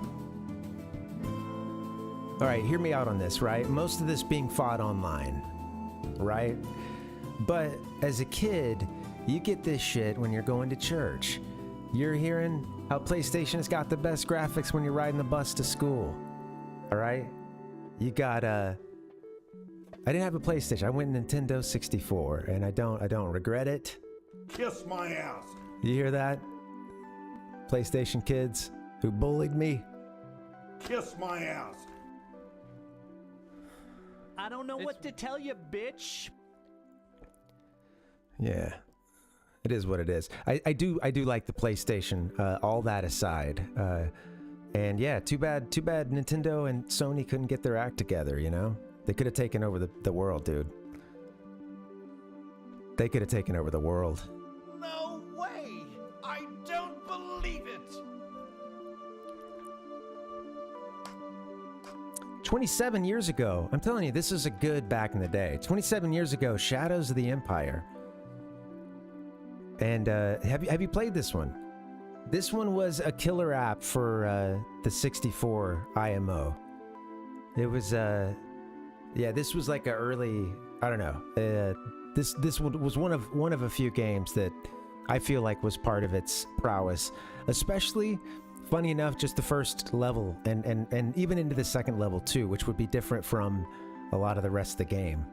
All right, hear me out on this, right? Most of this being fought online, right? But as a kid, you get this shit when you're going to church. You're hearing how PlayStation has got the best graphics when you're riding the bus to school. All right? You got I didn't have a PlayStation. I went Nintendo 64, and I don't regret it. Kiss my ass. You hear that? PlayStation kids who bullied me. Kiss my ass. I don't know what to tell you, bitch. Yeah. It is what it is. I do like the PlayStation, all that aside. And yeah, too bad Nintendo and Sony couldn't get their act together, you know? They could have taken over the world, dude. They could have taken over the world. No way! I don't believe it! 27 years ago, I'm telling you, this is a good back in the day. 27 years ago, Shadows of the Empire. And have you played this one? This one was a killer app for the 64 IMO. It was yeah, this was like a early, I don't know. This was one of a few games that I feel like was part of its prowess, especially funny enough, just the first level and even into the second level too, which would be different from a lot of the rest of the game.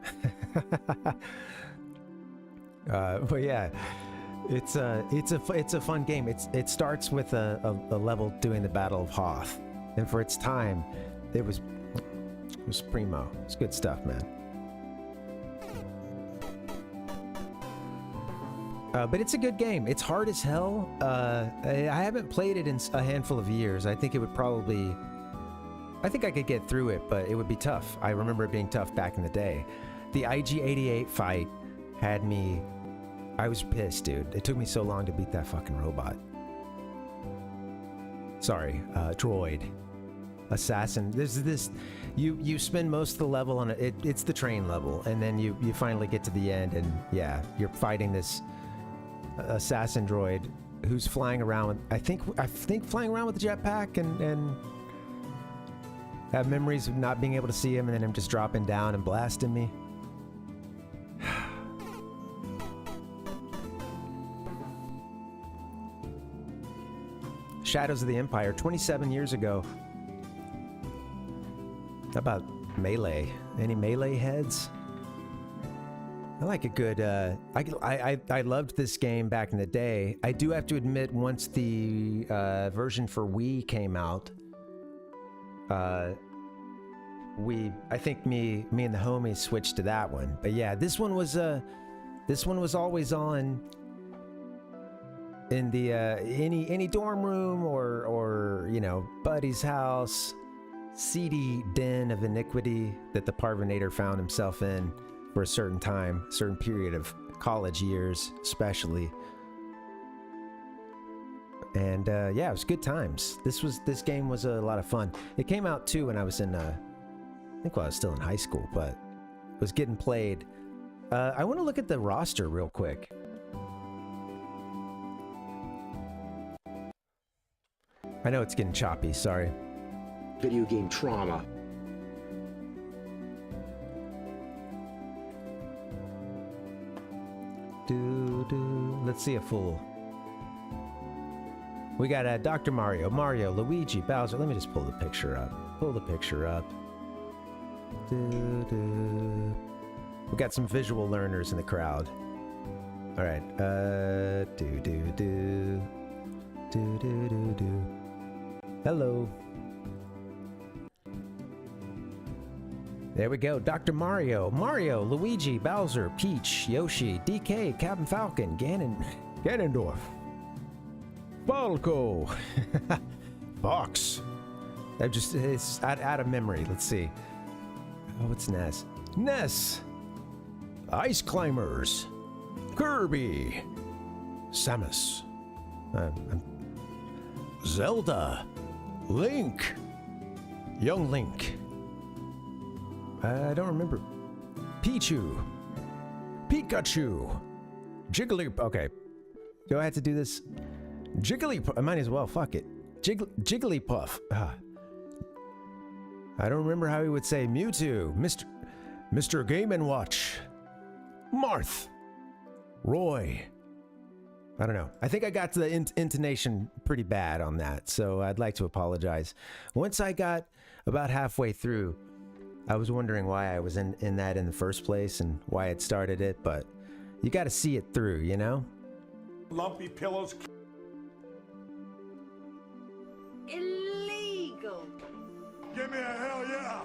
But yeah. It's a fun game. It starts with a level doing the Battle of Hoth, and for its time, it was primo. It's good stuff, man. But it's a good game. It's hard as hell. I haven't played it in a handful of years. I think it would probably. I think I could get through it, but it would be tough. I remember it being tough back in the day. The IG-88 fight had me. I was pissed, dude. It took me so long to beat that fucking robot. Sorry, droid. Assassin. There's this. You spend most of the level on it. It's the train level, and then you finally get to the end, and yeah, you're fighting this assassin droid who's flying around with. I think flying around with the jetpack, and have memories of not being able to see him, and then him just dropping down and blasting me. Shadows of the Empire, 27 years ago. How about Melee? Any Melee heads? I like a good, I loved this game back in the day. I do have to admit, once the version for Wii came out, I think me and the homies switched to that one. But yeah, this one was always on in the any dorm room or you know, buddy's house, seedy den of iniquity that the Parvinator found himself in for a certain time, certain period of college years especially. And yeah, it was good times. This game was a lot of fun. It came out too when I was in I think while I was still in high school, but it was getting played. I want to look at the roster real quick. I know it's getting choppy, sorry. Video game trauma. Let's see a full. We got Dr. Mario, Luigi, Bowser. Let me just pull the picture up. We got some visual learners in the crowd. All right. Hello. There we go. Dr. Mario, Luigi, Bowser, Peach, Yoshi, DK, Captain Falcon, Ganondorf, Falco, Fox. It's out of memory. Let's see. Oh, it's Ness. Ice Climbers, Kirby, Samus, Zelda, Link, Young Link. I don't remember. Pichu, Pikachu, Jiggly. Okay, do I have to do this? Jigglypuff. I might as well. Fuck it. Jigglypuff. I don't remember how he would say Mewtwo, Mr. Game & Watch, Marth, Roy. I don't know. I think I got the intonation pretty bad on that, so I'd like to apologize. Once I got about halfway through, I was wondering why I was in that in the first place and why I'd started it, but you got to see it through, you know? Lumpy pillows. Illegal. Give me a hell yeah.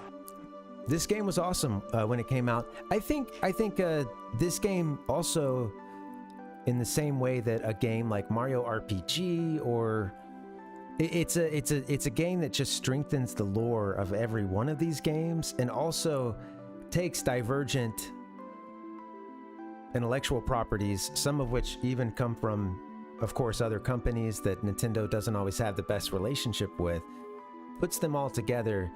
This game was awesome when it came out. I think this game also, in the same way that a game like Mario RPG or it's a game that just strengthens the lore of every one of these games and also takes divergent intellectual properties, some of which even come from, of course, other companies that Nintendo doesn't always have the best relationship with, puts them all together,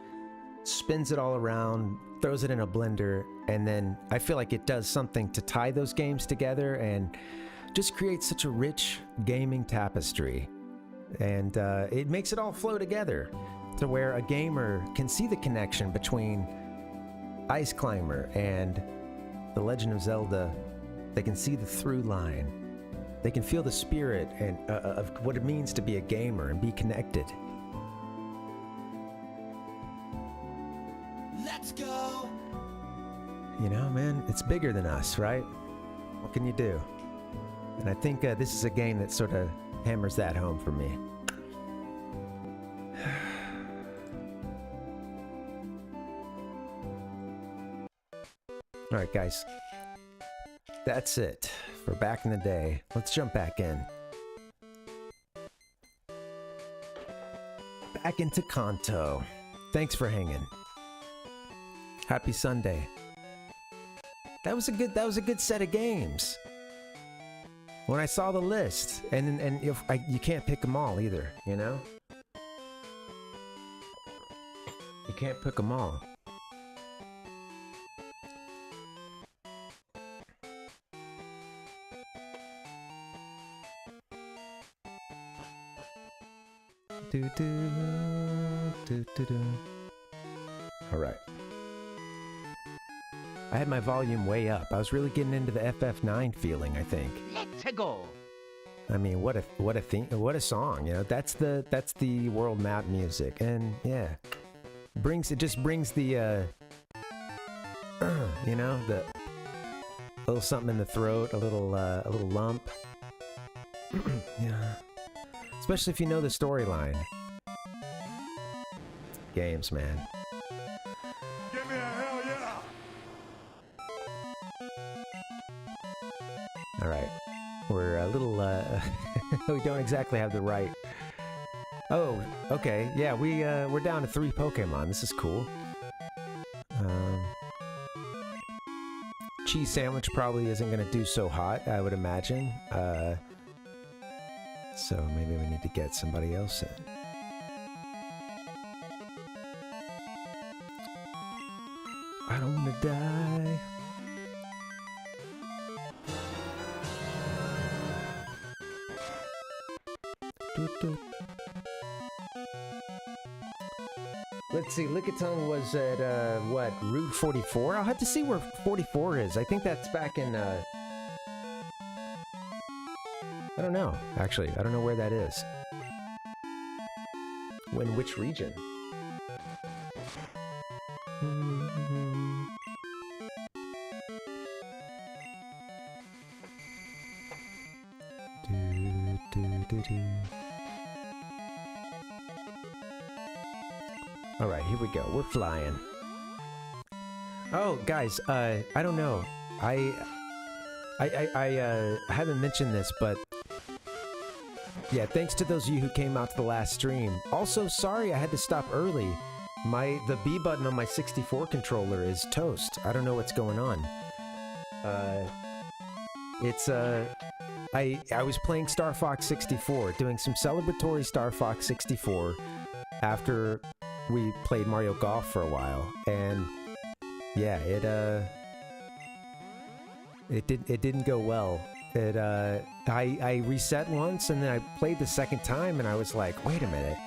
spins it all around, throws it in a blender, and then I feel like it does something to tie those games together and just creates such a rich gaming tapestry. And it makes it all flow together to where a gamer can see the connection between Ice Climber and The Legend of Zelda. They can see the through line. They can feel the spirit and of what it means to be a gamer and be connected. Let's go. You know, man, it's bigger than us, right? What can you do? And I think this is a game that sort of hammers that home for me. All right, guys. That's it for back in the day. Let's jump back in. Back into Kanto. Thanks for hanging. Happy Sunday. That was a good set of games. When I saw the list, and if you can't pick them all either, you know? You can't pick them all. All right. I had my volume way up. I was really getting into the FF9 feeling, I think. Let's go. I mean, what a song, you know? That's the world map music, and yeah, it just brings the you know, the little something in the throat, a little lump. Yeah, especially if you know the storyline. Games, man. Give me a hell yeah. All right, we're a little we don't exactly have the right. Oh, okay, yeah, we're down to 3 Pokemon. This is cool. Cheese sandwich probably isn't gonna do so hot, I would imagine. So maybe we need to get somebody else in. I don't wanna die. Let's see, Lickitung was at, what, Route 44? I'll have to see where 44 is. I think that's back in, I don't know, actually. I don't know where that is. In which region? All right, here we go. We're flying. Oh, guys, I don't know. I haven't mentioned this, but yeah, thanks to those of you who came out to the last stream. Also, sorry I had to stop early. The B button on my 64 controller is toast. I don't know what's going on. It's I was playing Star Fox 64, doing some celebratory Star Fox 64 after we played Mario Golf for a while, and yeah, it didn't go well. I reset once, and then I played the second time, and I was like, wait a minute.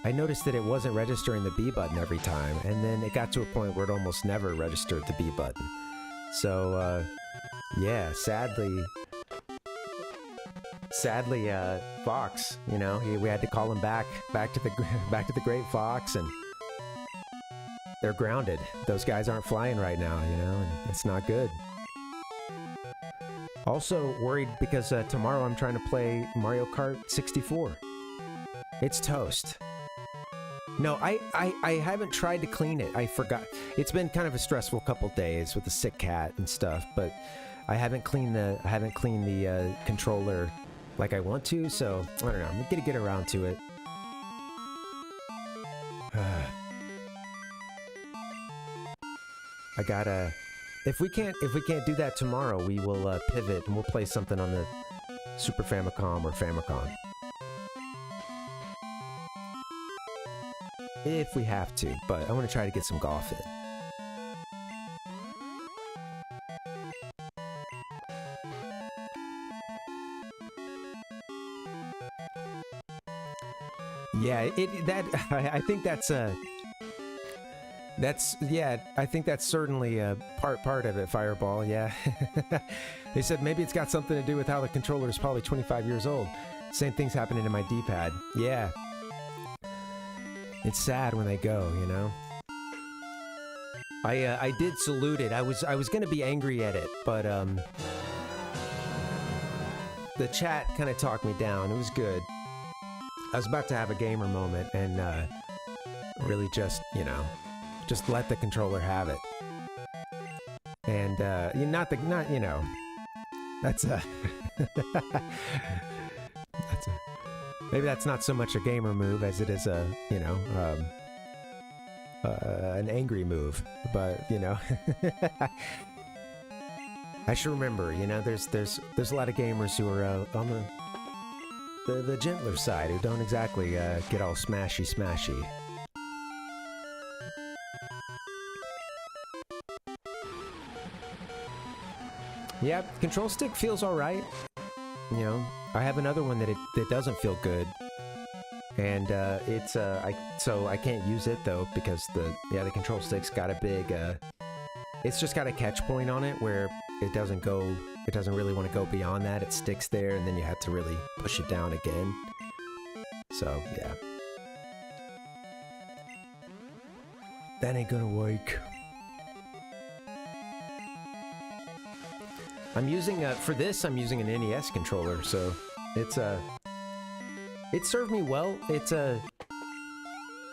I noticed that it wasn't registering the B button every time, and then it got to a point where it almost never registered the B button. So, yeah, sadly, Fox, you know, we had to call him back to the Great Fox, and they're grounded. Those guys aren't flying right now, you know, and it's not good. Also worried because tomorrow I'm trying to play Mario Kart 64. It's toast. No, I haven't tried to clean it. I forgot. It's been kind of a stressful couple days with the sick cat and stuff, but I haven't cleaned the controller like I want to, so I don't know. I'm gonna get around to it. I gotta. If we can't do that tomorrow, we will pivot and we'll play something on the Super Famicom or Famicom. If we have to, but I want to try to get some golf in. Yeah, I think that's I think that's certainly a part of it, Fireball, yeah. They said maybe it's got something to do with how the controller is probably 25 years old. Same thing's happening to my D-pad. Yeah. It's sad when they go, you know? I did salute it. I was gonna be angry at it, but the chat kind of talked me down. It was good. I was about to have a gamer moment and really just, you know, just let the controller have it. And you know, that's a maybe that's not so much a gamer move as it is a, you know, an angry move, but you know. I should remember, you know, there's a lot of gamers who are on the gentler side, who don't exactly get all smashy. Yeah, control stick feels alright. You know, I have another one that doesn't feel good, and so I can't use it though because the control stick's got a big it's just got a catch point on it where it doesn't really want to go beyond that. It sticks there, and then you have to really push it down again. So yeah, that ain't gonna work. I'm using for this. I'm using an NES controller, so it served me well.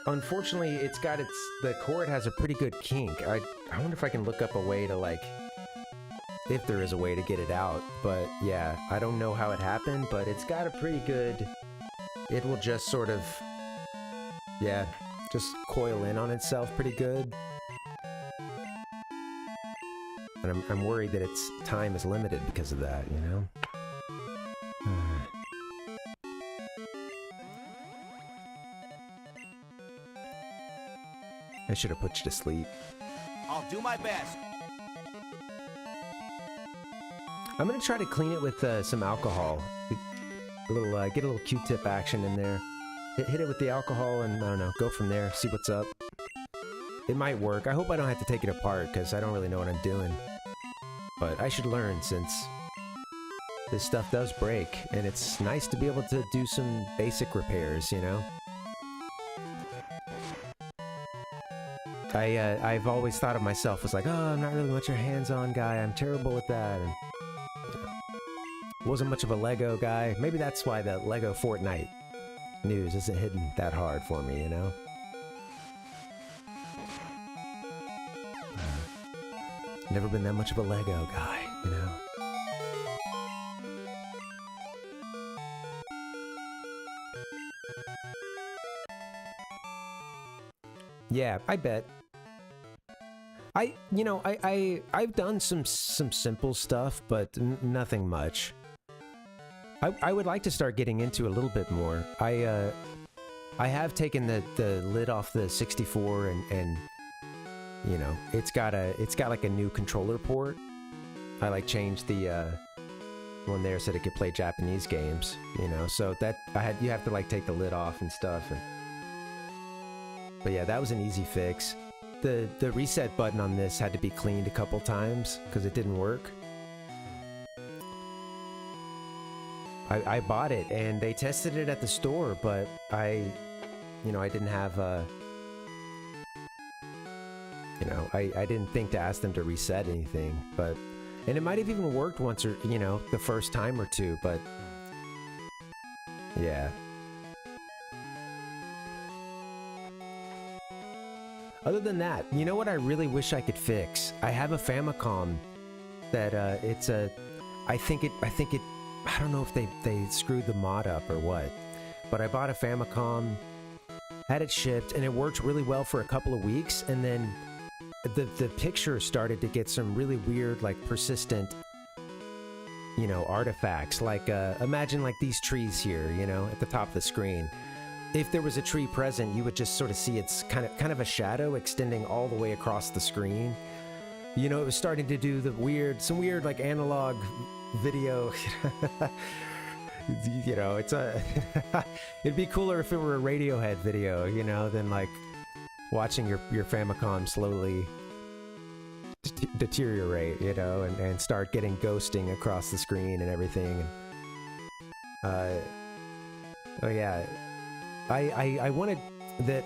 Unfortunately, the cord has a pretty good kink. I wonder if I can look up a way to, like, if there is a way to get it out. But yeah, I don't know how it happened, but it's got a pretty good. It will just sort of, yeah, just coil in on itself pretty good. And I'm worried that its time is limited because of that, you know? I should have put you to sleep. I'll do my best. I'm gonna try to clean it with some alcohol. Get a little Q-tip action in there. Hit it with the alcohol and, I don't know, go from there, see what's up. It might work. I hope I don't have to take it apart, because I don't really know what I'm doing. But I should learn, since this stuff does break, and it's nice to be able to do some basic repairs, you know? I've always thought of myself as like, oh, I'm not really much of a hands-on guy, I'm terrible at that, and you know, wasn't much of a Lego guy. Maybe that's why the Lego Fortnite news isn't hitting that hard for me, you know? Never been that much of a Lego guy, you know? Yeah, I bet. I've done some simple stuff, but nothing much. I would like to start getting into a little bit more. I have taken the lid off the 64 and you know, it's got like a new controller port. I like changed the one there so that it could play Japanese games, you know. So that you have to like take the lid off and stuff. But yeah, that was an easy fix. The reset button on this had to be cleaned a couple times because it didn't work. I bought it and they tested it at the store, but I didn't have I didn't think to ask them to reset anything, and it might have even worked once or, you know, the first time or two, but yeah. Other than that, you know what I really wish I could fix? I have a Famicom that I don't know if they screwed the mod up or what, but I bought a Famicom, had it shipped, and it worked really well for a couple of weeks, and then the picture started to get some really weird, like, persistent, you know, artifacts. Like, imagine like these trees here, you know, at the top of the screen. If there was a tree present, you would just sort of see it's kind of a shadow extending all the way across the screen. You know, it was starting to do some weird like analog video. You know, it'd be cooler if it were a Radiohead video, you know, than like watching your Famicom slowly deteriorate, you know, and start getting ghosting across the screen and everything. Oh yeah, I wanted that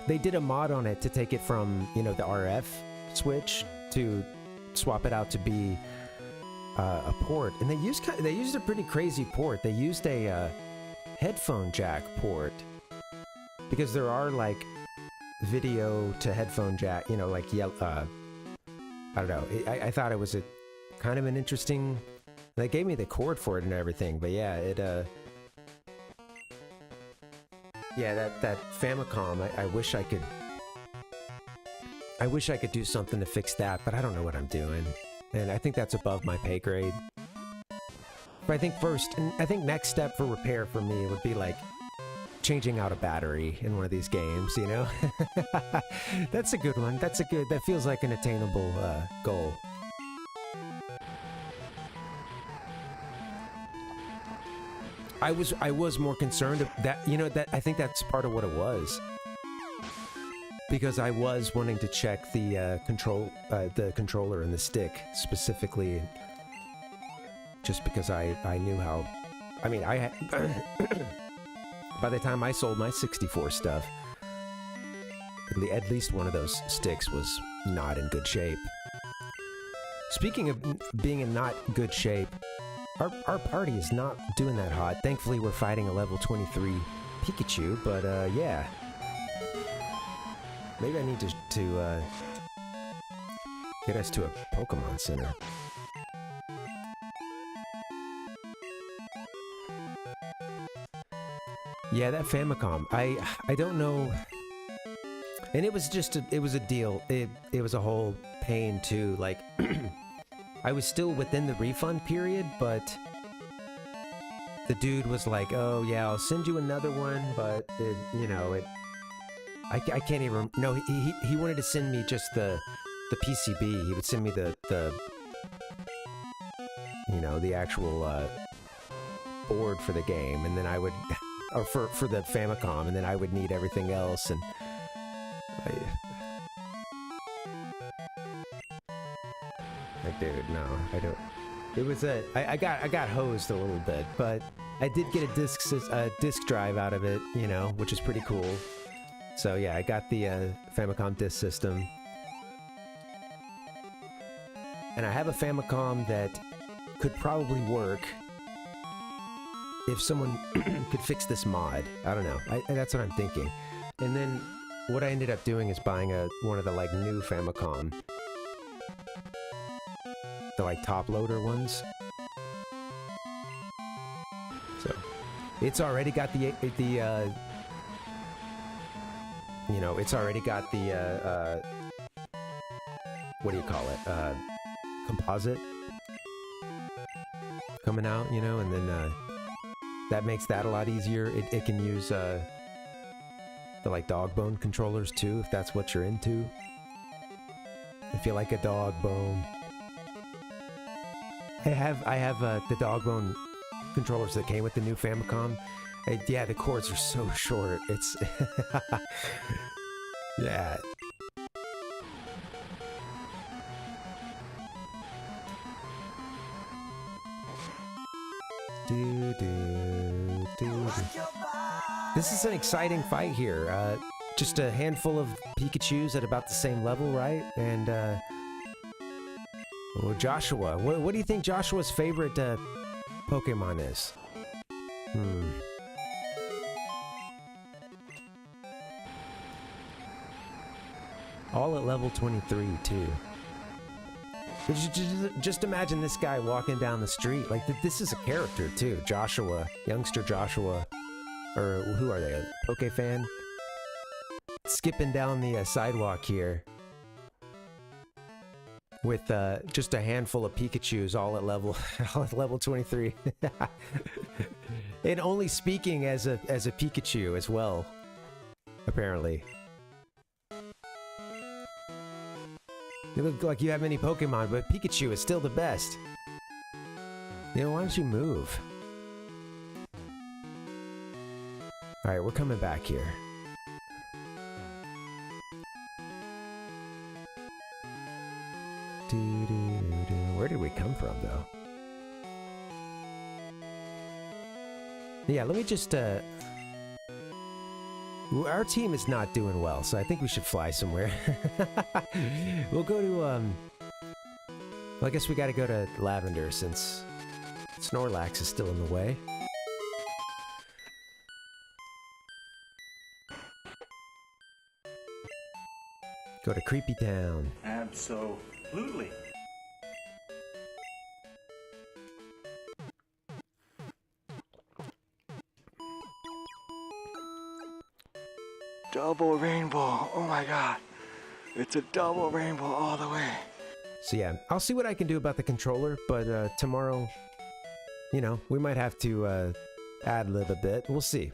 they did a mod on it to take it from, you know, the RF switch to swap it out to be a port, and they used a pretty crazy port. They used a headphone jack port, because there are like video to headphone jack, you know, like I don't know. I thought it was a kind of an interesting. They gave me the cord for it and everything, but yeah, that Famicom. I wish I could do something to fix that, but I don't know what I'm doing. And I think that's above my pay grade. But I think next step for repair for me would be like changing out a battery in one of these games, you know? That's a good one. That feels like an attainable goal. I was more concerned that, you know, that I think that's part of what it was. Because I was wanting to check the controller and the stick specifically, just because I knew how. I mean, by the time I sold my 64 stuff, at least one of those sticks was not in good shape. Speaking of being in not good shape, our party is not doing that hot. Thankfully, we're fighting a level 23 Pikachu, but yeah. Maybe I need to get us to a Pokemon Center. Yeah, that Famicom. I don't know. And it was a deal. It was a whole pain too. Like, I was still within the refund period, but the dude was like, "Oh yeah, I'll send you another one," but I can't even. No, he wanted to send me just the PCB. He would send me the actual board for the game, and then I would, or for the Famicom, and then I would need everything else. And like, dude, no, I don't. It was I got hosed a little bit, but I did get a disc drive out of it, you know, which is pretty cool. So yeah, I got the Famicom disk system. And I have a Famicom that could probably work if someone could fix this mod. I don't know. That's what I'm thinking. And then what I ended up doing is buying one of the like new Famicom. The like top loader ones. So it's already got it's already got the what do you call it? Composite coming out, you know, and then that makes that a lot easier. It can use the like dog bone controllers too, if that's what you're into. If you like a dog bone. I have the dog bone controllers that came with the new Famicom. Yeah, the cords are so short. It's yeah. This is an exciting fight here. Just a handful of Pikachus at about the same level, right? And well, Joshua. What do you think Joshua's favorite Pokemon is? All at level 23 too. Just imagine this guy walking down the street. Like, this is a character, too. Joshua. Youngster Joshua. Or, who are they? A Poke fan? Skipping down the sidewalk here. With just a handful of Pikachus all at level 23. And only speaking as a Pikachu as well. Apparently. You look like you have many Pokemon, but Pikachu is still the best. You know, why don't you move? Alright, we're coming back here. Where did we come from, though? Yeah, let me just, our team is not doing well, so I think we should fly somewhere. We'll go to, well, I guess we gotta go to Lavender since Snorlax is still in the way. Go to Creepy Town. Absolutely. Double rainbow. Oh my god. It's a double rainbow all the way. So yeah, I'll see what I can do about the controller, but tomorrow, you know, we might have to ad-lib a bit. We'll see.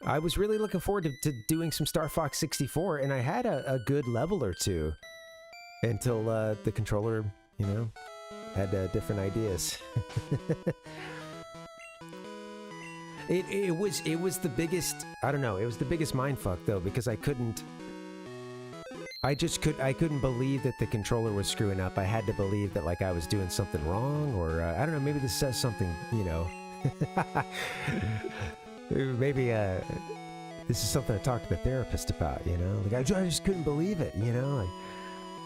I was really looking forward to doing some Star Fox 64, and I had a good level or two until the controller, you know, had different ideas. It was the biggest, I don't know, it was the biggest mindfuck though, because I couldn't believe that the controller was screwing up. I had to believe that like I was doing something wrong, or I don't know, maybe this says something, you know. Maybe this is something I talked to the therapist about, you know. Like I just couldn't believe it, you know. Like,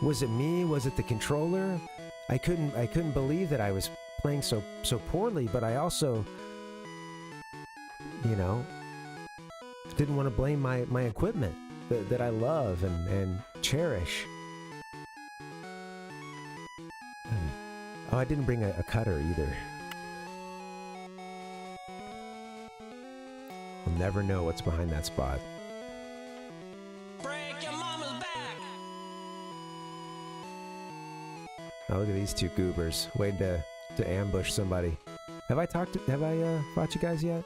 was it me? Was it the controller? I couldn't believe that I was playing so poorly, but I also, you know, didn't want to blame my equipment that I love and cherish. Oh, I didn't bring a cutter either. I'll never know what's behind that spot. Break your mama's back. Oh, look at these two goobers waiting to ambush somebody. Have I fought you guys yet?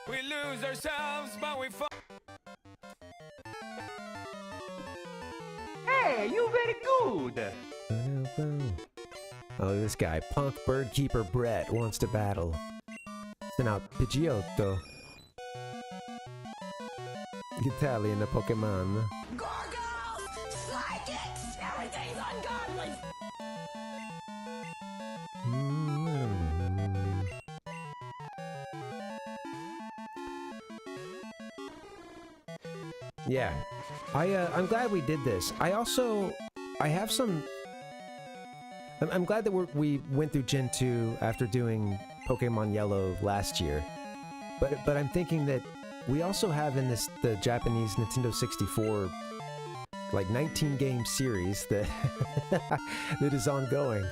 We lose ourselves, but we fall. Hey, you very good. Oh, this guy, Punk Bird Keeper Brett, wants to battle. Send out Pidgeotto. Italian Pokemon. Gargoyles! Psychics! Everything's ungodly! Yeah, I'm glad we did this. I have some. I'm glad that we went through Gen 2 after doing Pokemon Yellow last year, but I'm thinking that we also have in the Japanese Nintendo 64 like 19 game series that that is ongoing.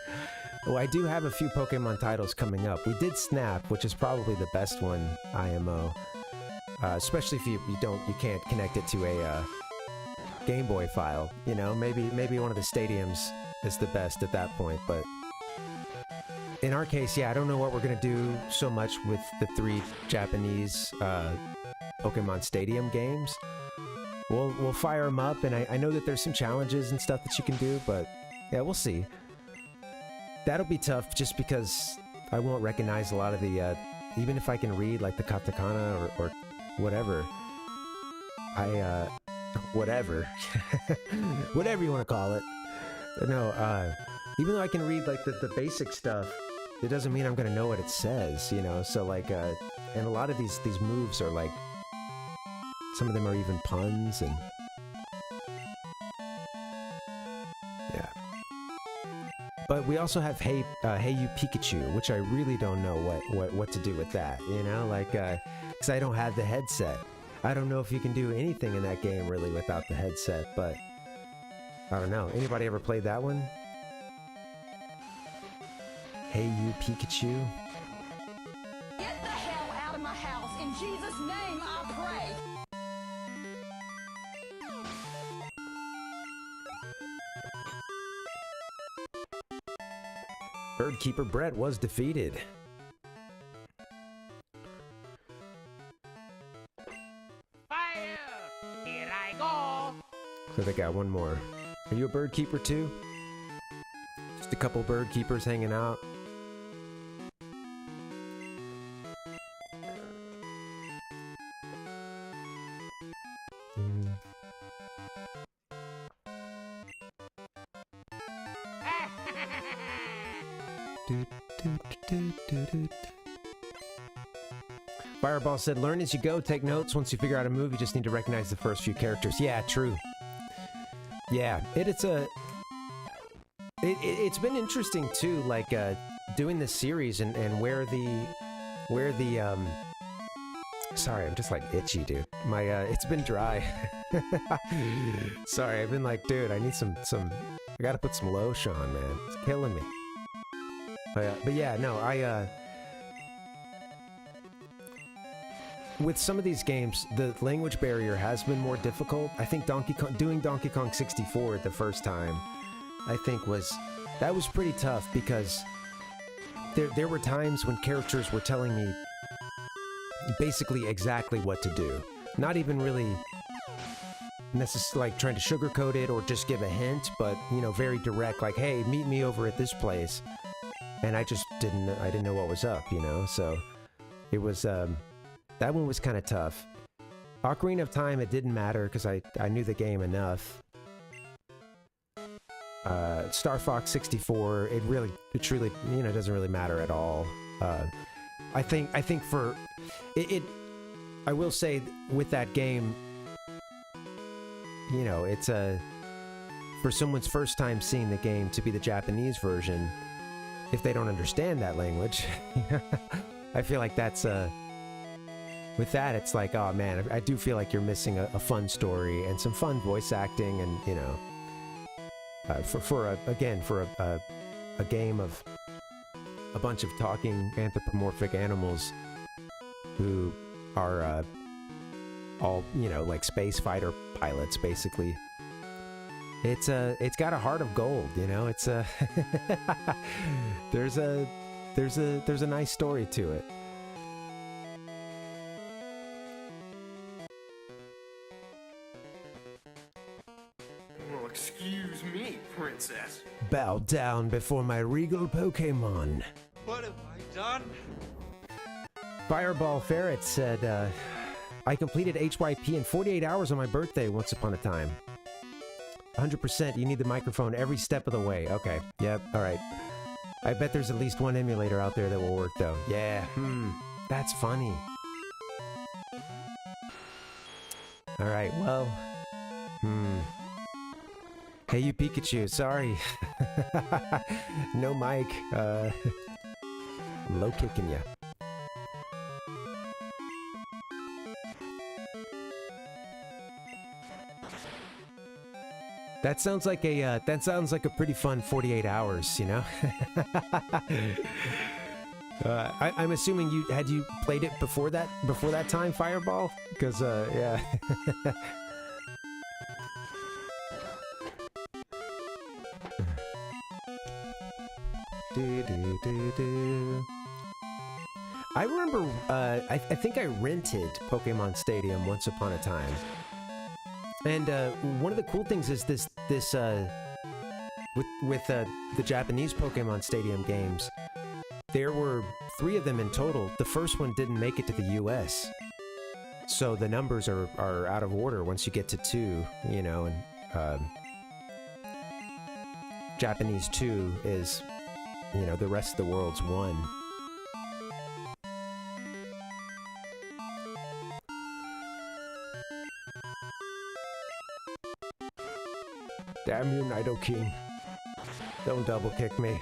Oh, I do have a few Pokemon titles coming up. We did Snap, which is probably the best one, IMO. Especially if you can't connect it to Game Boy file. You know, maybe one of the stadiums is the best at that point, but in our case, yeah, I don't know what we're gonna do so much with the 3 Japanese Pokemon Stadium games. We'll fire them up, and I know that there's some challenges and stuff that you can do, but yeah, we'll see. That'll be tough just because I won't recognize a lot of the, even if I can read like the katakana or whatever, whatever, whatever you want to call it. No, even though I can read like the basic stuff, it doesn't mean I'm gonna know what it says, you know? So like, and a lot of these moves are like, some of them are even puns, and yeah. But we also have Hey You Pikachu, which I really don't know what to do with that, you know? Like, because I don't have the headset. I don't know if you can do anything in that game really without the headset, but I don't know. Anybody ever played that one? Hey You Pikachu? Get the hell out of my house! In Jesus' name, I pray! Birdkeeper Brett was defeated. Fire! Here I go! So they got one more. Are you a bird keeper too? Just a couple bird keepers hanging out. Fireball said, learn as you go, take notes. Once you figure out a move, you just need to recognize the first few characters. Yeah, true. Yeah, it's been interesting too, like doing this series and where the sorry, I'm just like itchy, dude. My it's been dry. Sorry, I've been like, dude, I need some I gotta put some lotion on, man. It's killing me. But yeah, no, with some of these games, the language barrier has been more difficult. I think doing Donkey Kong 64 the first time, I think that was pretty tough because there were times when characters were telling me basically exactly what to do. Not even really necessarily like trying to sugarcoat it or just give a hint, but you know, very direct, like, hey, meet me over at this place. And I just didn't know what was up, you know? So it was, that one was kind of tough. Ocarina of Time, it didn't matter because I knew the game enough. Star Fox 64, it truly, you know, doesn't really matter at all. I think for it, I will say with that game, you know, it's for someone's first time seeing the game to be the Japanese version, if they don't understand that language, I feel like that's with that, it's like, oh man, I do feel like you're missing a fun story and some fun voice acting, and you know, for a game of a bunch of talking anthropomorphic animals who are all, you know, like space fighter pilots basically. It's got a heart of gold, you know. It's there's a nice story to it. Well, excuse me, princess. Bow down before my regal Pokemon. What have I done? Fireball Ferret said, I completed HYP in 48 hours on my birthday once upon a time. 100%, you need the microphone every step of the way. Okay, yep, alright. I bet there's at least one emulator out there that will work though. Yeah, that's funny. Alright, well, Hey You Pikachu, sorry. No mic, I'm low kicking ya. That sounds like a pretty fun 48 hours, you know? I'm assuming you played it before that time, Fireball? Because yeah. I remember, I think I rented Pokemon Stadium once upon a time. And one of the cool things is with the Japanese Pokemon Stadium games, there were 3 of them in total. The first one didn't make it to the US. So the numbers are out of order once you get to 2, you know, and Japanese 2 is, you know, the rest of the world's 1. Damn you, Nido King. Don't double kick me.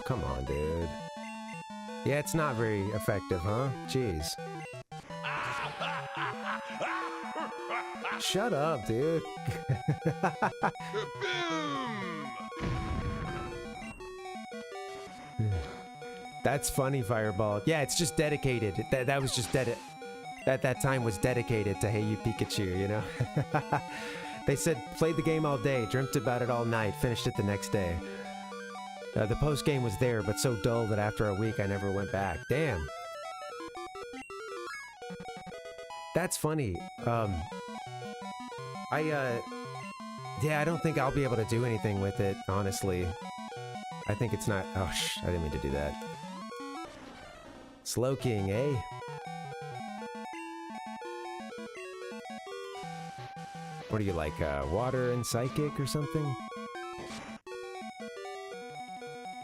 Come on, dude. Yeah, it's not very effective, huh? Jeez. Shut up, dude. That's funny, Fireball. Yeah, it's just dedicated. That was just that time was dedicated to Hey You Pikachu, you know? They said, played the game all day, dreamt about it all night, finished it the next day. The post-game was there, but so dull that after a week I never went back. Damn. That's funny. Yeah, I don't think I'll be able to do anything with it, honestly. I think it's not... Oh, I didn't mean to do that. Slow King, eh? What are you, like, water and psychic or something?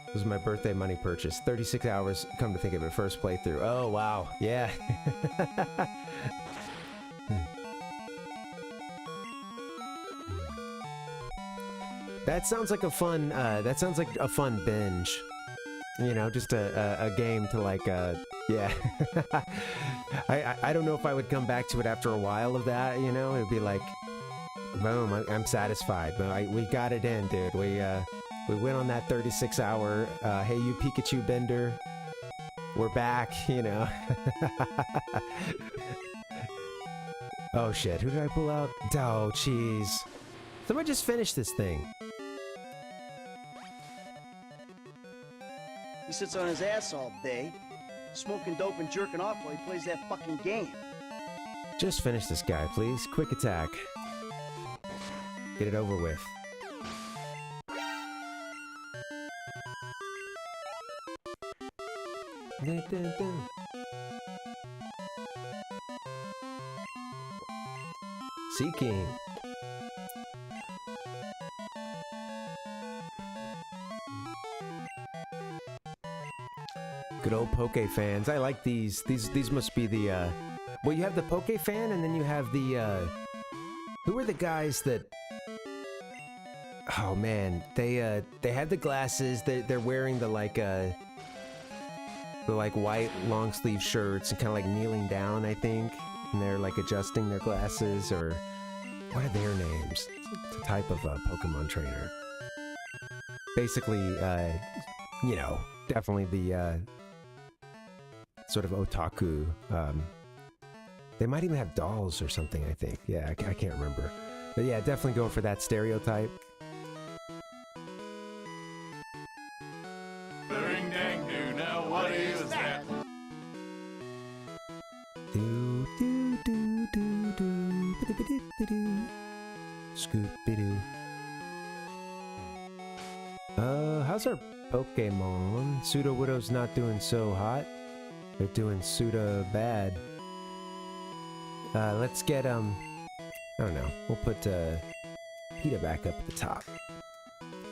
This was my birthday money purchase. 36 hours, come to think of it, first playthrough. Oh, wow. Yeah. That sounds like a fun, binge. You know, just a game to, like, yeah. I don't know if I would come back to it after a while of that, you know? It'd be like, boom, I'm satisfied. But we got it in, dude. We went on that 36-hour, Hey You Pikachu bender. We're back, you know. Oh, shit. Who did I pull out? Oh, jeez. Somebody just finish this thing. He sits on his ass all day, smoking dope and jerking off while he plays that fucking game. Just finish this guy, please. Quick attack. Get it over with. Seeking. Good old Poke fans. I like these. These must be the, well, you have the Poke fan, and then you have the, who are the guys that... Oh, man. They had the glasses. They're wearing the, like, white long-sleeve shirts and kind of, like, kneeling down, I think. And they're, like, adjusting their glasses, or... What are their names? It's a type of Pokemon trainer. Basically, you know, definitely the, sort of otaku. They might even have dolls or something, I think. Yeah, I can't remember. But yeah, definitely going for that stereotype. Ring dang do, now what is that? Do do do do do do do Scoop-a-doo. How's our Pokemon? Pseudo Widow's not doing so hot. They're doing pseudo bad. Let's get, I don't know. We'll put, PETA back up at the top.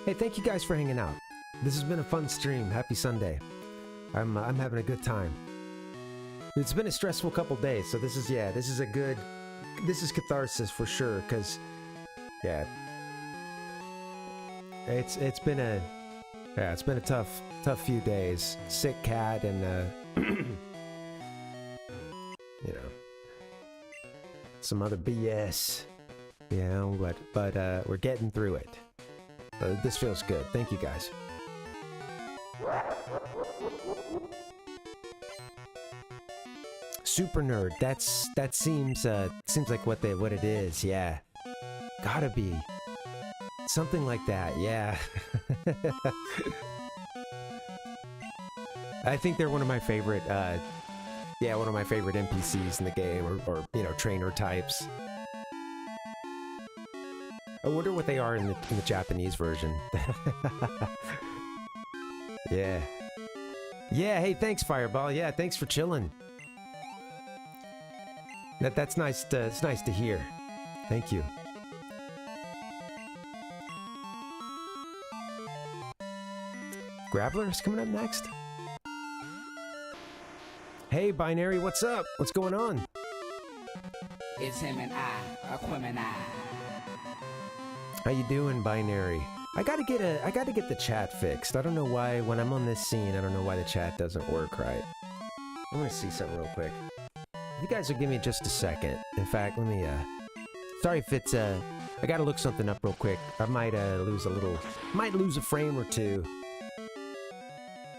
Hey, thank you guys for hanging out. This has been a fun stream. Happy Sunday. I'm having a good time. It's been a stressful couple days, so this is catharsis for sure, because, yeah. It's been a tough few days. Sick cat and, you know, some other BS, you know, but we're getting through it. This feels good. Thank you guys. Super nerd. That seems like what it is. Yeah, gotta be. Something like that, yeah. I think they're one of my favorite, one of my favorite NPCs in the game, or you know, trainer types. I wonder what they are in the Japanese version. Yeah. Yeah, hey, thanks, Fireball. Yeah, thanks for chilling. That's nice. It's nice to hear. Thank you. Graveler's coming up next. Hey, Binary, what's up? What's going on? It's him and I, Aquemini. How you doing, Binary? I gotta get the chat fixed. I don't know why when I'm on this scene, I don't know why the chat doesn't work right. I'm gonna see something real quick. You guys will give me just a second. In fact, let me sorry if it's I gotta look something up real quick. I might lose a frame or two.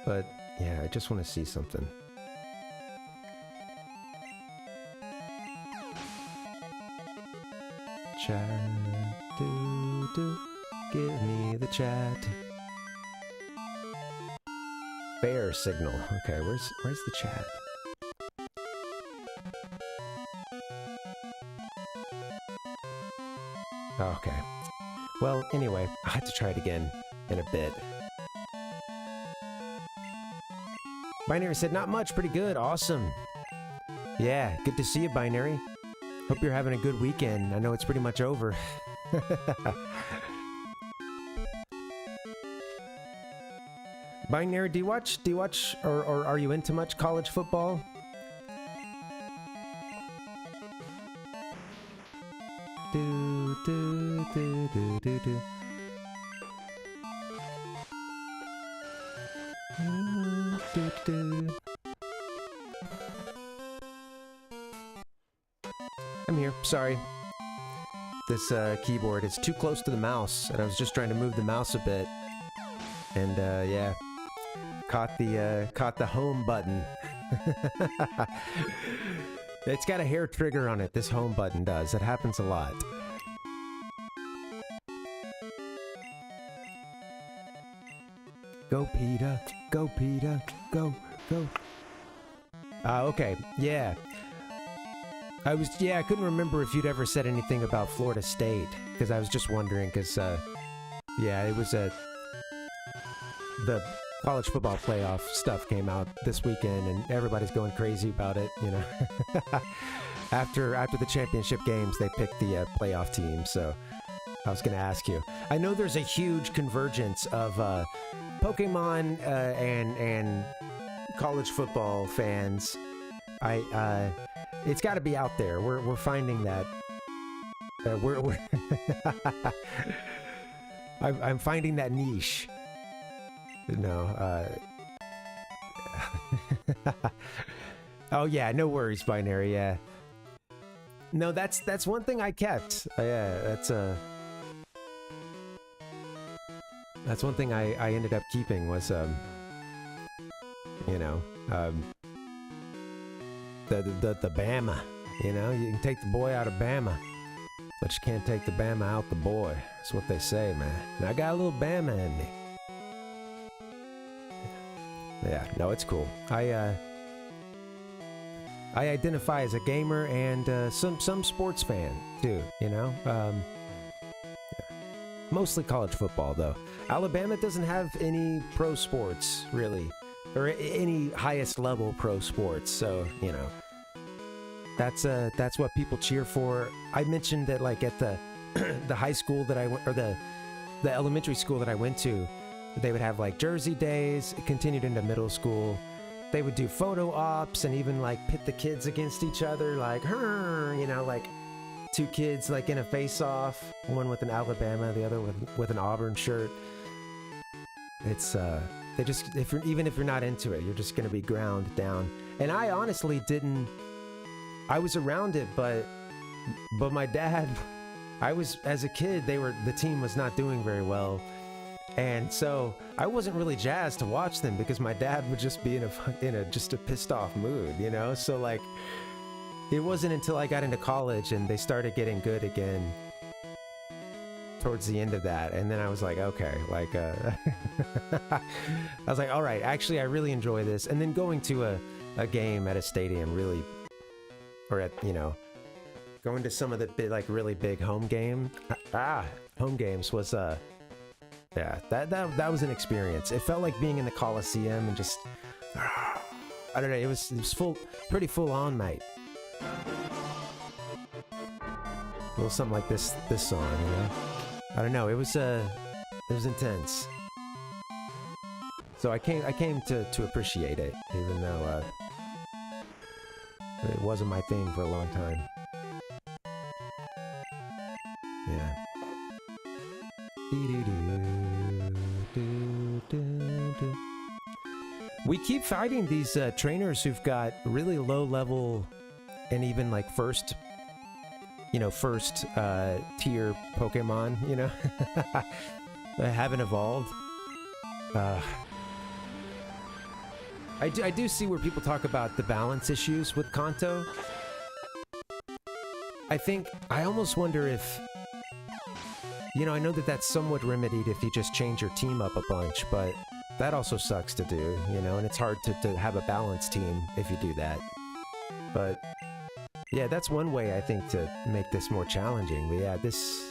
But yeah, I just want to see something. Chat, give me the chat. Bear signal. Okay, where's the chat? Okay. Well, anyway, I'll have to try it again in a bit. Binary said, not much, pretty good, awesome. Yeah, good to see you, Binary. Hope you're having a good weekend. I know it's pretty much over. Binary, do you watch, or are you into much college football? Do. I'm here. Sorry. This keyboard is too close to the mouse, and I was just trying to move the mouse a bit. And yeah, caught the home button. It's got a hair trigger on it. This home button does. It happens a lot. Go, Peter. Go, Peter. Go. Okay. Yeah. I couldn't remember if you'd ever said anything about Florida State, because I was just wondering, because, yeah, it was the college football playoff stuff came out this weekend, and everybody's going crazy about it, you know. After the championship games, they picked the playoff team, so I was going to ask you. I know there's a huge convergence of Pokemon and college football fans. It's got to be out there. We're finding that. We're I'm finding that niche. No. Oh yeah, no worries, Binary. Yeah. No, that's one thing I kept. Yeah, that's one thing I ended up keeping was you know, the Bama. You know, you can take the boy out of Bama, but you can't take the Bama out the boy. That's what they say, man. And I got a little Bama in me. Yeah, no, it's cool. I identify as a gamer and some sports fan too. You know, yeah. Mostly college football though. Alabama doesn't have any pro sports really, or any highest level pro sports. So you know, that's what people cheer for. I mentioned that like at the the high school that I went, or the elementary school that I went to, they would have like jersey days. It continued into middle school. They would do photo ops and even like pit the kids against each other, like, you know, like two kids like in a face-off, one with an Alabama, the other with an Auburn shirt. It's they just, even if you're not into it, you're just gonna be ground down. And I honestly didn't. I was around it, but my dad, I was, as a kid, the team was not doing very well. And so I wasn't really jazzed to watch them because my dad would just be in just a pissed off mood, you know? So like, it wasn't until I got into college and they started getting good again, towards the end of that, and then I was like, okay, like, I was like, all right, actually, I really enjoy this. And then going to a game at a stadium really, or at, you know, going to some of the big, like really big home games was, yeah, that was an experience. It felt like being in the Coliseum and just, I don't know, it was pretty full on, mate. A little something like this song, you know? I don't know, it was intense. So I came to appreciate it, even though it wasn't my thing for a long time. Yeah. We keep fighting these trainers who've got really low level and even like first tier Pokemon, you know, haven't evolved. I do see where people talk about the balance issues with Kanto. I almost wonder if, you know, I know that that's somewhat remedied if you just change your team up a bunch, but that also sucks to do, you know, and it's hard to have a balanced team if you do that. But yeah, that's one way I think to make this more challenging. But yeah, it's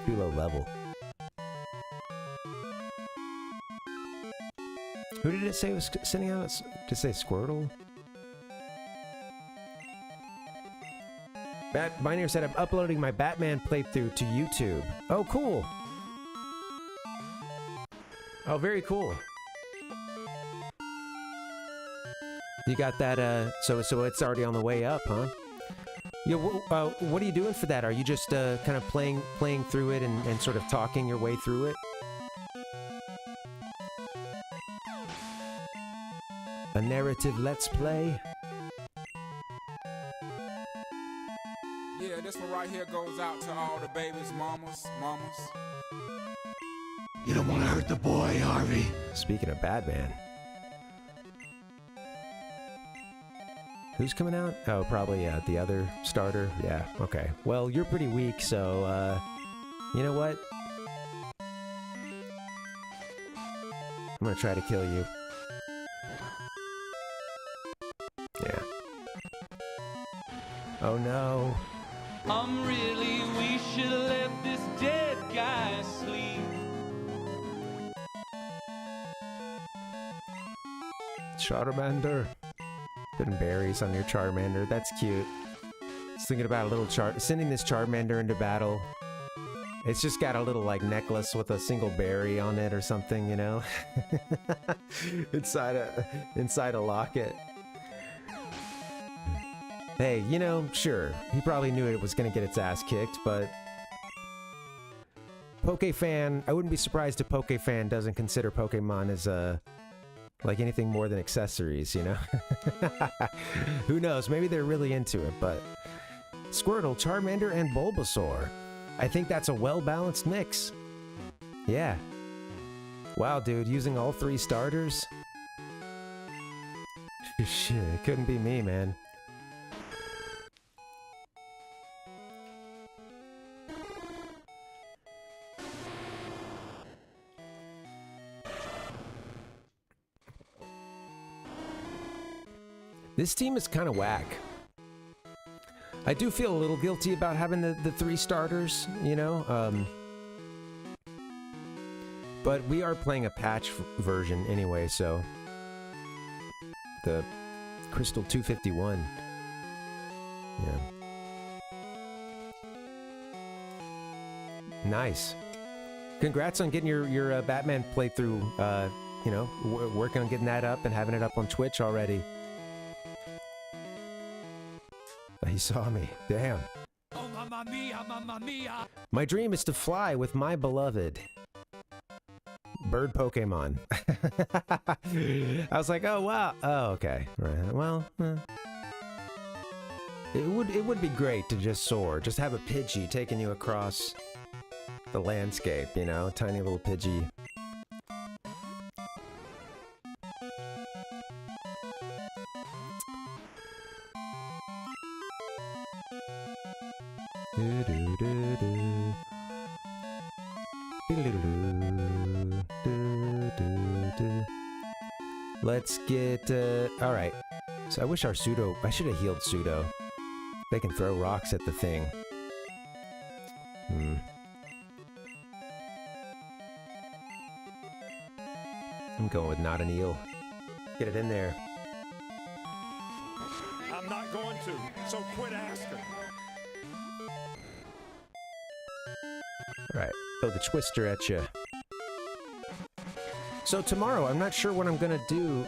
too low level. Who did it say was sending out? Did it say Squirtle? Binary said, I'm uploading my Batman playthrough to YouTube. Oh, cool. Oh, very cool. You got that, so it's already on the way up, huh? Yeah, what are you doing for that? Are you just kind of playing through it and sort of talking your way through it? A narrative let's play? Yeah, this one right here goes out to all the babies, mamas. You don't want to hurt the boy, Harvey. Speaking of Batman. Who's coming out? Oh, probably the other starter. Yeah, okay. Well, you're pretty weak, so, you know what? I'm gonna try to kill you. Yeah. Oh no. We should have let this dead guy sleep. Charmander. Putting berries on your Charmander. That's cute. Just thinking about a little sending this Charmander into battle. It's just got a little like necklace with a single berry on it or something, you know? inside a locket. Hey, you know, sure, he probably knew it was gonna get its ass kicked, but PokeFan, I wouldn't be surprised if PokeFan doesn't consider Pokemon as like anything more than accessories, you know? Who knows, maybe they're really into it, but Squirtle, Charmander, and Bulbasaur. I think that's a well-balanced mix. Yeah. Wow, dude, using all three starters? Shit, it couldn't be me, man. This team is kind of whack. I do feel a little guilty about having the three starters, you know? But we are playing a patch version anyway, so... The Crystal 251. Yeah. Nice. Congrats on getting your Batman playthrough, you know, working on getting that up and having it up on Twitch already. He saw me. Damn. Oh, mamma mia, mamma mia. My dream is to fly with my beloved bird Pokemon. I was like, oh wow. Oh, okay. Right. Well, it would be great to just soar. Just have a Pidgey taking you across the landscape, you know, tiny little Pidgey. Let's get, alright. So I wish our pseudo, I should have healed pseudo. They can throw rocks at the thing. I'm going with not an eel. Get it in there. I'm not going to, so quit asking. Alright, throw the twister at you. So tomorrow, I'm not sure what I'm gonna do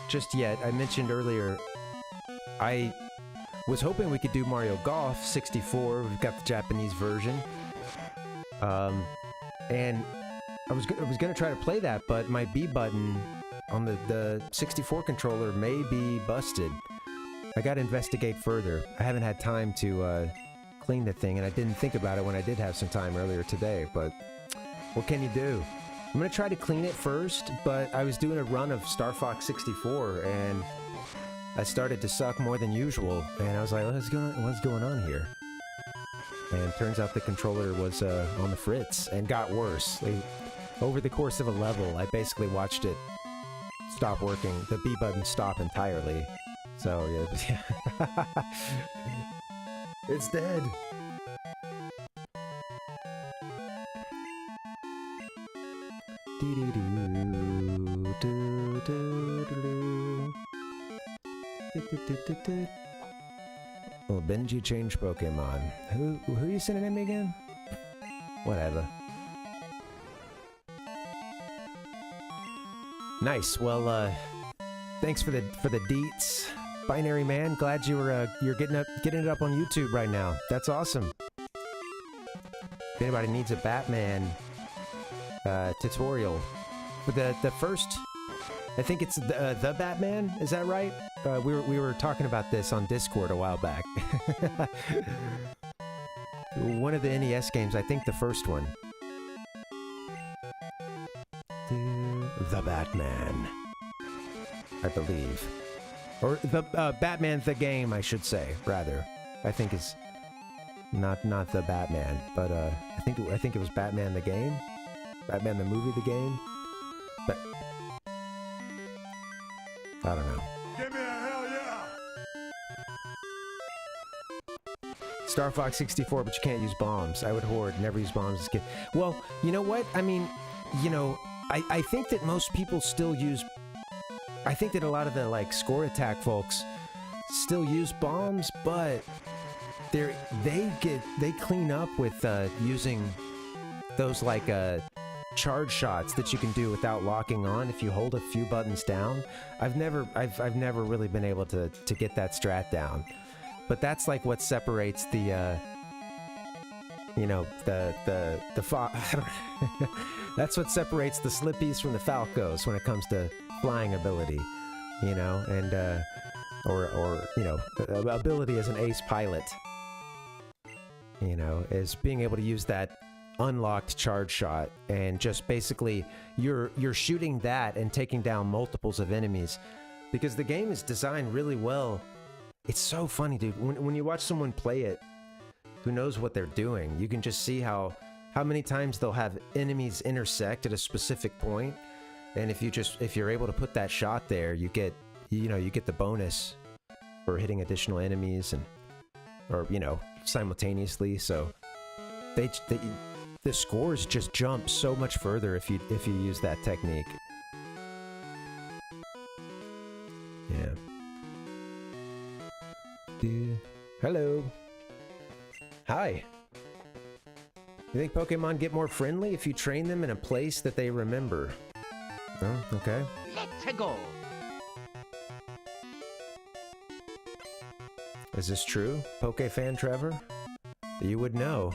just yet. I mentioned earlier, I was hoping we could do Mario Golf 64. We've got the Japanese version. And I was gonna try to play that, but my B button on the 64 controller may be busted. I gotta investigate further. I haven't had time to clean the thing, and I didn't think about it when I did have some time earlier today, but what can you do? I'm gonna try to clean it first, but I was doing a run of Star Fox 64, and I started to suck more than usual, and I was like, what's going on here? And turns out the controller was on the fritz, and got worse. Over the course of a level, I basically watched it stop working, the B button stop entirely. So, yeah. It's dead. Well, Benji changed Pokemon. Who are you sending him again? Whatever. Nice. Well, thanks for the deets, Binary Man. Glad you're getting it up on YouTube right now. That's awesome. If anybody needs a Batman tutorial, for the first, I think it's the Batman. Is that right? We were talking about this on Discord a while back. One of the NES games. I think the first one. The Batman, I believe, or the Batman the game, I should say, rather. I think is not the Batman, but I think it was Batman the game, Batman the movie, the game. But I don't know. Give me a hell yeah! Star Fox 64, but you can't use bombs. I would hoard, never use bombs as a kid. Well, you know what? I mean, you know. I think that most people still use... I think that a lot of the, like, score attack folks still use bombs, but they clean up with using those, like, charge shots that you can do without locking on if you hold a few buttons down. I've never really been able to get that strat down. But that's, like, what separates the... you know, that's what separates the Slippies from the Falcos when it comes to flying ability, you know, and or you know, ability as an ace pilot, you know, is being able to use that unlocked charge shot and just basically you're shooting that and taking down multiples of enemies, because the game is designed really well. It's so funny, dude. When you watch someone play it who knows what they're doing, you can just see how many times they'll have enemies intersect at a specific point, and if you're able to put that shot there, you get the bonus for hitting additional enemies or simultaneously. So the scores just jump so much further if you use that technique. Yeah. Hello. Hi. You think Pokemon get more friendly if you train them in a place that they remember? Oh, okay. Let's go. Is this true, Pokefan Trevor? You would know.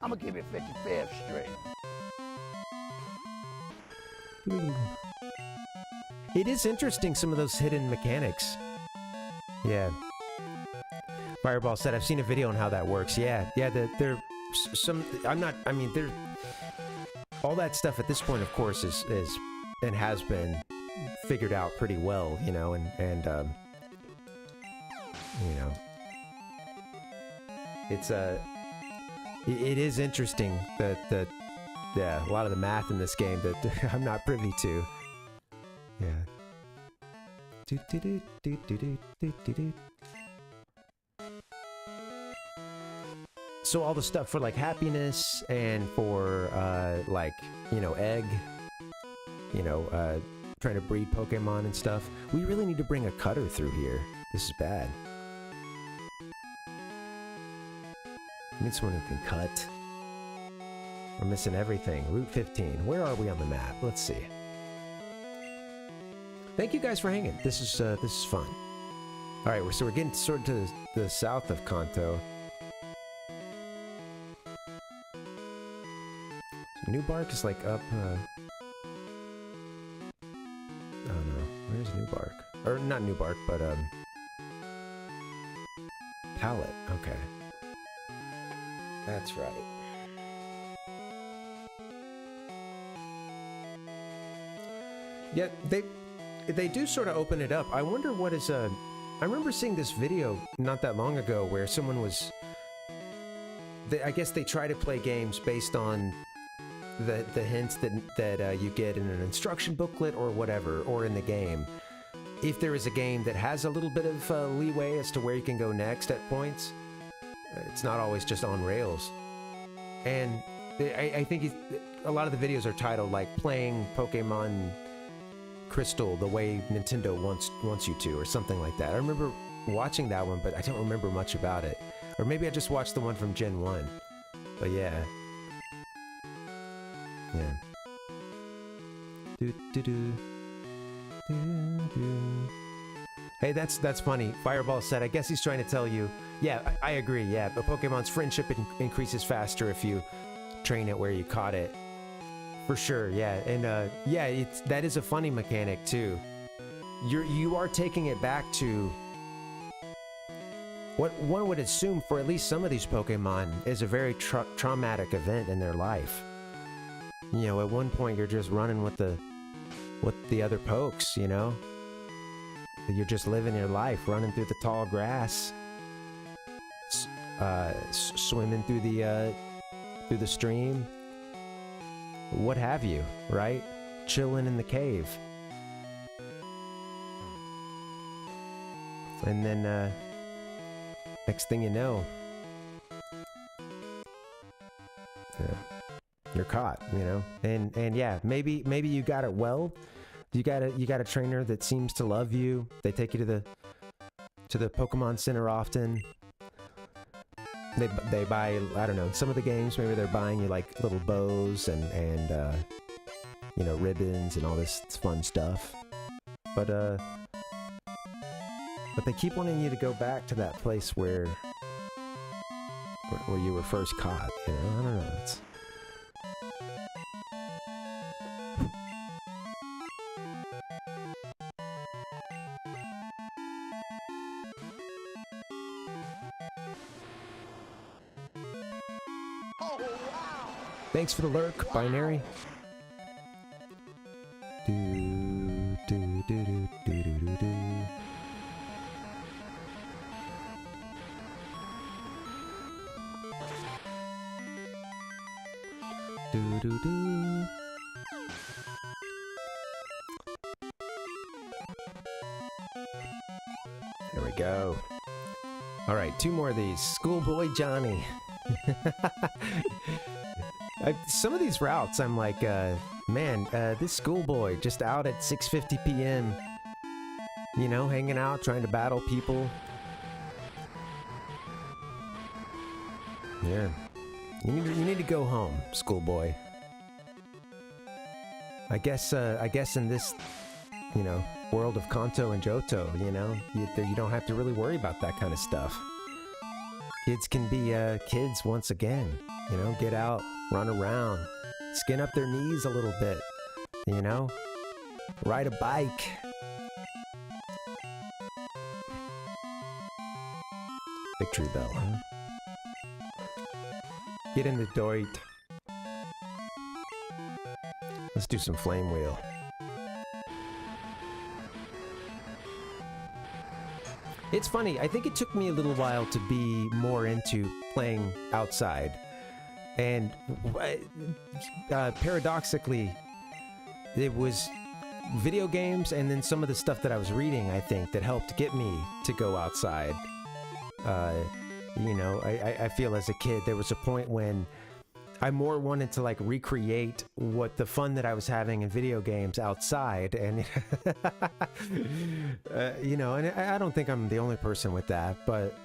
I'm gonna give you 55 straight. It is interesting, some of those hidden mechanics. Yeah. Fireball said, I've seen a video on how that works. Yeah, there some... they're... All that stuff at this point, of course, is and has been figured out pretty well, you know, and you know... It's it is interesting that yeah, a lot of the math in this game that I'm not privy to. Yeah. So all the stuff for like happiness and for like, you know, egg, you know, trying to breed Pokemon and stuff. We really need to bring a cutter through here. This is bad. I need someone who can cut. We're missing everything. Route 15. Where are we on the map? Let's see. Thank you guys for hanging. This is fun. All right, so we're getting sort of to the south of Kanto. So New Bark is like up. I don't know. Where's New Bark? Or not New Bark, but Pallet. Okay, that's right. Yeah, they do sort of open it up. I wonder what is I remember seeing this video not that long ago where someone was. I guess they try to play games based on the hints that you get in an instruction booklet or whatever, or in the game. If there is a game that has a little bit of leeway as to where you can go next at points, it's not always just on rails. And I think a lot of the videos are titled like playing Pokemon Crystal the way Nintendo wants you to, or something like that. I remember watching that one, but I don't remember much about it. Or maybe I just watched the one from Gen 1. But yeah. Yeah. Hey, that's funny. Fireball said, I guess he's trying to tell you. Yeah, I agree. Yeah, but Pokemon's friendship increases faster if you train it where you caught it. For sure, yeah. And yeah, that is a funny mechanic too. You are taking it back to what one would assume for at least some of these Pokemon is a very traumatic event in their life. You know, at one point you're just running with the other pokes, you know? You're just living your life, running through the tall grass, swimming through the stream, what have you, right? Chilling in the cave. And then, next thing you know, you're caught, you know? And yeah, maybe you got it well. You got a trainer that seems to love you. They take you to the Pokemon Center often. They buy, I don't know, some of the games, maybe they're buying you like little bows and you know, ribbons and all this fun stuff. But they keep wanting you to go back to that place where you were first caught, you know? I don't know. It's Thanks for the lurk, Binary. There we go. All right, 2 more of these. Schoolboy Johnny. Some of these routes, I'm like, man, this schoolboy just out at 6:50 p.m., you know, hanging out, trying to battle people. Yeah. You need to go home, schoolboy. I guess in this, you know, world of Kanto and Johto, you know, you don't have to really worry about that kind of stuff. Kids can be kids once again, you know, get out, run around, skin up their knees a little bit, you know, ride a bike. Victory bell, huh? Get in the doit. Let's do some flame wheel. It's funny, I think it took me a little while to be more into playing outside. And paradoxically, it was video games and then some of the stuff that I was reading, I think, that helped get me to go outside. You know, I feel as a kid, there was a point when I more wanted to like recreate what the fun that I was having in video games outside, and you know, and I don't think I'm the only person with that, but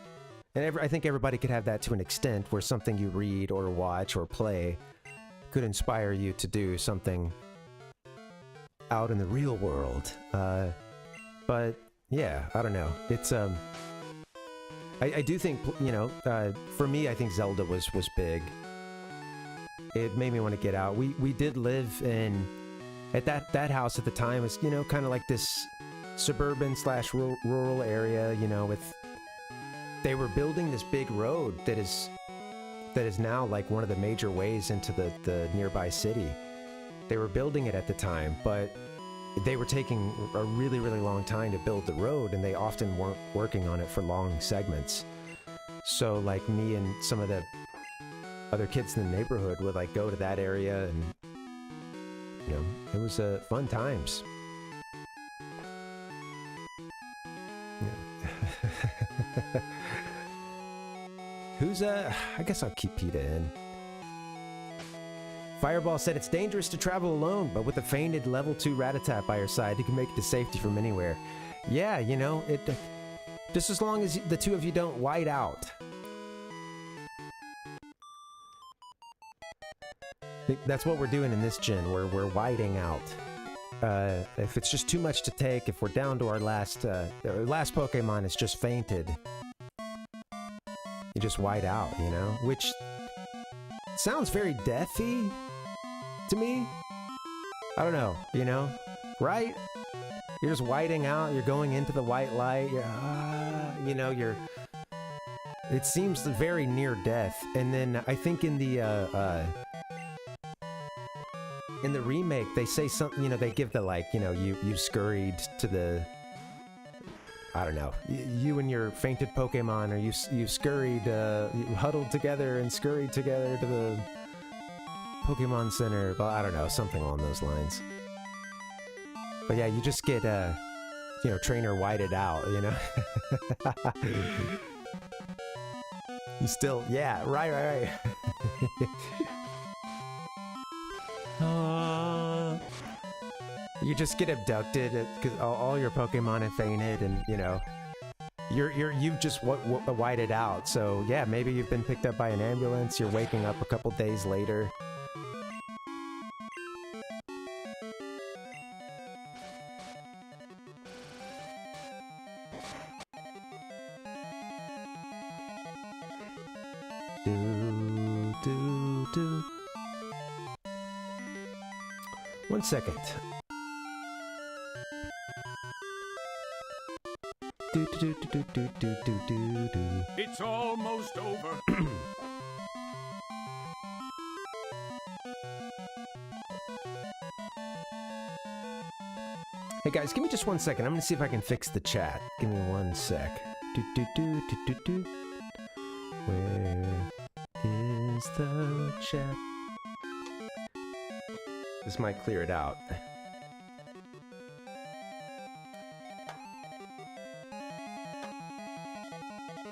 I think everybody could have that to an extent, where something you read or watch or play could inspire you to do something out in the real world. But yeah, I don't know. It's I do think, you know, for me, I think Zelda was big. It made me want to get out. We did live at that house at the time was, you know, kind of like this suburban / rural area, you know, they were building this big road that is now like one of the major ways into the nearby city. They were building it at the time, but they were taking a really, really long time to build the road, and they often weren't working on it for long segments. So like me and some of the other kids in the neighborhood would like go to that area, and you know, it was fun times. Yeah. Who's I guess I'll keep PETA in. Fireball said it's dangerous to travel alone, but with a fainted level 2 Rat-a-tat by your side, you can make it to safety from anywhere. Yeah, you know, it just as long as the two of you don't white out. That's what we're doing in this gen. We're whiting out. If it's just too much to take, if we're down to our last Pokemon is just fainted, you just white out, you know? Which sounds very deathy to me. I don't know, you know? Right? You're just whiting out, you're going into the white light, you know, it seems very near death. And then I think in the remake, they say something, you know, they give the, like, you know, you scurried to the, I don't know, you and your fainted Pokemon, or you scurried, you huddled together and scurried together to the Pokemon Center. Well, I don't know, something along those lines. But yeah, you just get, you know, trainer whited out, you know? You still, yeah, right. You just get abducted because all your Pokemon have fainted, and you know, you've just whited out. So yeah, maybe you've been picked up by an ambulance. You're waking up a couple days later. Do. 1 second. It's almost over. Hey guys, give me just 1 second. I'm gonna see if I can fix the chat. Give me 1 sec. Where is the chat? This might clear it out.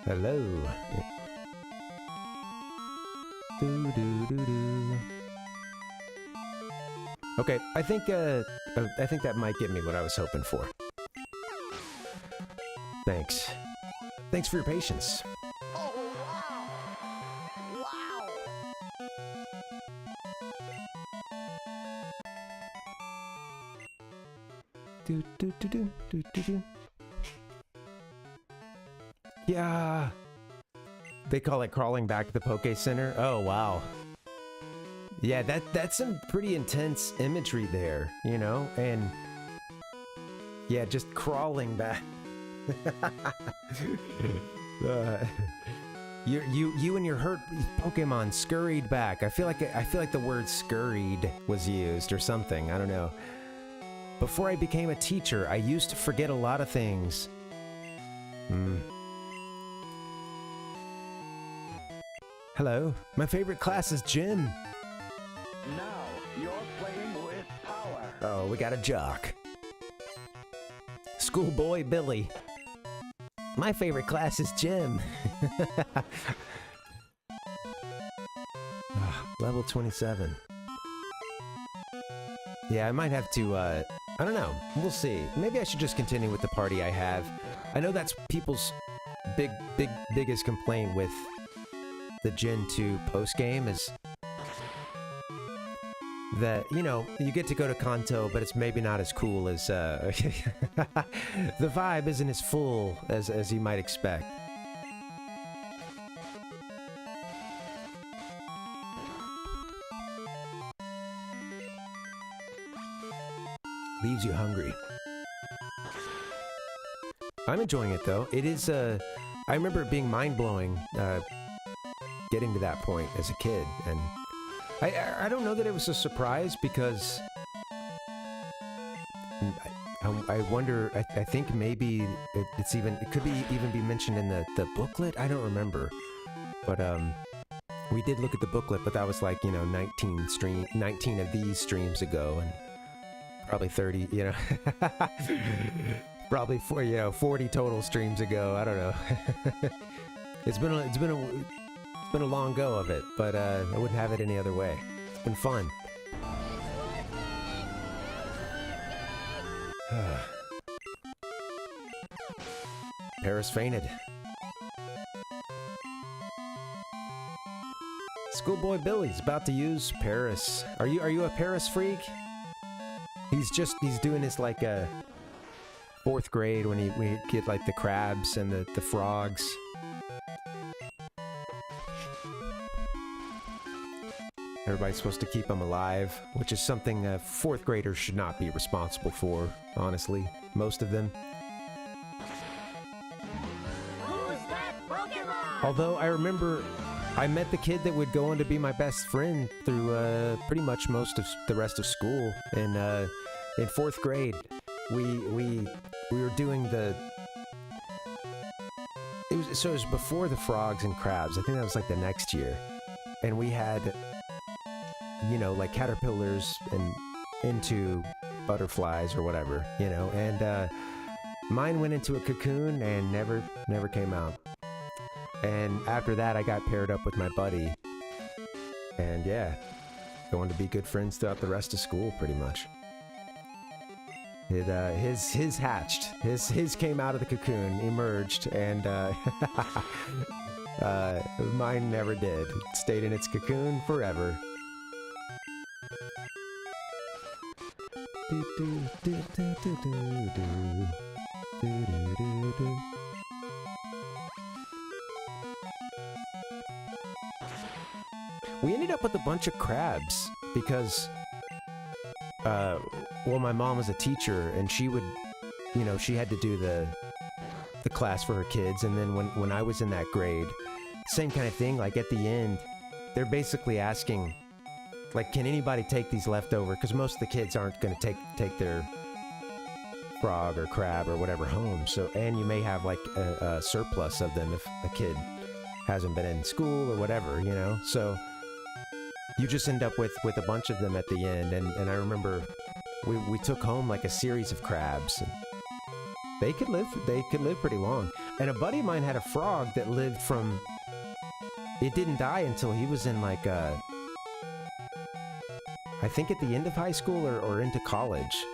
Hello. Okay, I think that might get me what I was hoping for. Thanks. Thanks for your patience. Oh, wow. Yeah. They call it crawling back to the Poke Center. Oh, wow. Yeah, that's some pretty intense imagery there, you know? And yeah, just crawling back. You and your hurt Pokemon scurried back. I feel like the word scurried was used or something. I don't know. Before I became a teacher, I used to forget a lot of things. Hello. My favorite class is gym. Now you're playing with power. Oh, we got a jock. Schoolboy Billy. My favorite class is gym. Level 27. Yeah, I might have to, I don't know. We'll see. Maybe I should just continue with the party I have. I know that's people's biggest complaint with the Gen 2 post-game is that, you know, you get to go to Kanto, but it's maybe not as cool as, the vibe isn't as full as you might expect. Leaves you hungry. I'm enjoying it though. It is, I remember it being mind-blowing, getting to that point as a kid, and I don't know that it was a surprise because I wonder, I think maybe it could even be mentioned in the booklet. I don't remember, but we did look at the booklet, but that was like, you know, 19 of these streams ago, and probably 30, you know, probably 40 total streams ago. I don't know. It's been a long go of it, but I wouldn't have it any other way. It's been fun. Paris fainted. Schoolboy Billy's about to use Paris. Are you a Paris freak? He's doing this like a 4th grade when we get like the crabs and the frogs. Everybody's supposed to keep them alive, which is something 4th graders should not be responsible for, honestly. Most of them. Who's that Pokemon? Although I remember I met the kid that would go on to be my best friend through pretty much most of the rest of school. And in 4th grade, we were doing it was before the frogs and crabs. I think that was like the next year, and we had, you know, like caterpillars and into butterflies or whatever, you know, and mine went into a cocoon and never came out. And after that, I got paired up with my buddy, and yeah, going to be good friends throughout the rest of school, pretty much. His hatched. His came out of the cocoon, emerged, and mine never did. It stayed in its cocoon forever. We ended up with a bunch of crabs because, well, my mom was a teacher, and she would, you know, she had to do the class for her kids, and then when I was in that grade, same kind of thing, like at the end, they're basically asking, like, can anybody take these leftover? Because most of the kids aren't going to take their frog or crab or whatever home, so, and you may have like a surplus of them if a kid hasn't been in school or whatever, you know, so you just end up with a bunch of them at the end, and I remember we took home like a series of crabs, and they could live pretty long. And a buddy of mine had a frog that lived from, it didn't die until he was in like I think at the end of high school or into college,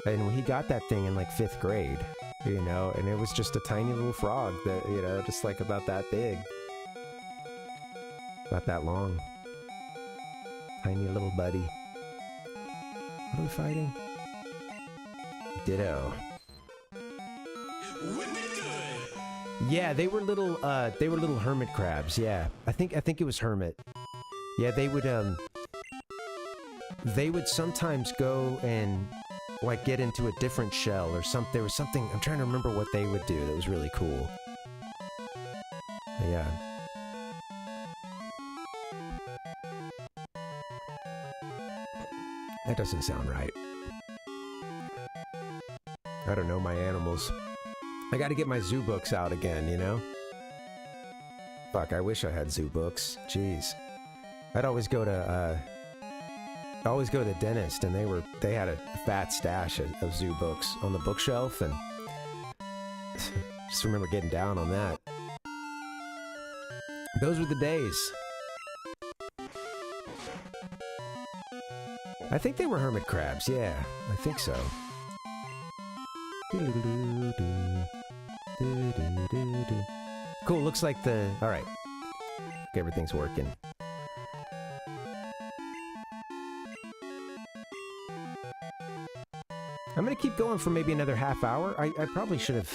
and he got that thing in like 5th grade, you know, and it was just a tiny little frog that, you know, just like about that big, about that long. Tiny little buddy. What are we fighting? Ditto. Yeah, they were little hermit crabs. Yeah, I think it was hermit. Yeah, they would sometimes go and like get into a different shell or something. There was something, I'm trying to remember what they would do that was really cool. But yeah. That doesn't sound right. I don't know my animals. I gotta get my zoo books out again, you know? Fuck, I wish I had zoo books. Jeez. I'd always go to the dentist, and they had a fat stash of zoo books on the bookshelf, and just remember getting down on that. Those were the days. I think they were hermit crabs, yeah. I think so. Cool, looks like the... Alright. Okay, everything's working. I'm gonna keep going for maybe another half hour. I probably should have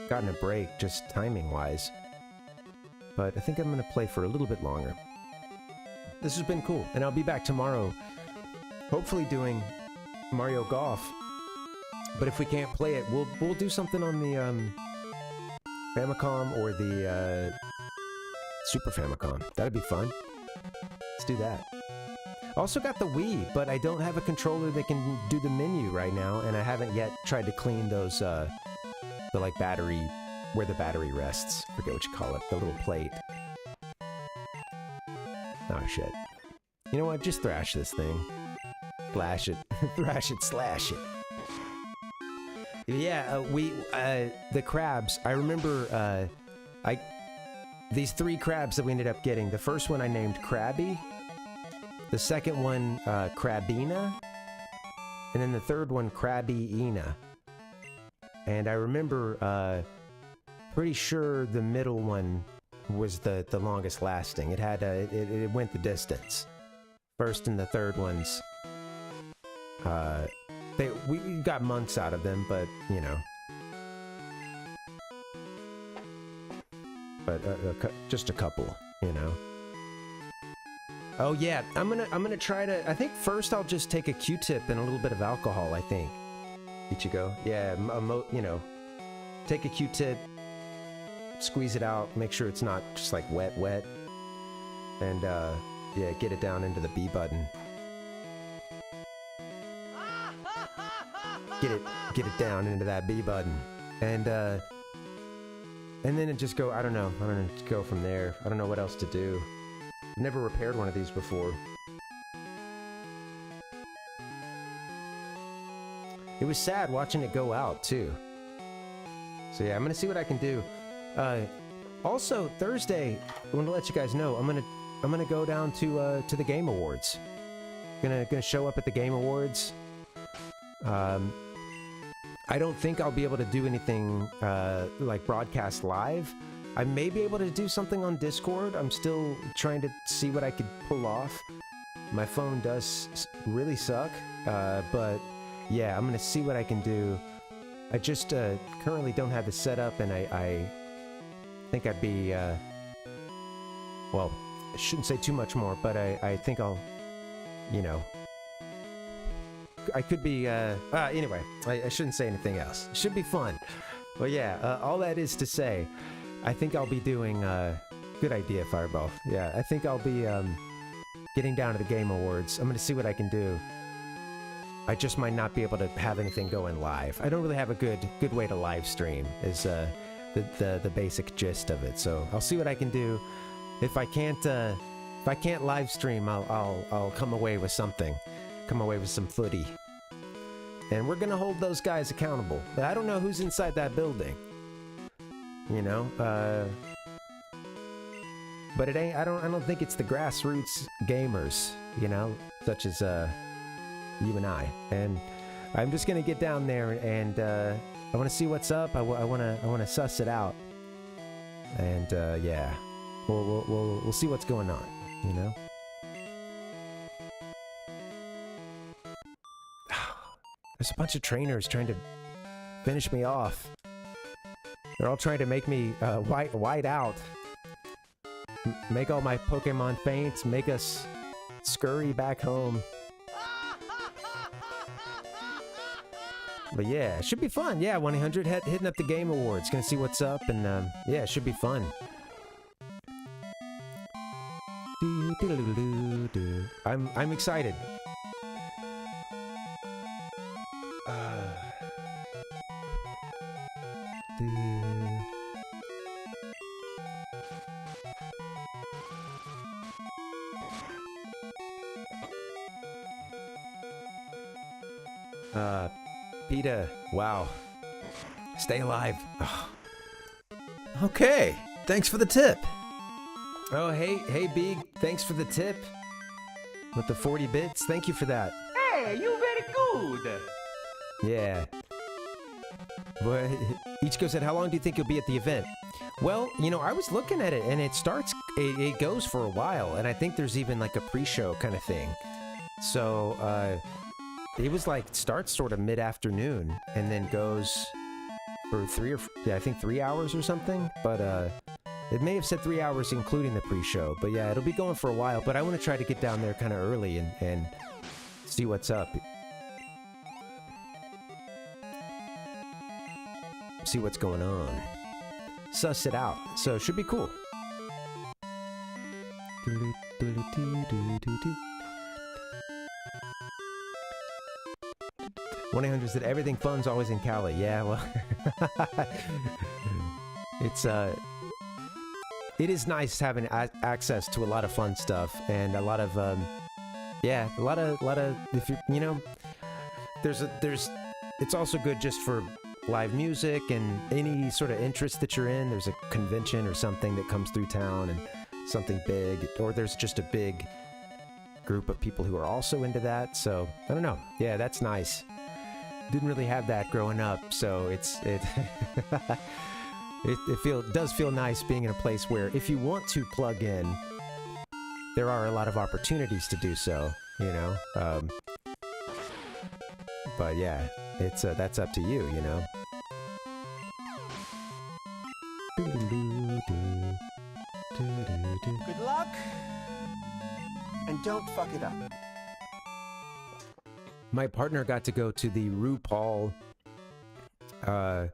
gotten a break, just timing-wise. But I think I'm gonna play for a little bit longer. This has been cool, and I'll be back tomorrow, hopefully doing Mario Golf. But if we can't play it, we'll do something on the Famicom or the Super Famicom. That'd be fun. Let's do that. Also got the Wii, but I don't have a controller that can do the menu right now, and I haven't yet tried to clean those, the like battery, where the battery rests. Forget what you call it, the little plate. Oh shit. You know what, just thrash this thing. Slash it. Thrash it, slash it. Yeah, the crabs, I remember, these 3 crabs that we ended up getting. The first one I named Krabby. The second one, Crabina. And then the third one, Crabby-ina. And I remember, pretty sure the middle one was the longest lasting. It had, it went the distance. First and the third ones, we got months out of them, but, you know. But, just a couple, you know. Oh yeah, I'm gonna try to, I think first I'll just take a Q-tip and a little bit of alcohol, I think. Ichigo, yeah, you know, take a Q-tip, squeeze it out, make sure it's not just like wet, and yeah, get it down into the B button. Get it down into that B button, and then it just go, I don't know, go from there. I don't know what else to do. I've never repaired one of these before. It was sad watching it go out, too. So yeah, I'm gonna see what I can do. Also, Thursday, I want to let you guys know, I'm gonna go down to the Game Awards. Gonna show up at the Game Awards. I don't think I'll be able to do anything, like broadcast live. I may be able to do something on Discord. I'm still trying to see what I could pull off. My phone does really suck, but yeah, I'm gonna see what I can do. I just currently don't have the setup, and I think I'd be, well, I shouldn't say too much more, but I think I'll, you know, I could be, anyway, I shouldn't say anything else. It should be fun. Well, yeah, all that is to say, I think I'll be doing, good idea, Fireball. Yeah, I think I'll be, getting down to the Game Awards. I'm gonna see what I can do. I just might not be able to have anything going live. I don't really have a good way to live stream, is, the basic gist of it. So I'll see what I can do. If I can't live stream, I'll come away with something. Come away with some footy. And we're gonna hold those guys accountable. But I don't know who's inside that building. You know, but it ain't, I don't think it's the grassroots gamers, you know, such as you and I. And I'm just gonna get down there, and I want to see what's up. I want to suss it out. And yeah, we'll see what's going on, you know. There's a bunch of trainers trying to finish me off. They're all trying to make me white out. Make all my Pokemon faints, make us scurry back home. But yeah, it should be fun. Yeah, 1-800 hitting up the Game Awards. Gonna see what's up, and yeah, it should be fun. I'm excited. PETA, wow. Stay alive. Oh. Okay, thanks for the tip. Oh, hey, Big, thanks for the tip. With the 40 bits, thank you for that. Hey, you very good. Yeah. But Ichiko said, how long do you think you'll be at the event? Well, you know, I was looking at it, and it goes for a while, and I think there's even like a pre-show kind of thing. So, it was like, starts sort of mid-afternoon, and then goes for 3 hours or something, but, it may have said 3 hours including the pre-show, but yeah, it'll be going for a while, but I want to try to get down there kind of early and see what's up. See what's going on. Suss it out. So it should be cool. 1-800 said everything fun's always in Cali. Yeah, well, it is nice having access to a lot of fun stuff and a lot of if you know, it's also good just for live music and any sort of interest that you're in. There's a convention or something that comes through town and something big, or there's just a big group of people who are also into that. So I don't know. Yeah, that's nice. Didn't really have that growing up, so it does feel nice being in a place where if you want to plug in, there are a lot of opportunities to do so, you know. But yeah, that's up to you, you know. Good luck, and don't fuck it up. My partner got to go to the RuPaul, the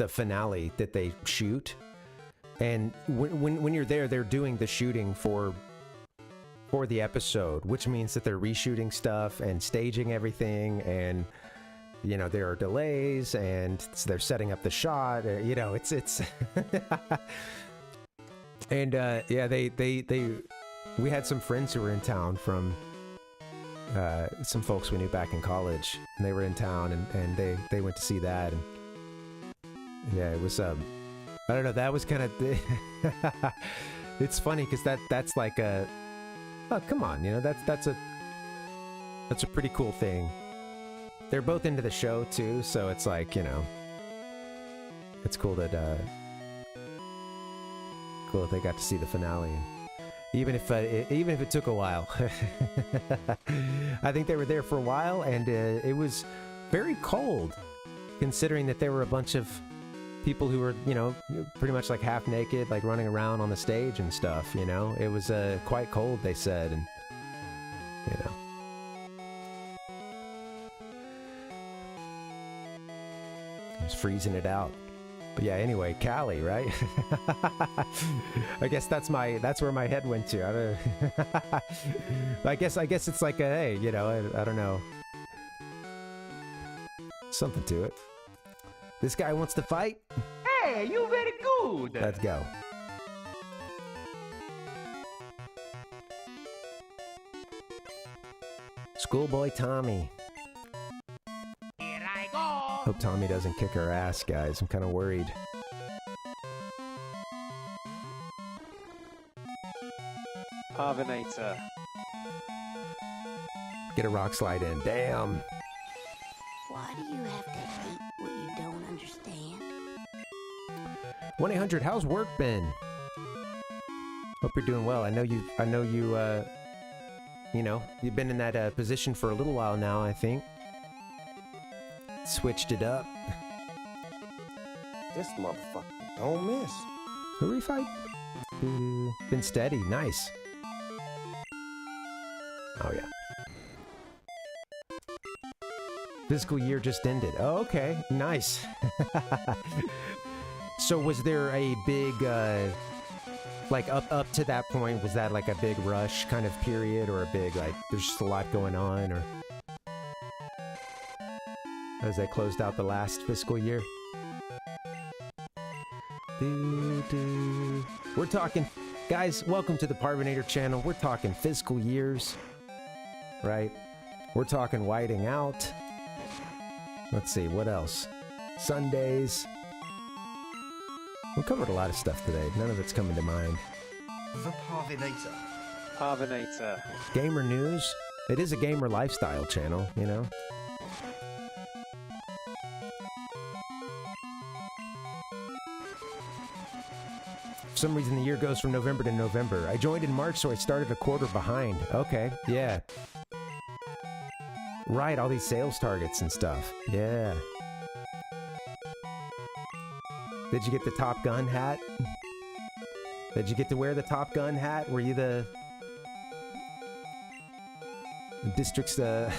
finale that they shoot, and when you're there, they're doing the shooting for the episode, which means that they're reshooting stuff and staging everything, and you know there are delays, and they're setting up the shot. You know, it's and yeah, we had some friends who were in town from. Some folks we knew back in college, and they were in town, and they went to see that, and yeah, it was I don't know, that was kind of it's funny because that's like oh, come on, you know, that's a pretty cool thing. They're both into the show too, so it's like, you know, it's cool that they got to see the finale. Even if it took a while. I think they were there for a while, and it was very cold, considering that there were a bunch of people who were, you know, pretty much like half naked, like running around on the stage and stuff, you know. It was quite cold, they said, and, you know. It was freezing it out. But yeah, anyway, Cali, right? I guess that's where my head went to. I guess it's like hey, you know, I don't know. Something to it. This guy wants to fight? Hey, you very good. Let's go. Schoolboy Tommy. Hope Tommy doesn't kick her ass, guys. I'm kind of worried. Parvinator. Get a rock slide in. Damn. Why do you have to hate what you don't understand? 1-800, how's work been? Hope you're doing well. I know you, you know, you've been in that position for a little while now, I think. Switched it up. This motherfucker don't miss. Who fight? Been steady. Nice. Oh, yeah. Fiscal year just ended. Oh, okay. Nice. So was there a big, like up to that point, was that like a big rush kind of period, or a big, like, there's just a lot going on, or... as they closed out the last fiscal year. We're talking, guys, welcome to the Parvinator channel. We're talking fiscal years, right? We're talking whiting out. Let's see, what else? Sundays. We covered a lot of stuff today. None of it's coming to mind. The Parvinator. Parvinator. Gamer news. It is a gamer lifestyle channel, you know? For some reason the year goes from November to November. I joined in March, so I started a quarter behind. Okay, yeah. Right, all these sales targets and stuff. Yeah. Did you get the Top Gun hat? Did you get to wear the Top Gun hat? Were you the district's Damn!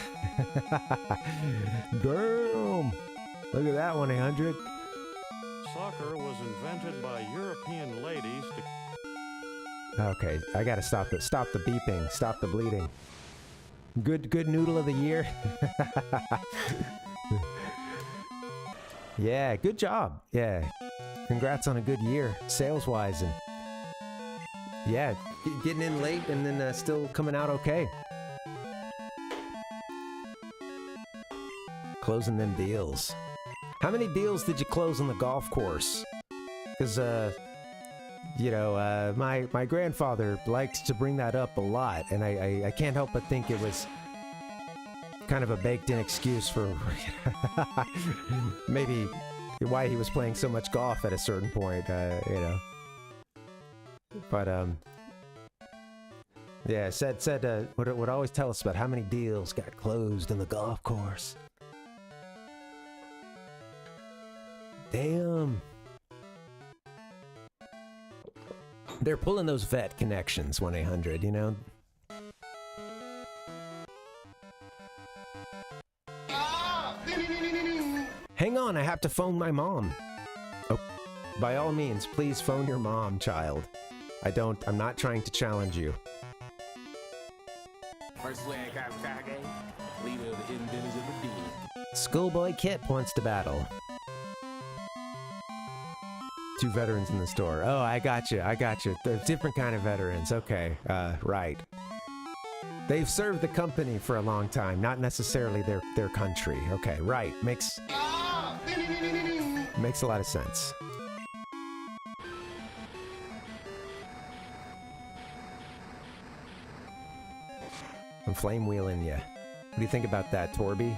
Look at that 1-800. Soccer was invented by European ladies to... Okay, I gotta stop the beeping, stop the bleeding. Good noodle of the year. Yeah, good job. Yeah, congrats on a good year, sales-wise, and yeah, getting in late and then still coming out okay. Closing them deals. How many deals did you close on the golf course? Because, you know, my grandfather liked to bring that up a lot, and I can't help but think it was kind of a baked-in excuse for maybe why he was playing so much golf at a certain point, you know. But, yeah, said would always tell us about how many deals got closed in the golf course. Damn. They're pulling those vet connections, 1-800, you know? Hang on, I have to phone my mom. Oh, by all means, please phone your mom, child. I'm not trying to challenge you. First flag Kage, leader of the inventors of the deed. Schoolboy Kip wants to battle. 2 veterans in the store. Oh, I got you. They're different kind of veterans. Okay, right. They've served the company for a long time, not necessarily their country. Okay, right. Makes a lot of sense. I'm flame wheeling you. What do you think about that, Torby?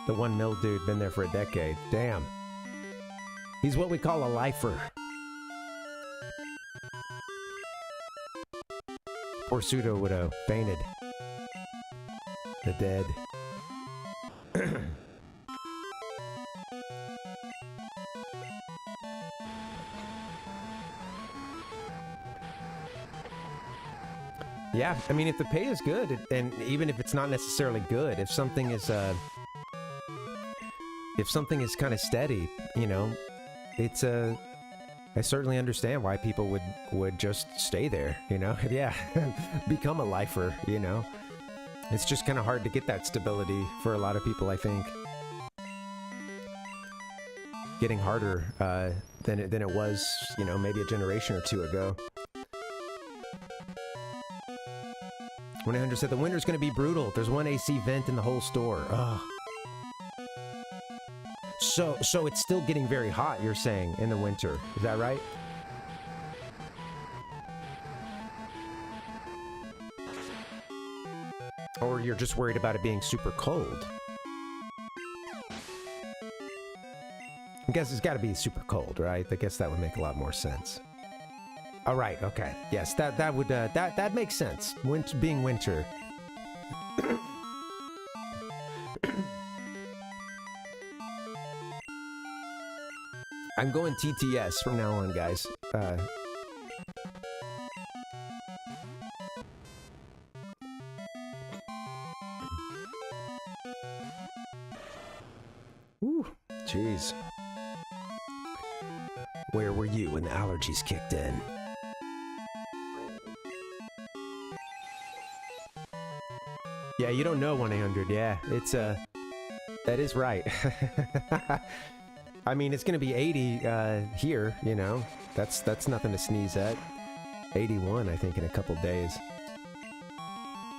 The 1 mil dude, been there for a decade. Damn. He's what we call a lifer. Poor Pseudo would have fainted. The dead. Yeah, I mean, if the pay is good, and even if it's not necessarily good, if something is kind of steady, you know, it's I certainly understand why people would just stay there, you know? Yeah, become a lifer, you know? It's just kind of hard to get that stability for a lot of people, I think. Getting harder than it was, you know, maybe a generation or 2 ago. 1-800 said the winter's gonna be brutal. There's 1 AC vent in the whole store. Ugh. So it's still getting very hot, you're saying, in the winter. Is that right? Or you're just worried about it being super cold? I guess it's got to be super cold, right? I guess that would make a lot more sense. All right, okay. Yes, that would that makes sense. Being winter. I'm going TTS from now on, guys. Ooh, jeez. Where were you when the allergies kicked in? Yeah, you don't know 1-800. Yeah, it's that is right. I mean, it's gonna be 80 here, you know. That's nothing to sneeze at. 81, I think, in a couple days.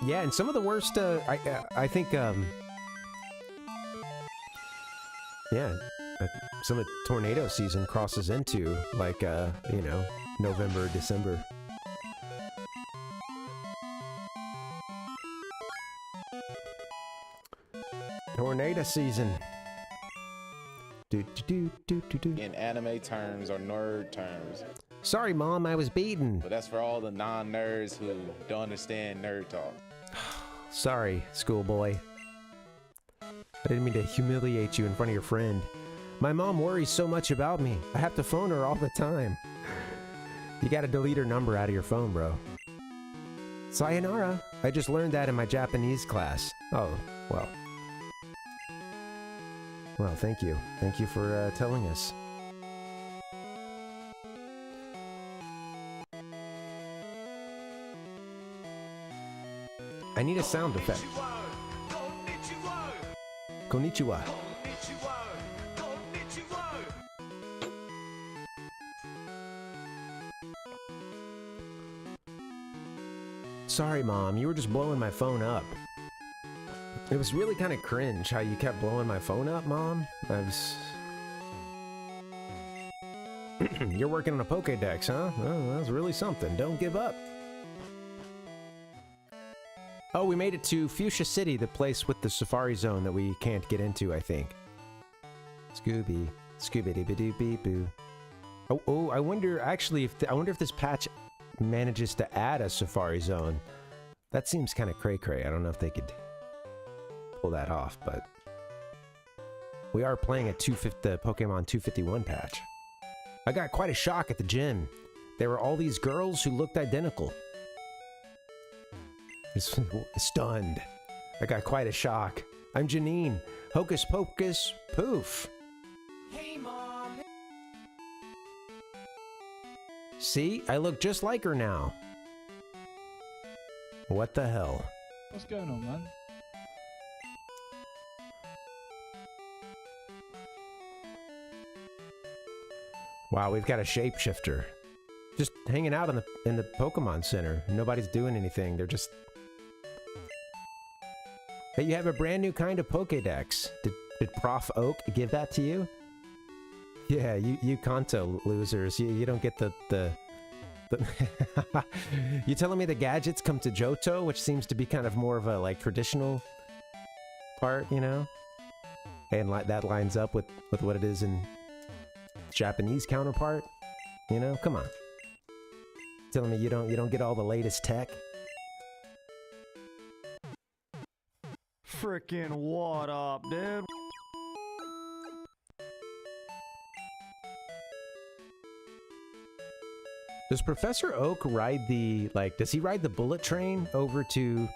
Yeah, and some of the worst, I think, yeah, some of the tornado season crosses into, like, you know, November, December. Tornado season. In anime terms or nerd terms. Sorry, Mom, I was beaten. But that's for all the non-nerds who don't understand nerd talk. Sorry, schoolboy. I didn't mean to humiliate you in front of your friend. My mom worries so much about me. I have to phone her all the time. You gotta delete her number out of your phone, bro. Sayonara. I just learned that in my Japanese class. Oh, well. Well, thank you. Thank you for telling us. I need a sound effect. Konnichiwa. Sorry, Mom. You were just blowing my phone up. It was really kind of cringe how you kept blowing my phone up, Mom. I was... You're working on a Pokédex, huh? Well, that was really something. Don't give up. Oh, we made it to Fuchsia City, the place with the Safari Zone that we can't get into, I think. Scooby. Scooby-doo-ba-doo-bee-boo. Oh, I wonder, actually, I wonder if this patch manages to add a Safari Zone. That seems kind of cray-cray. I don't know if they could pull that off, but we are playing the Pokemon 251 patch. I got quite a shock at the gym. There were all these girls who looked identical. Stunned. I got quite a shock. I'm Janine. Hocus pocus poof. Hey, Mom. See? I look just like her now. What the hell? What's going on, man? Wow, we've got a shapeshifter. Just hanging out in the Pokemon Center. Nobody's doing anything. They're just... Hey, you have a brand new kind of Pokédex. Did Prof Oak give that to you? Yeah, you Kanto losers. You don't get the You telling me the gadgets come to Johto, which seems to be kind of more of a, like, traditional part, you know? And that lines up with what it is in Japanese counterpart, you know? Come on. Telling me you don't get all the latest tech? Frickin' what up, dude? Does Professor Oak ride the, like, does he ride the bullet train over to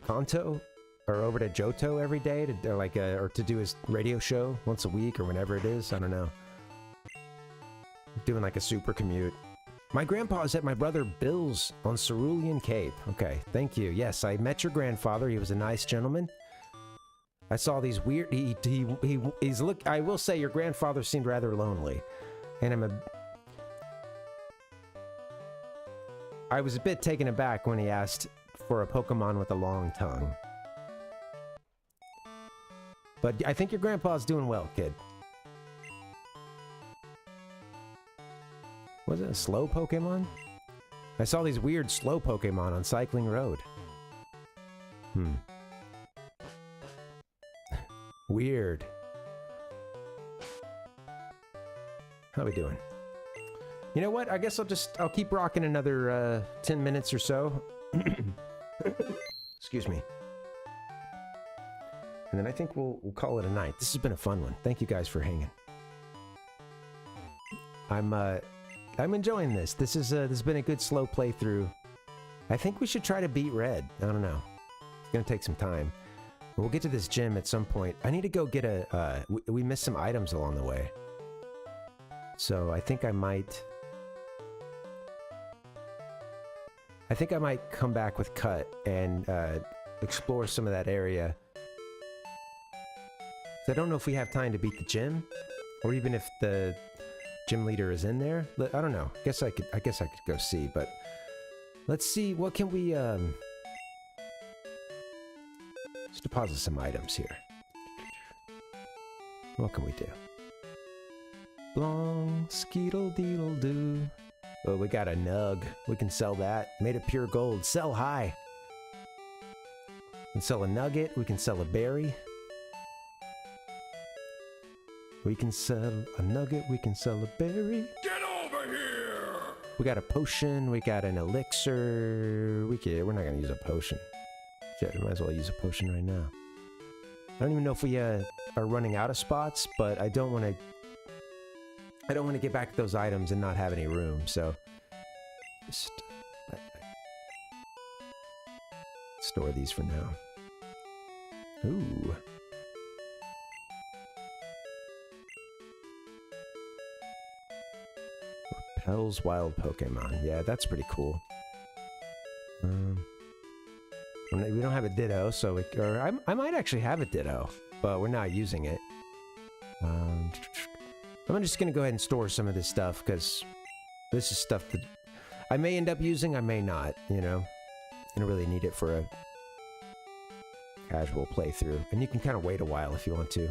Kanto? Or over to Johto every day to, or to do his radio show once a week or whenever it is? I don't know. Doing like a super commute. My grandpa is at my brother Bill's on Cerulean Cape. Okay, thank you. Yes, I met your grandfather. He was a nice gentleman. I saw these weird... He's look... I will say your grandfather seemed rather lonely. And I was a bit taken aback when he asked for a Pokemon with a long tongue. But I think your grandpa's doing well, kid. Was it a slow Pokemon? I saw these weird slow Pokemon on Cycling Road. Weird. How we doing? You know what? I guess I'll keep rocking another 10 minutes or so. Excuse me. And then I think we'll call it a night. This has been a fun one. Thank you guys for hanging. I'm enjoying this. This has been a good slow playthrough. I think we should try to beat Red. I don't know. It's gonna take some time. We'll get to this gym at some point. I need to go get we missed some items along the way. So I think I might come back with Cut and explore some of that area. I don't know if we have time to beat the gym, or even if the gym leader is in there. I don't know. I guess I could go see, but Let's see, what can we, let's deposit some items here. What can we do? Blong, skeetle deedle doo. Oh, we got a nug. We can sell that. Made of pure gold. Sell high. We can sell a nugget. We can sell a berry. We can sell a nugget. We can sell a berry. Get over here! We got a potion. We got an elixir. We're not gonna use a potion. Shit, we might as well use a potion right now. I don't even know if we are running out of spots, but I don't want to get back to those items and not have any room, so just store these for now. Ooh. Repels wild Pokemon. Yeah, that's pretty cool. We don't have a Ditto, so I might actually have a Ditto, but we're not using it. I'm just gonna go ahead and store some of this stuff, because this is stuff that I may end up using, I may not, you know? I don't really need it for a casual playthrough. And you can kind of wait a while if you want to.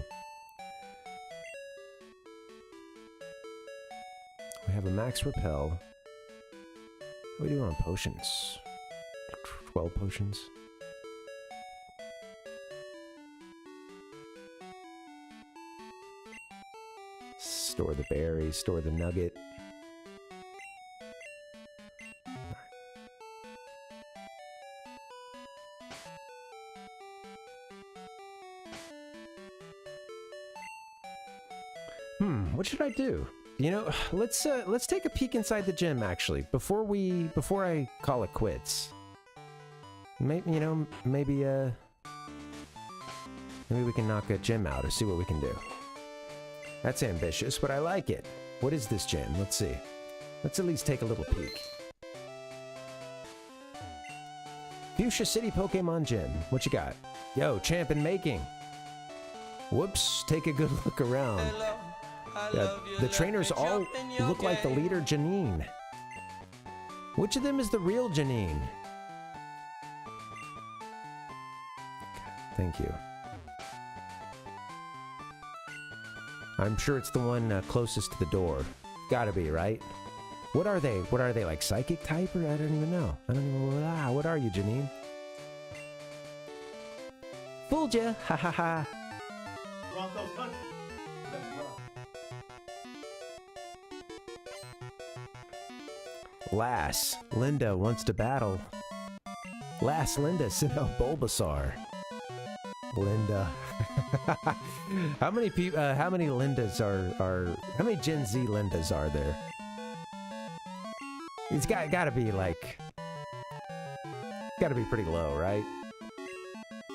We have a max repel. How are we doing on potions? 12 potions. Store the berries, store the nugget. What should I do? You know, let's take a peek inside the gym actually before I call it quits. Maybe maybe we can knock a gym out or see what we can do. That's ambitious, but I like it. What is this gym? Let's see. Let's at least take a little peek. Fuchsia City Pokemon Gym. What you got? Yo, champ in making. Whoops, take a good look around. The trainers all look like the leader, Janine. Which of them is the real Janine? Thank you. I'm sure it's the one closest to the door. Gotta be, right? What are they? What are they, like psychic type? Or I don't even know. I don't even know. What are you, Janine? Fooled ya! Ha ha ha! Broncos country. Lass, Linda wants to battle. Lass, Linda, sent out Bulbasaur. Linda. How many people? How many Lindas are? How many Gen Z Lindas are there? It's gotta be like. Gotta be pretty low, right?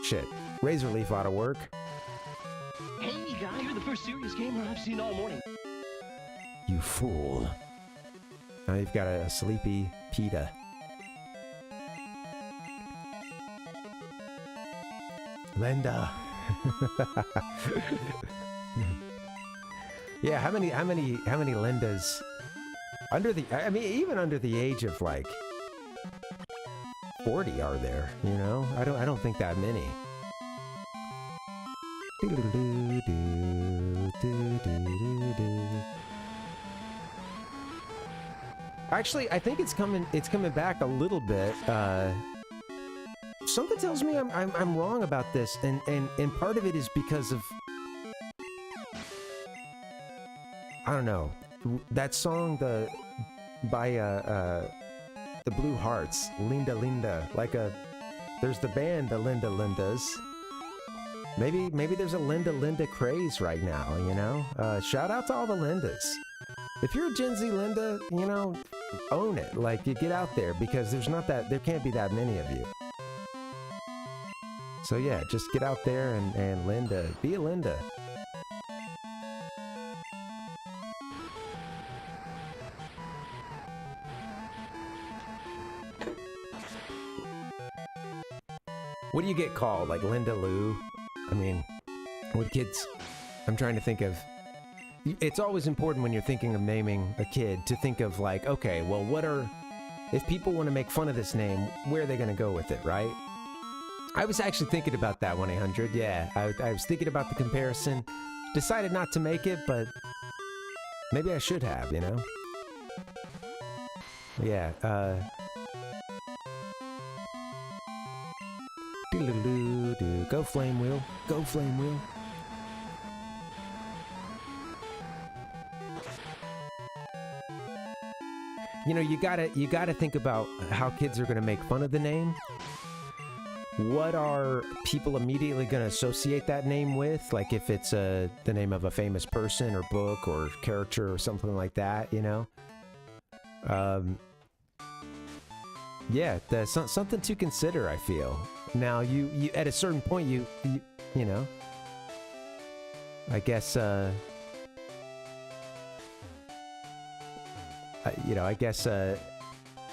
Shit. Razor Leaf ought to work. Hey, guy, you're the first serious gamer I've seen all morning. You fool. Now you've got a sleepy PETA. Linda. Yeah, how many Lindas under the, I mean, even under the age of like 40 are there, you know? I don't think that many. Actually, I think it's coming back a little bit. Something tells me I'm wrong about this, and part of it is because of, I don't know, that song by the Blue Hearts, Linda Linda, there's the band the Linda Lindas. Maybe there's a Linda Linda craze right now, you know? Shout out to all the Lindas. If you're a Gen Z Linda, you know, own it. Like, you get out there, because there can't be that many of you. So yeah, just get out there and Linda, be a Linda. What do you get called? Like Linda Lou? I mean, what kids... I'm trying to think of... It's always important when you're thinking of naming a kid to think of like, okay, well, what are if people want to make fun of this name, where are they going to go with it, right? I was actually thinking about that 1-800. Yeah, I was thinking about the comparison. Decided not to make it, but maybe I should have, you know? Yeah, doo-doo-doo-doo. Go Flame Wheel. Go Flame Wheel. You know, you gotta think about how kids are gonna make fun of the name. What are people immediately gonna associate that name with? Like if it's the name of a famous person or book or character or something like that, you know? Yeah, that's something to consider, I feel. Now, you at a certain point, you know, I guess, you know, I guess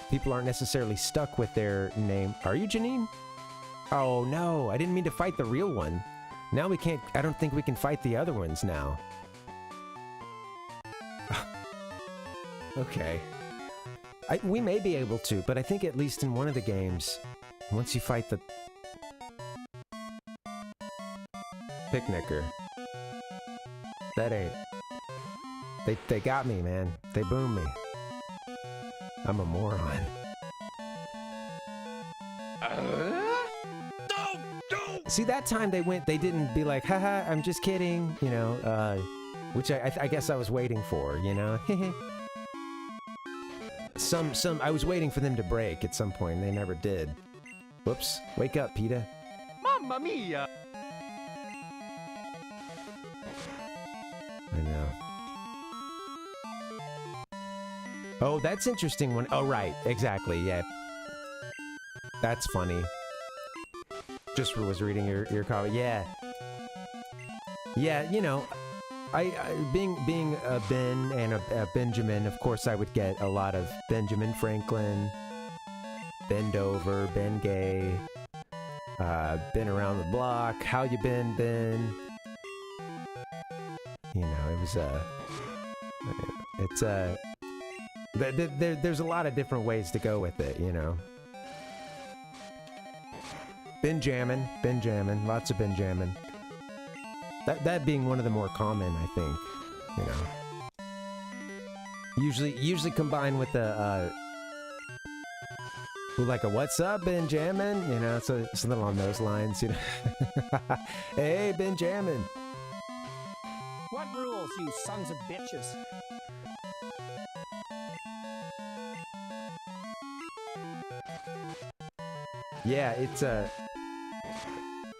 people aren't necessarily stuck with their name. Are you, Janine? Oh, no, I didn't mean to fight the real one. Now we can't, I don't think we can fight the other ones now. Okay. We may be able to, but I think at least in one of the games, once you fight the picnicker, that ain't. They got me, man. They boomed me. I'm a moron. See, that time they didn't be like, haha, I'm just kidding, you know, which I guess I was waiting for, you know? I was waiting for them to break at some point, and they never did. Whoops. Wake up, PETA. Mamma mia! I know. Oh, that's interesting one. Oh, right. Exactly, yeah. That's funny. Just was reading your comment. Yeah. Yeah, you know, I being a Ben and a Benjamin, of course I would get a lot of Benjamin Franklin, Ben Dover, Ben Gay, been around the block, how you been, Ben? You know, it was there's a lot of different ways to go with it, you know. Benjamin, lots of Benjamin. That being one of the more common, I think, you know. Usually combined with a like a "What's up, Benjamin?" You know, so it's a little on those lines, you know. Hey, Benjamin. What rules, you sons of bitches? Yeah, it's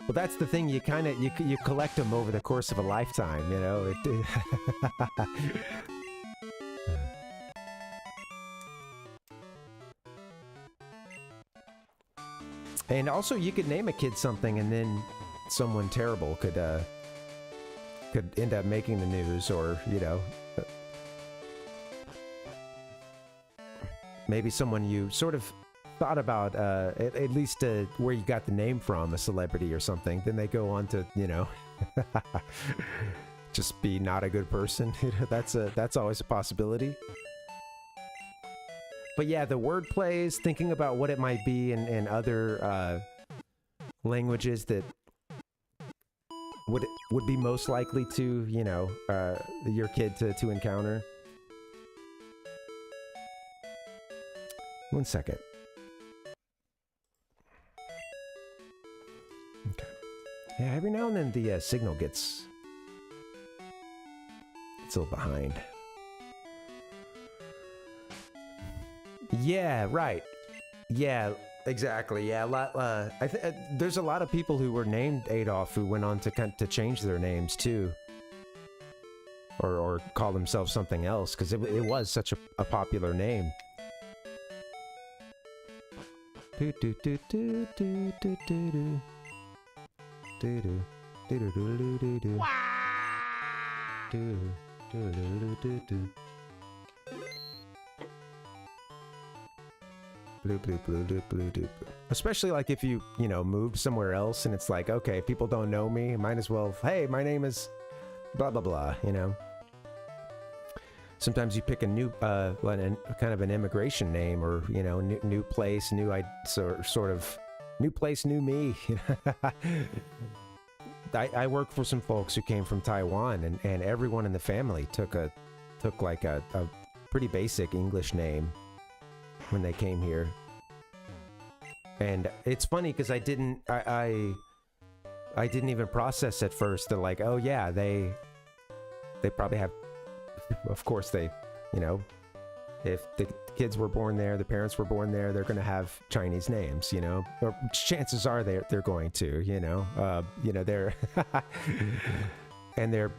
well, that's the thing. You kind of you collect them over the course of a lifetime, you know. And also, you could name a kid something, and then someone terrible could end up making the news, or you know, maybe someone you sort of thought about at least where you got the name from, a celebrity or something, then they go on to, you know, just be not a good person. That's always a possibility. But yeah, the word plays, thinking about what it might be in other languages that would be most likely to, you know, your kid to encounter. One second. Okay. Yeah, every now and then the signal gets a little behind. Yeah, right. Yeah, exactly. Yeah, there's a lot of people who were named Adolf who went on to change their names too, or call themselves something else, because it was such a popular name. Do do do do do do do do. Do do do do do do do. Do do do do do. Bloop bloop bloop bloop bloop bloop. Especially like if you know, moved somewhere else and it's like, okay, people don't know me, might as well, hey, my name is blah blah blah, you know. sometimes you pick a new, kind of an immigration name, or new place, sort of new place, new me. I work for some folks who came from Taiwan, and everyone in the family took like a pretty basic English name when they came here. And it's funny because I didn't even process at first. They're like, oh yeah, they probably have, of course they, if the kids were born there, the parents were born there, they're going to have Chinese names, or chances are they're going to, they're, and they're,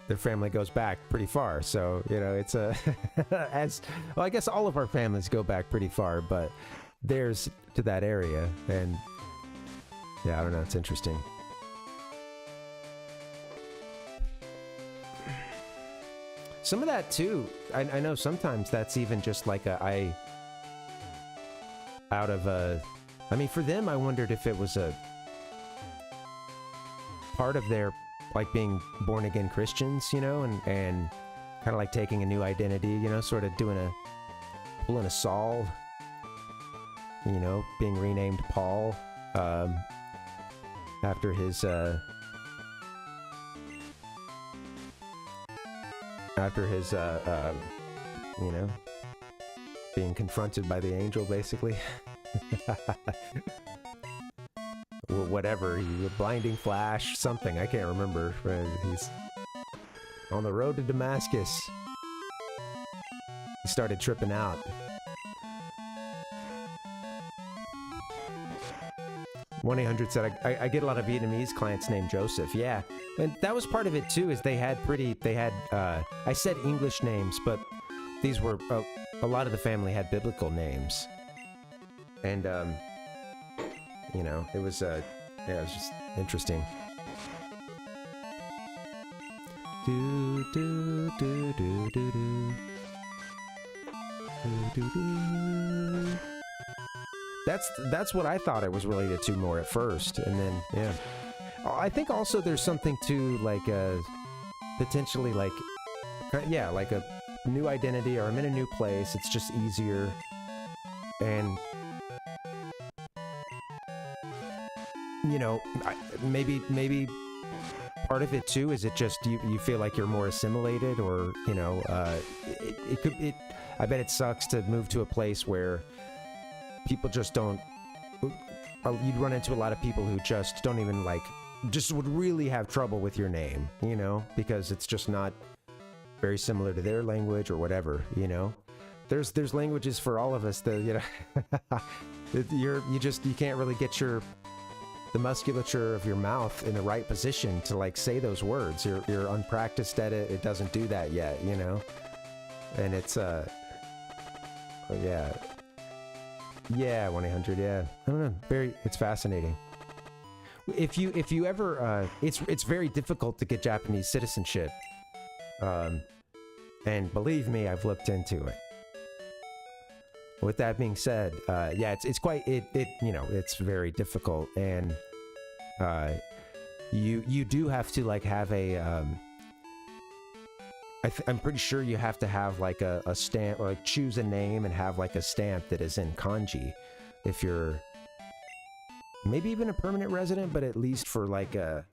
their family goes back pretty far. So, it's as well, I guess all of our families go back pretty far, but theirs to that area. And yeah, I don't know. It's interesting. Some of that too, I know sometimes that's even just like I mean, for them, I wondered if it was a part of their, like, being born again Christians, and kind of like taking a new identity, sort of pulling a Saul, being renamed Paul, after his, being confronted by the angel, basically. Or whatever, a blinding flash, something, I can't remember. He's on the road to Damascus. He started tripping out. 1-800 said, I get a lot of Vietnamese clients named Joseph. Yeah, and that was part of it too, is I said English names, but these were, a lot of the family had biblical names. And, it was, it was just interesting. Do, do, do, do, do, do. Do, do, do. That's what I thought it was related to more at first, and then, yeah. I think also there's something to, like, potentially, like, yeah, like a new identity, or I'm in a new place, it's just easier, and, maybe part of it too is it just you feel like you're more assimilated, or, I bet it sucks to move to a place where people just don't, you'd run into a lot of people who just don't even, like, just would really have trouble with your name, because it's just not very similar to their language or whatever, There's languages for all of us that, you can't really get the musculature of your mouth in the right position to, like, say those words. You're unpracticed at it. It doesn't do that yet, And it's, yeah. Yeah, 1-800, yeah. I don't know. It's fascinating. If you ever, it's very difficult to get Japanese citizenship. And believe me, I've looked into it. With that being said, yeah, it's quite, it's very difficult, and, you do have to, like, have a, I'm pretty sure you have to have, like, a stamp, or, like, choose a name and have, like, a stamp that is in kanji if you're maybe even a permanent resident, but at least for, like, I'm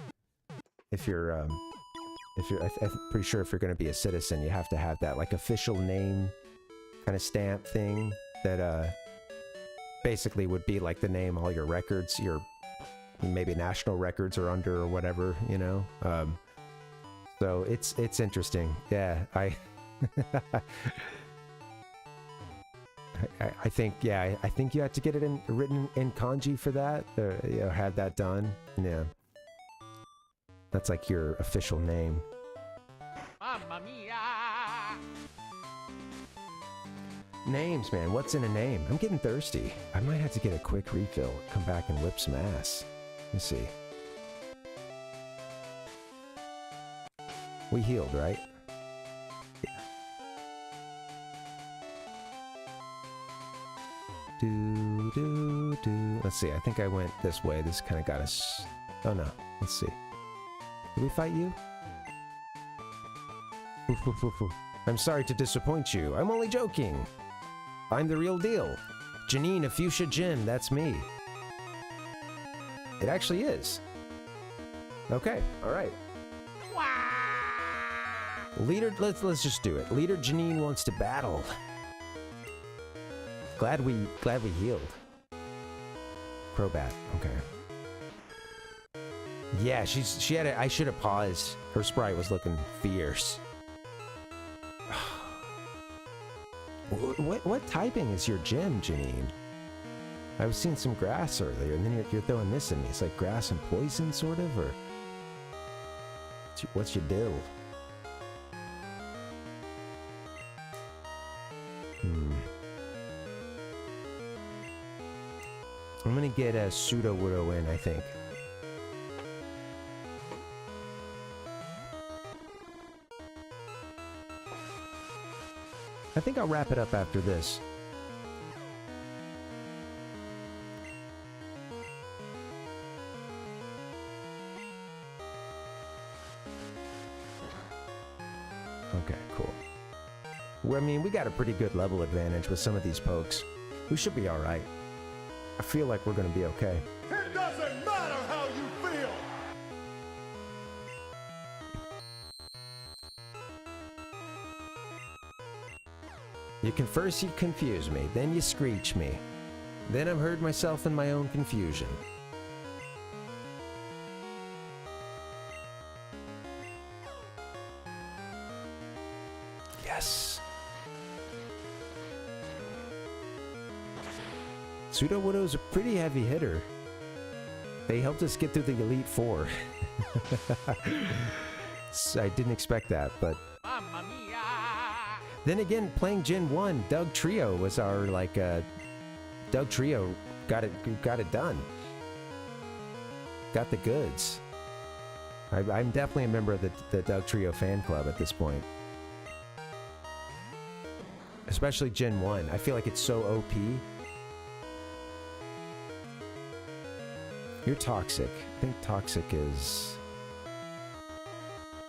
pretty sure if you're going to be a citizen, you have to have that, like, official name kind of stamp thing that basically would be like the name all your records, your maybe national records are under, or whatever, so it's interesting. Yeah, I think, yeah, I think you have to get it written in kanji for that, have that done. Yeah, that's like your official name. Mamma mia! Names, man. What's in a name? I'm getting thirsty. I might have to get a quick refill. Come back and whip some ass. Let's see. We healed, right? Yeah. Do. Let's see. I think I went this way. This kind of got us. Oh no. Let's see. Did we fight you? I'm sorry to disappoint you. I'm only joking. I'm the real deal. Janine of Fuchsia Gym, that's me. It actually is. Okay, alright. Leader, let's just do it. Leader Janine wants to battle. Glad we healed. Crobat, okay. Yeah, she had I should have paused. Her sprite was looking fierce. What typing is your gym, Janine? I was seeing some grass earlier, and then you're throwing this at me. It's like grass and poison, sort of, or what's your deal? I'm gonna get a Pseudo Widow in, I think. I think I'll wrap it up after this. Okay, cool. Well, I mean, we got a pretty good level advantage with some of these pokes. We should be alright. I feel like we're gonna be okay. It doesn't matter how you feel. You confuse me, then you screech me. Then I've heard myself in my own confusion. Yes. Pseudo Widow's a pretty heavy hitter. They helped us get through the Elite Four. I didn't expect that, but... Then again, playing Gen 1, Doug Trio was our, Doug Trio got it done. Got the goods. I'm definitely a member of the Doug Trio fan club at this point. Especially Gen 1. I feel like it's so OP. You're toxic. I think toxic is...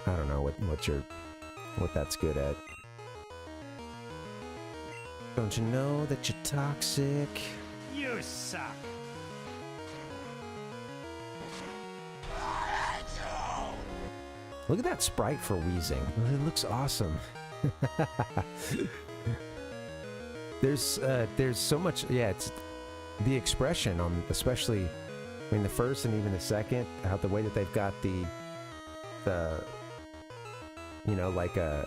I don't know what that's good at. Don't you know that you're toxic? You suck. Look at that sprite for wheezing. It looks awesome. There's so much. Yeah, it's the expression on, especially, I mean, the first and even the second. How the way that they've got the you know, like their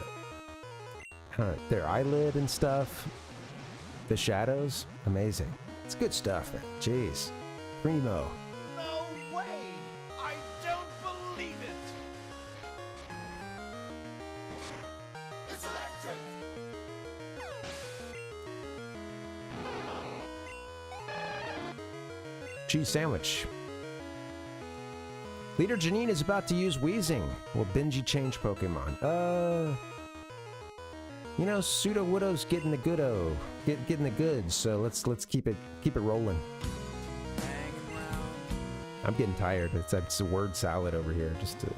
eyelid and stuff. The shadows, amazing. It's good stuff, man. Jeez. Primo. No way! I don't believe it! It's electric! Cheese sandwich. Leader Janine is about to use wheezing. Will Benji change Pokemon? You know, Pseudo Widow's getting the good-o, getting the goods. So let's keep it rolling. I'm getting tired. It's a word salad over here, just to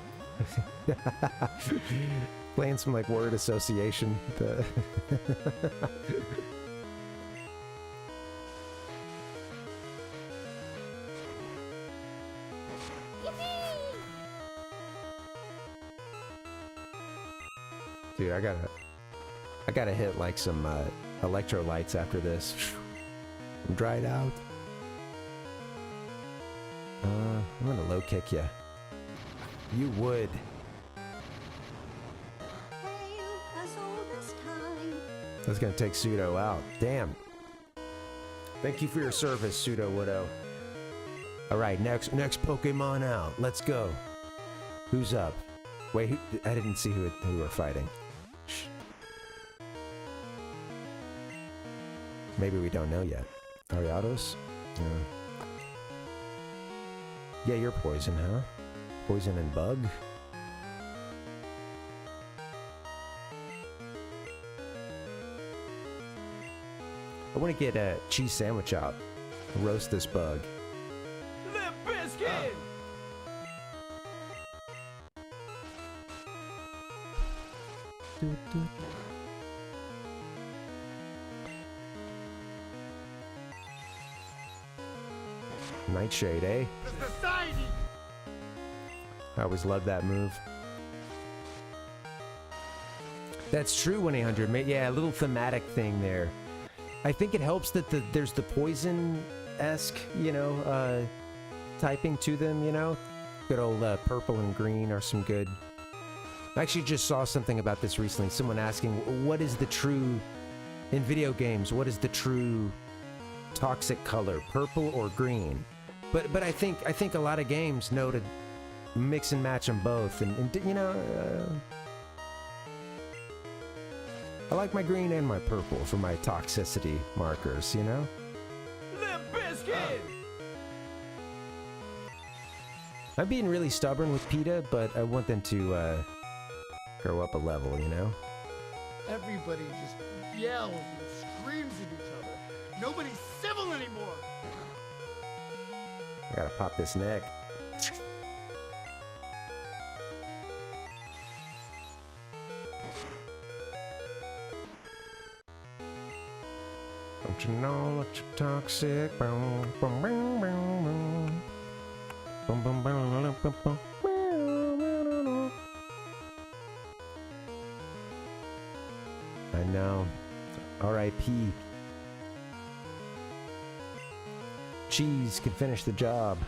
playing some like word association. Dude, I gotta hit like some electrolytes after this. I'm dried out. I'm gonna low kick you. You would. That's gonna take Pseudo out. Damn. Thank you for your service, Pseudo Widow. All right, next Pokemon out. Let's go. Who's up? Wait, I didn't see who we're fighting. Shh. Maybe we don't know yet. Ariados? Yeah, you're poison, huh? Poison and bug? I want to get a cheese sandwich out. Roast this bug. Limp Bizkit! Nightshade, eh? The society! I always loved that move. That's true, 1-800. Yeah, a little thematic thing there. I think it helps that there's the poison-esque, you know, typing to them, you know? Good old purple and green are some good. I actually just saw something about this recently. Someone asking, what is the true, in video games, what is the true toxic color, purple or green? But I think a lot of games know to mix and match them both, and you know, I like my green and my purple for my toxicity markers, you know? Limp Bizkit! I'm being really stubborn with PETA, but I want them to grow up a level, you know? Everybody just yells and screams at each other. Nobody's civil anymore. I gotta pop this neck. Don't you know that you're toxic? Boom, boom, boom, boom, boom. Boom, boom, boom, boom, boom. I know. R.I.P. Cheese can finish the job.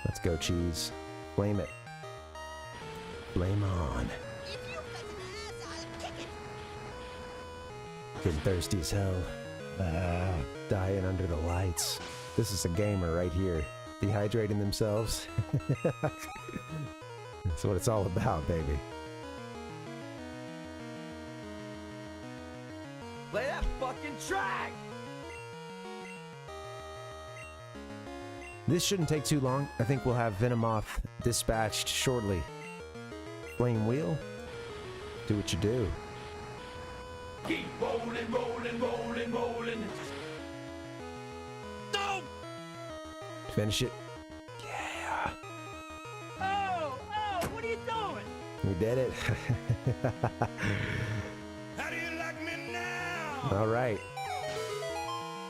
Let's go, Cheese. Blame it. Blame on. Getting thirsty as hell. Dying under the lights. This is a gamer right here. Dehydrating themselves. That's what it's all about, baby. Play that fucking track! This shouldn't take too long. I think we'll have Venomoth dispatched shortly. Flame Wheel, do what you do. Keep rolling, rolling, rolling, rolling. No! Finish it. Oh, what are you doing? We did it. How do you like me now? All right.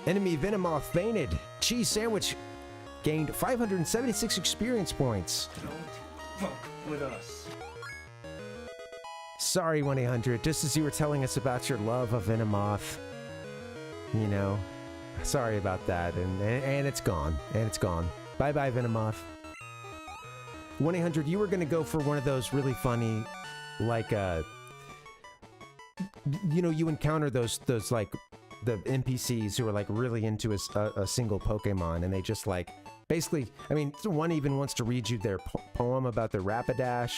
Enemy Venomoth fainted. Cheese Sandwich gained 576 experience points. Don't fuck with us. Sorry, 1-800. Just as you were telling us about your love of Venomoth, you know, sorry about that. And it's gone. And it's gone. Bye-bye, Venomoth. 1-800, you were going to go for one of those really funny, like, you know, you encounter those like, the NPCs who are, like, really into a single Pokemon, and they just, like, basically, I mean, one even wants to read you their poem about their Rapidash,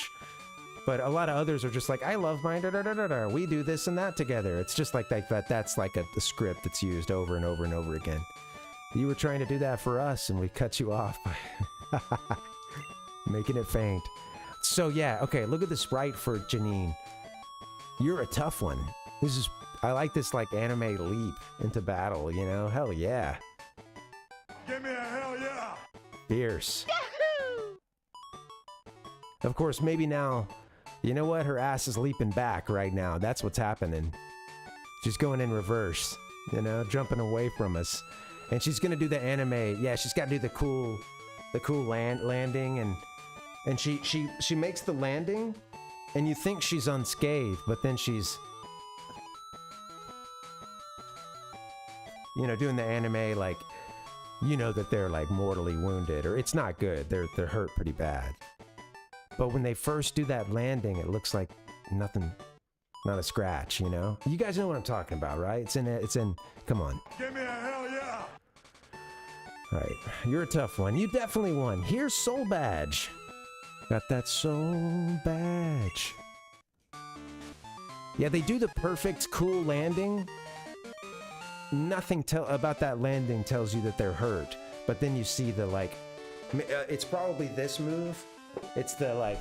but a lot of others are just like, I love mine, da-da-da-da-da. We do this and that together. It's just like that. That's like a script that's used over and over and over again. You were trying to do that for us, and we cut you off by making it faint. So yeah, okay, look at the sprite for Janine. You're a tough one. I like this, like, anime leap into battle, you know? Hell yeah. Give me a hell yeah! Fierce. Of course, maybe now, you know what? Her ass is leaping back right now. That's what's happening. She's going in reverse, you know, jumping away from us. And she's gonna do the anime. Yeah, she's got to do the cool landing, and she makes the landing, and you think she's unscathed, but then she's, you know, doing the anime, like, you know that they're, like, mortally wounded, or it's not good. They're hurt pretty bad. But when they first do that landing, it looks like nothing, not a scratch, you know? You guys know what I'm talking about, right? It's in, come on. Give me a hell yeah! All right, you're a tough one. You definitely won. Here's Soul Badge. Got that Soul Badge. Yeah, they do the perfect cool landing. Nothing about that landing tells you that they're hurt. But then you see the, like, it's probably this move. It's the, like,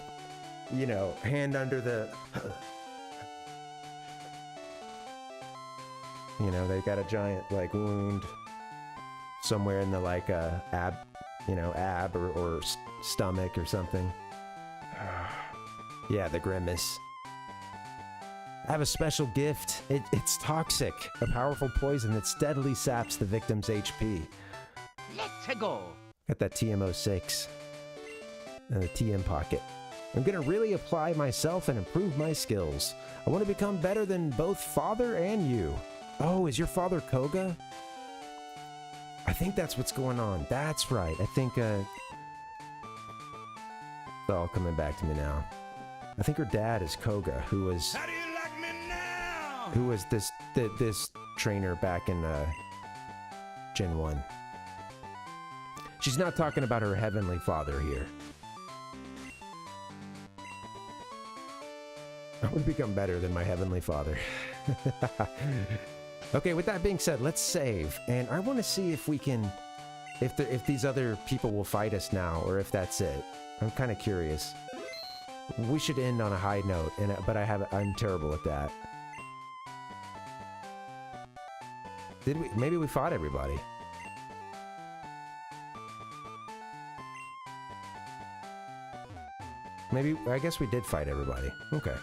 you know, hand under the, you know, they got a giant, like, wound somewhere in the, like, ab or stomach or something. Yeah, the grimace. I have a special gift. It's toxic, a powerful poison that steadily saps the victim's HP. Let's go. Got that TM06 and the TM pocket. I'm gonna really apply myself and improve my skills. I want to become better than both father and you. Oh, is your father Koga? I think that's what's going on. That's right. I think, it's all coming back to me now. I think her dad is Koga, who was... How do you like me now? Who was this trainer back in, Gen 1. She's not talking about her heavenly father here. I would become better than my heavenly father. Okay, with that being said, let's save. And I want to see if we can... If these other people will fight us now, or if that's it. I'm kind of curious. We should end on a high note, but I'm terrible at that. Did we? Maybe we fought everybody. Maybe, I guess we did fight everybody. Okay.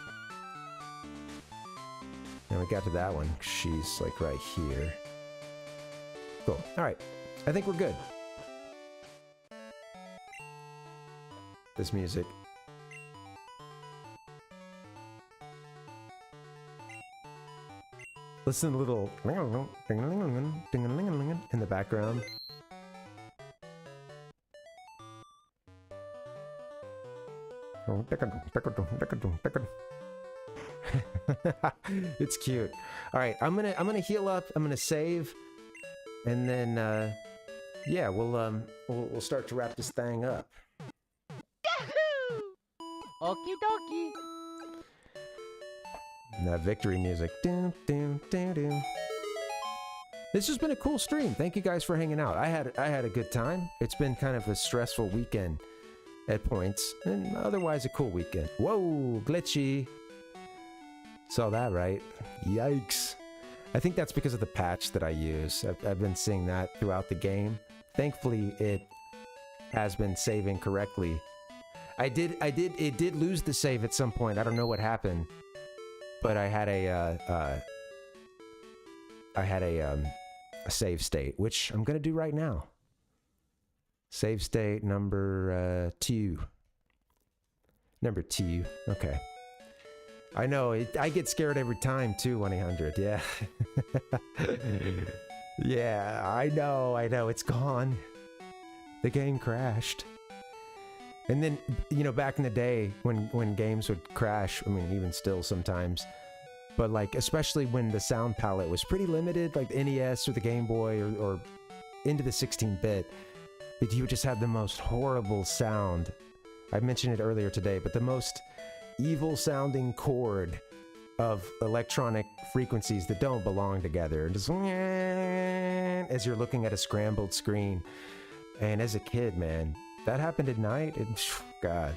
And we got to that one. She's like right here. Cool. Alright. I think we're good. This music. Listen to a little in the background. It's cute. All right, I'm gonna heal up. I'm gonna save, and then yeah, we'll start to wrap this thing up. Yahoo! Okie dokie. And that victory music. Doom, doom, doom, doom. This has been a cool stream. Thank you guys for hanging out. I had a good time. It's been kind of a stressful weekend at points, and otherwise a cool weekend. Whoa, glitchy. Saw that, right? Yikes. I think that's because of the patch that I use. I've been seeing that throughout the game. Thankfully, it has been saving correctly. It did lose the save at some point. I don't know what happened, but I had a save state, which I'm gonna do right now. Save state number 2. Number 2. Okay. I know, I get scared every time too, 1-800, yeah. Yeah, I know, it's gone. The game crashed. And then, you know, back in the day, when games would crash, I mean, even still sometimes, but like, especially when the sound palette was pretty limited, like the NES or the Game Boy or into the 16-bit, you would just have the most horrible sound. I mentioned it earlier today, but the most evil sounding chord of electronic frequencies that don't belong together, and just as you're looking at a scrambled screen. And as a kid, man, that happened at night, and God,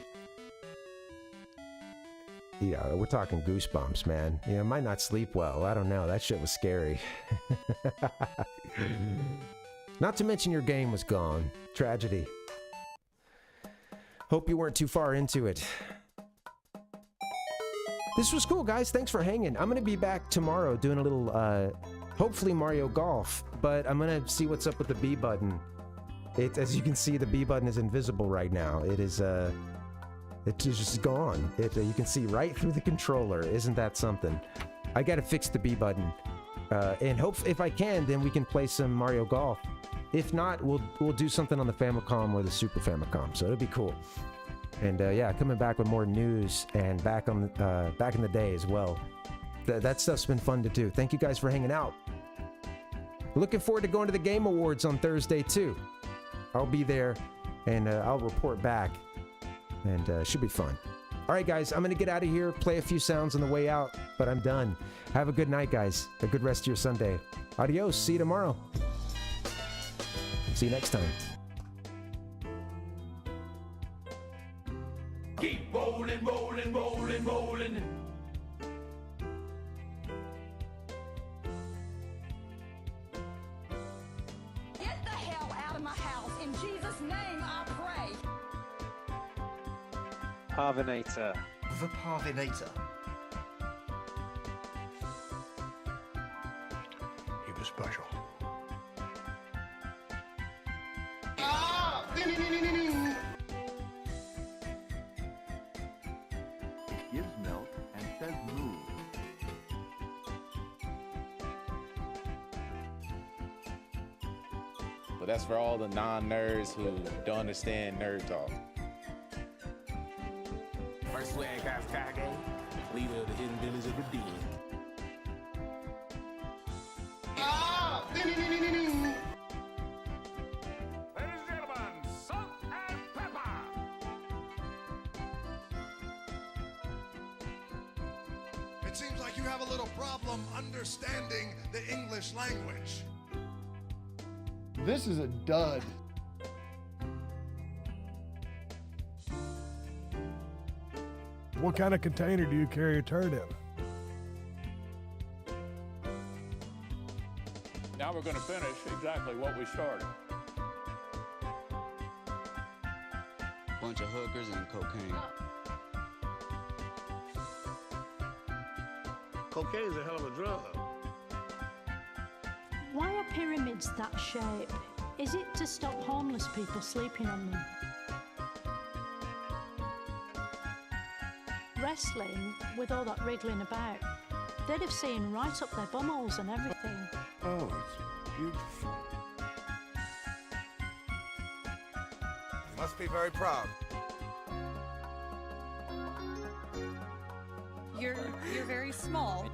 yeah, we're talking goosebumps, man. You know, might not sleep well, I don't know, that shit was scary. Not to mention your game was gone. Tragedy. Hope you weren't too far into it. This was cool, guys. Thanks for hanging. I'm going to be back tomorrow doing a little, hopefully Mario Golf, but I'm going to see what's up with the B button. As you can see, the B button is invisible right now. It is just gone. You can see right through the controller. Isn't that something? I got to fix the B button. And if I can, then we can play some Mario Golf. If not, we'll do something on the Famicom or the Super Famicom, so it'll be cool. And yeah, coming back with more news and back in the day as well. That stuff's been fun to do. Thank you guys for hanging out. Looking forward to going to the Game Awards on Thursday too. I'll be there, and I'll report back, and should be fun. All right, guys, I'm gonna get out of here, play a few sounds on the way out, but I'm done. Have a good night, guys. A good rest of your Sunday. Adios. See you tomorrow. See you next time. Keep rolling, rolling, rolling, rolling. Get the hell out of my house. In Jesus' name I pray. Parvinator. the Parvinator. He was special. Ah! It gives milk and says moo. But that's for all the non-nerds who don't understand nerd talk. First flag off Kage, leader of the hidden village of the dead. Ah! Ladies and gentlemen, salt and pepper! It seems like you have a little problem understanding the English language. This is a dud. What kind of container do you carry a turd in? Now we're going to finish exactly what we started. Bunch of hookers and cocaine. Cocaine's a hell of a drug. Why are pyramids that shape? Is it to stop homeless people sleeping on them? Wrestling, with all that wriggling about, they'd have seen right up their bumholes and everything. Oh, it's beautiful. Must be very proud. You're very small.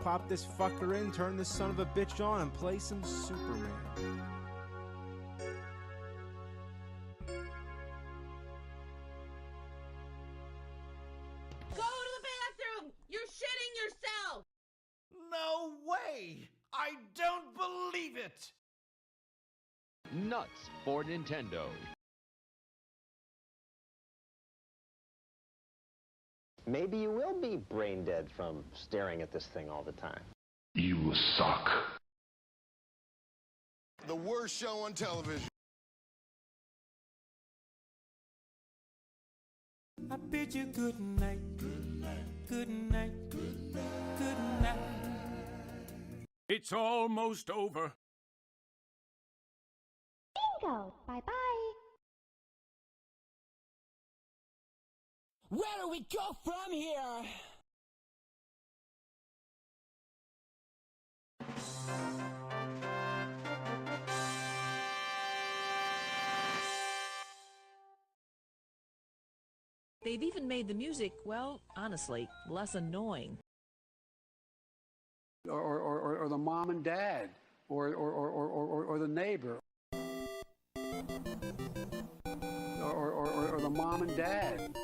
Pop this fucker in, turn this son of a bitch on, and play some Superman. Go to the bathroom! You're shitting yourself! No way! I don't believe it! Nuts for Nintendo. Maybe you will be brain dead from staring at this thing all the time. You suck. The worst show on television. I bid you good night, good night, good night, good night, good night. It's almost over. Bingo! Bye-bye! Where do we go from here? They've even made the music, well, honestly, less annoying. Or the mom and dad, or the neighbor, or the mom and dad.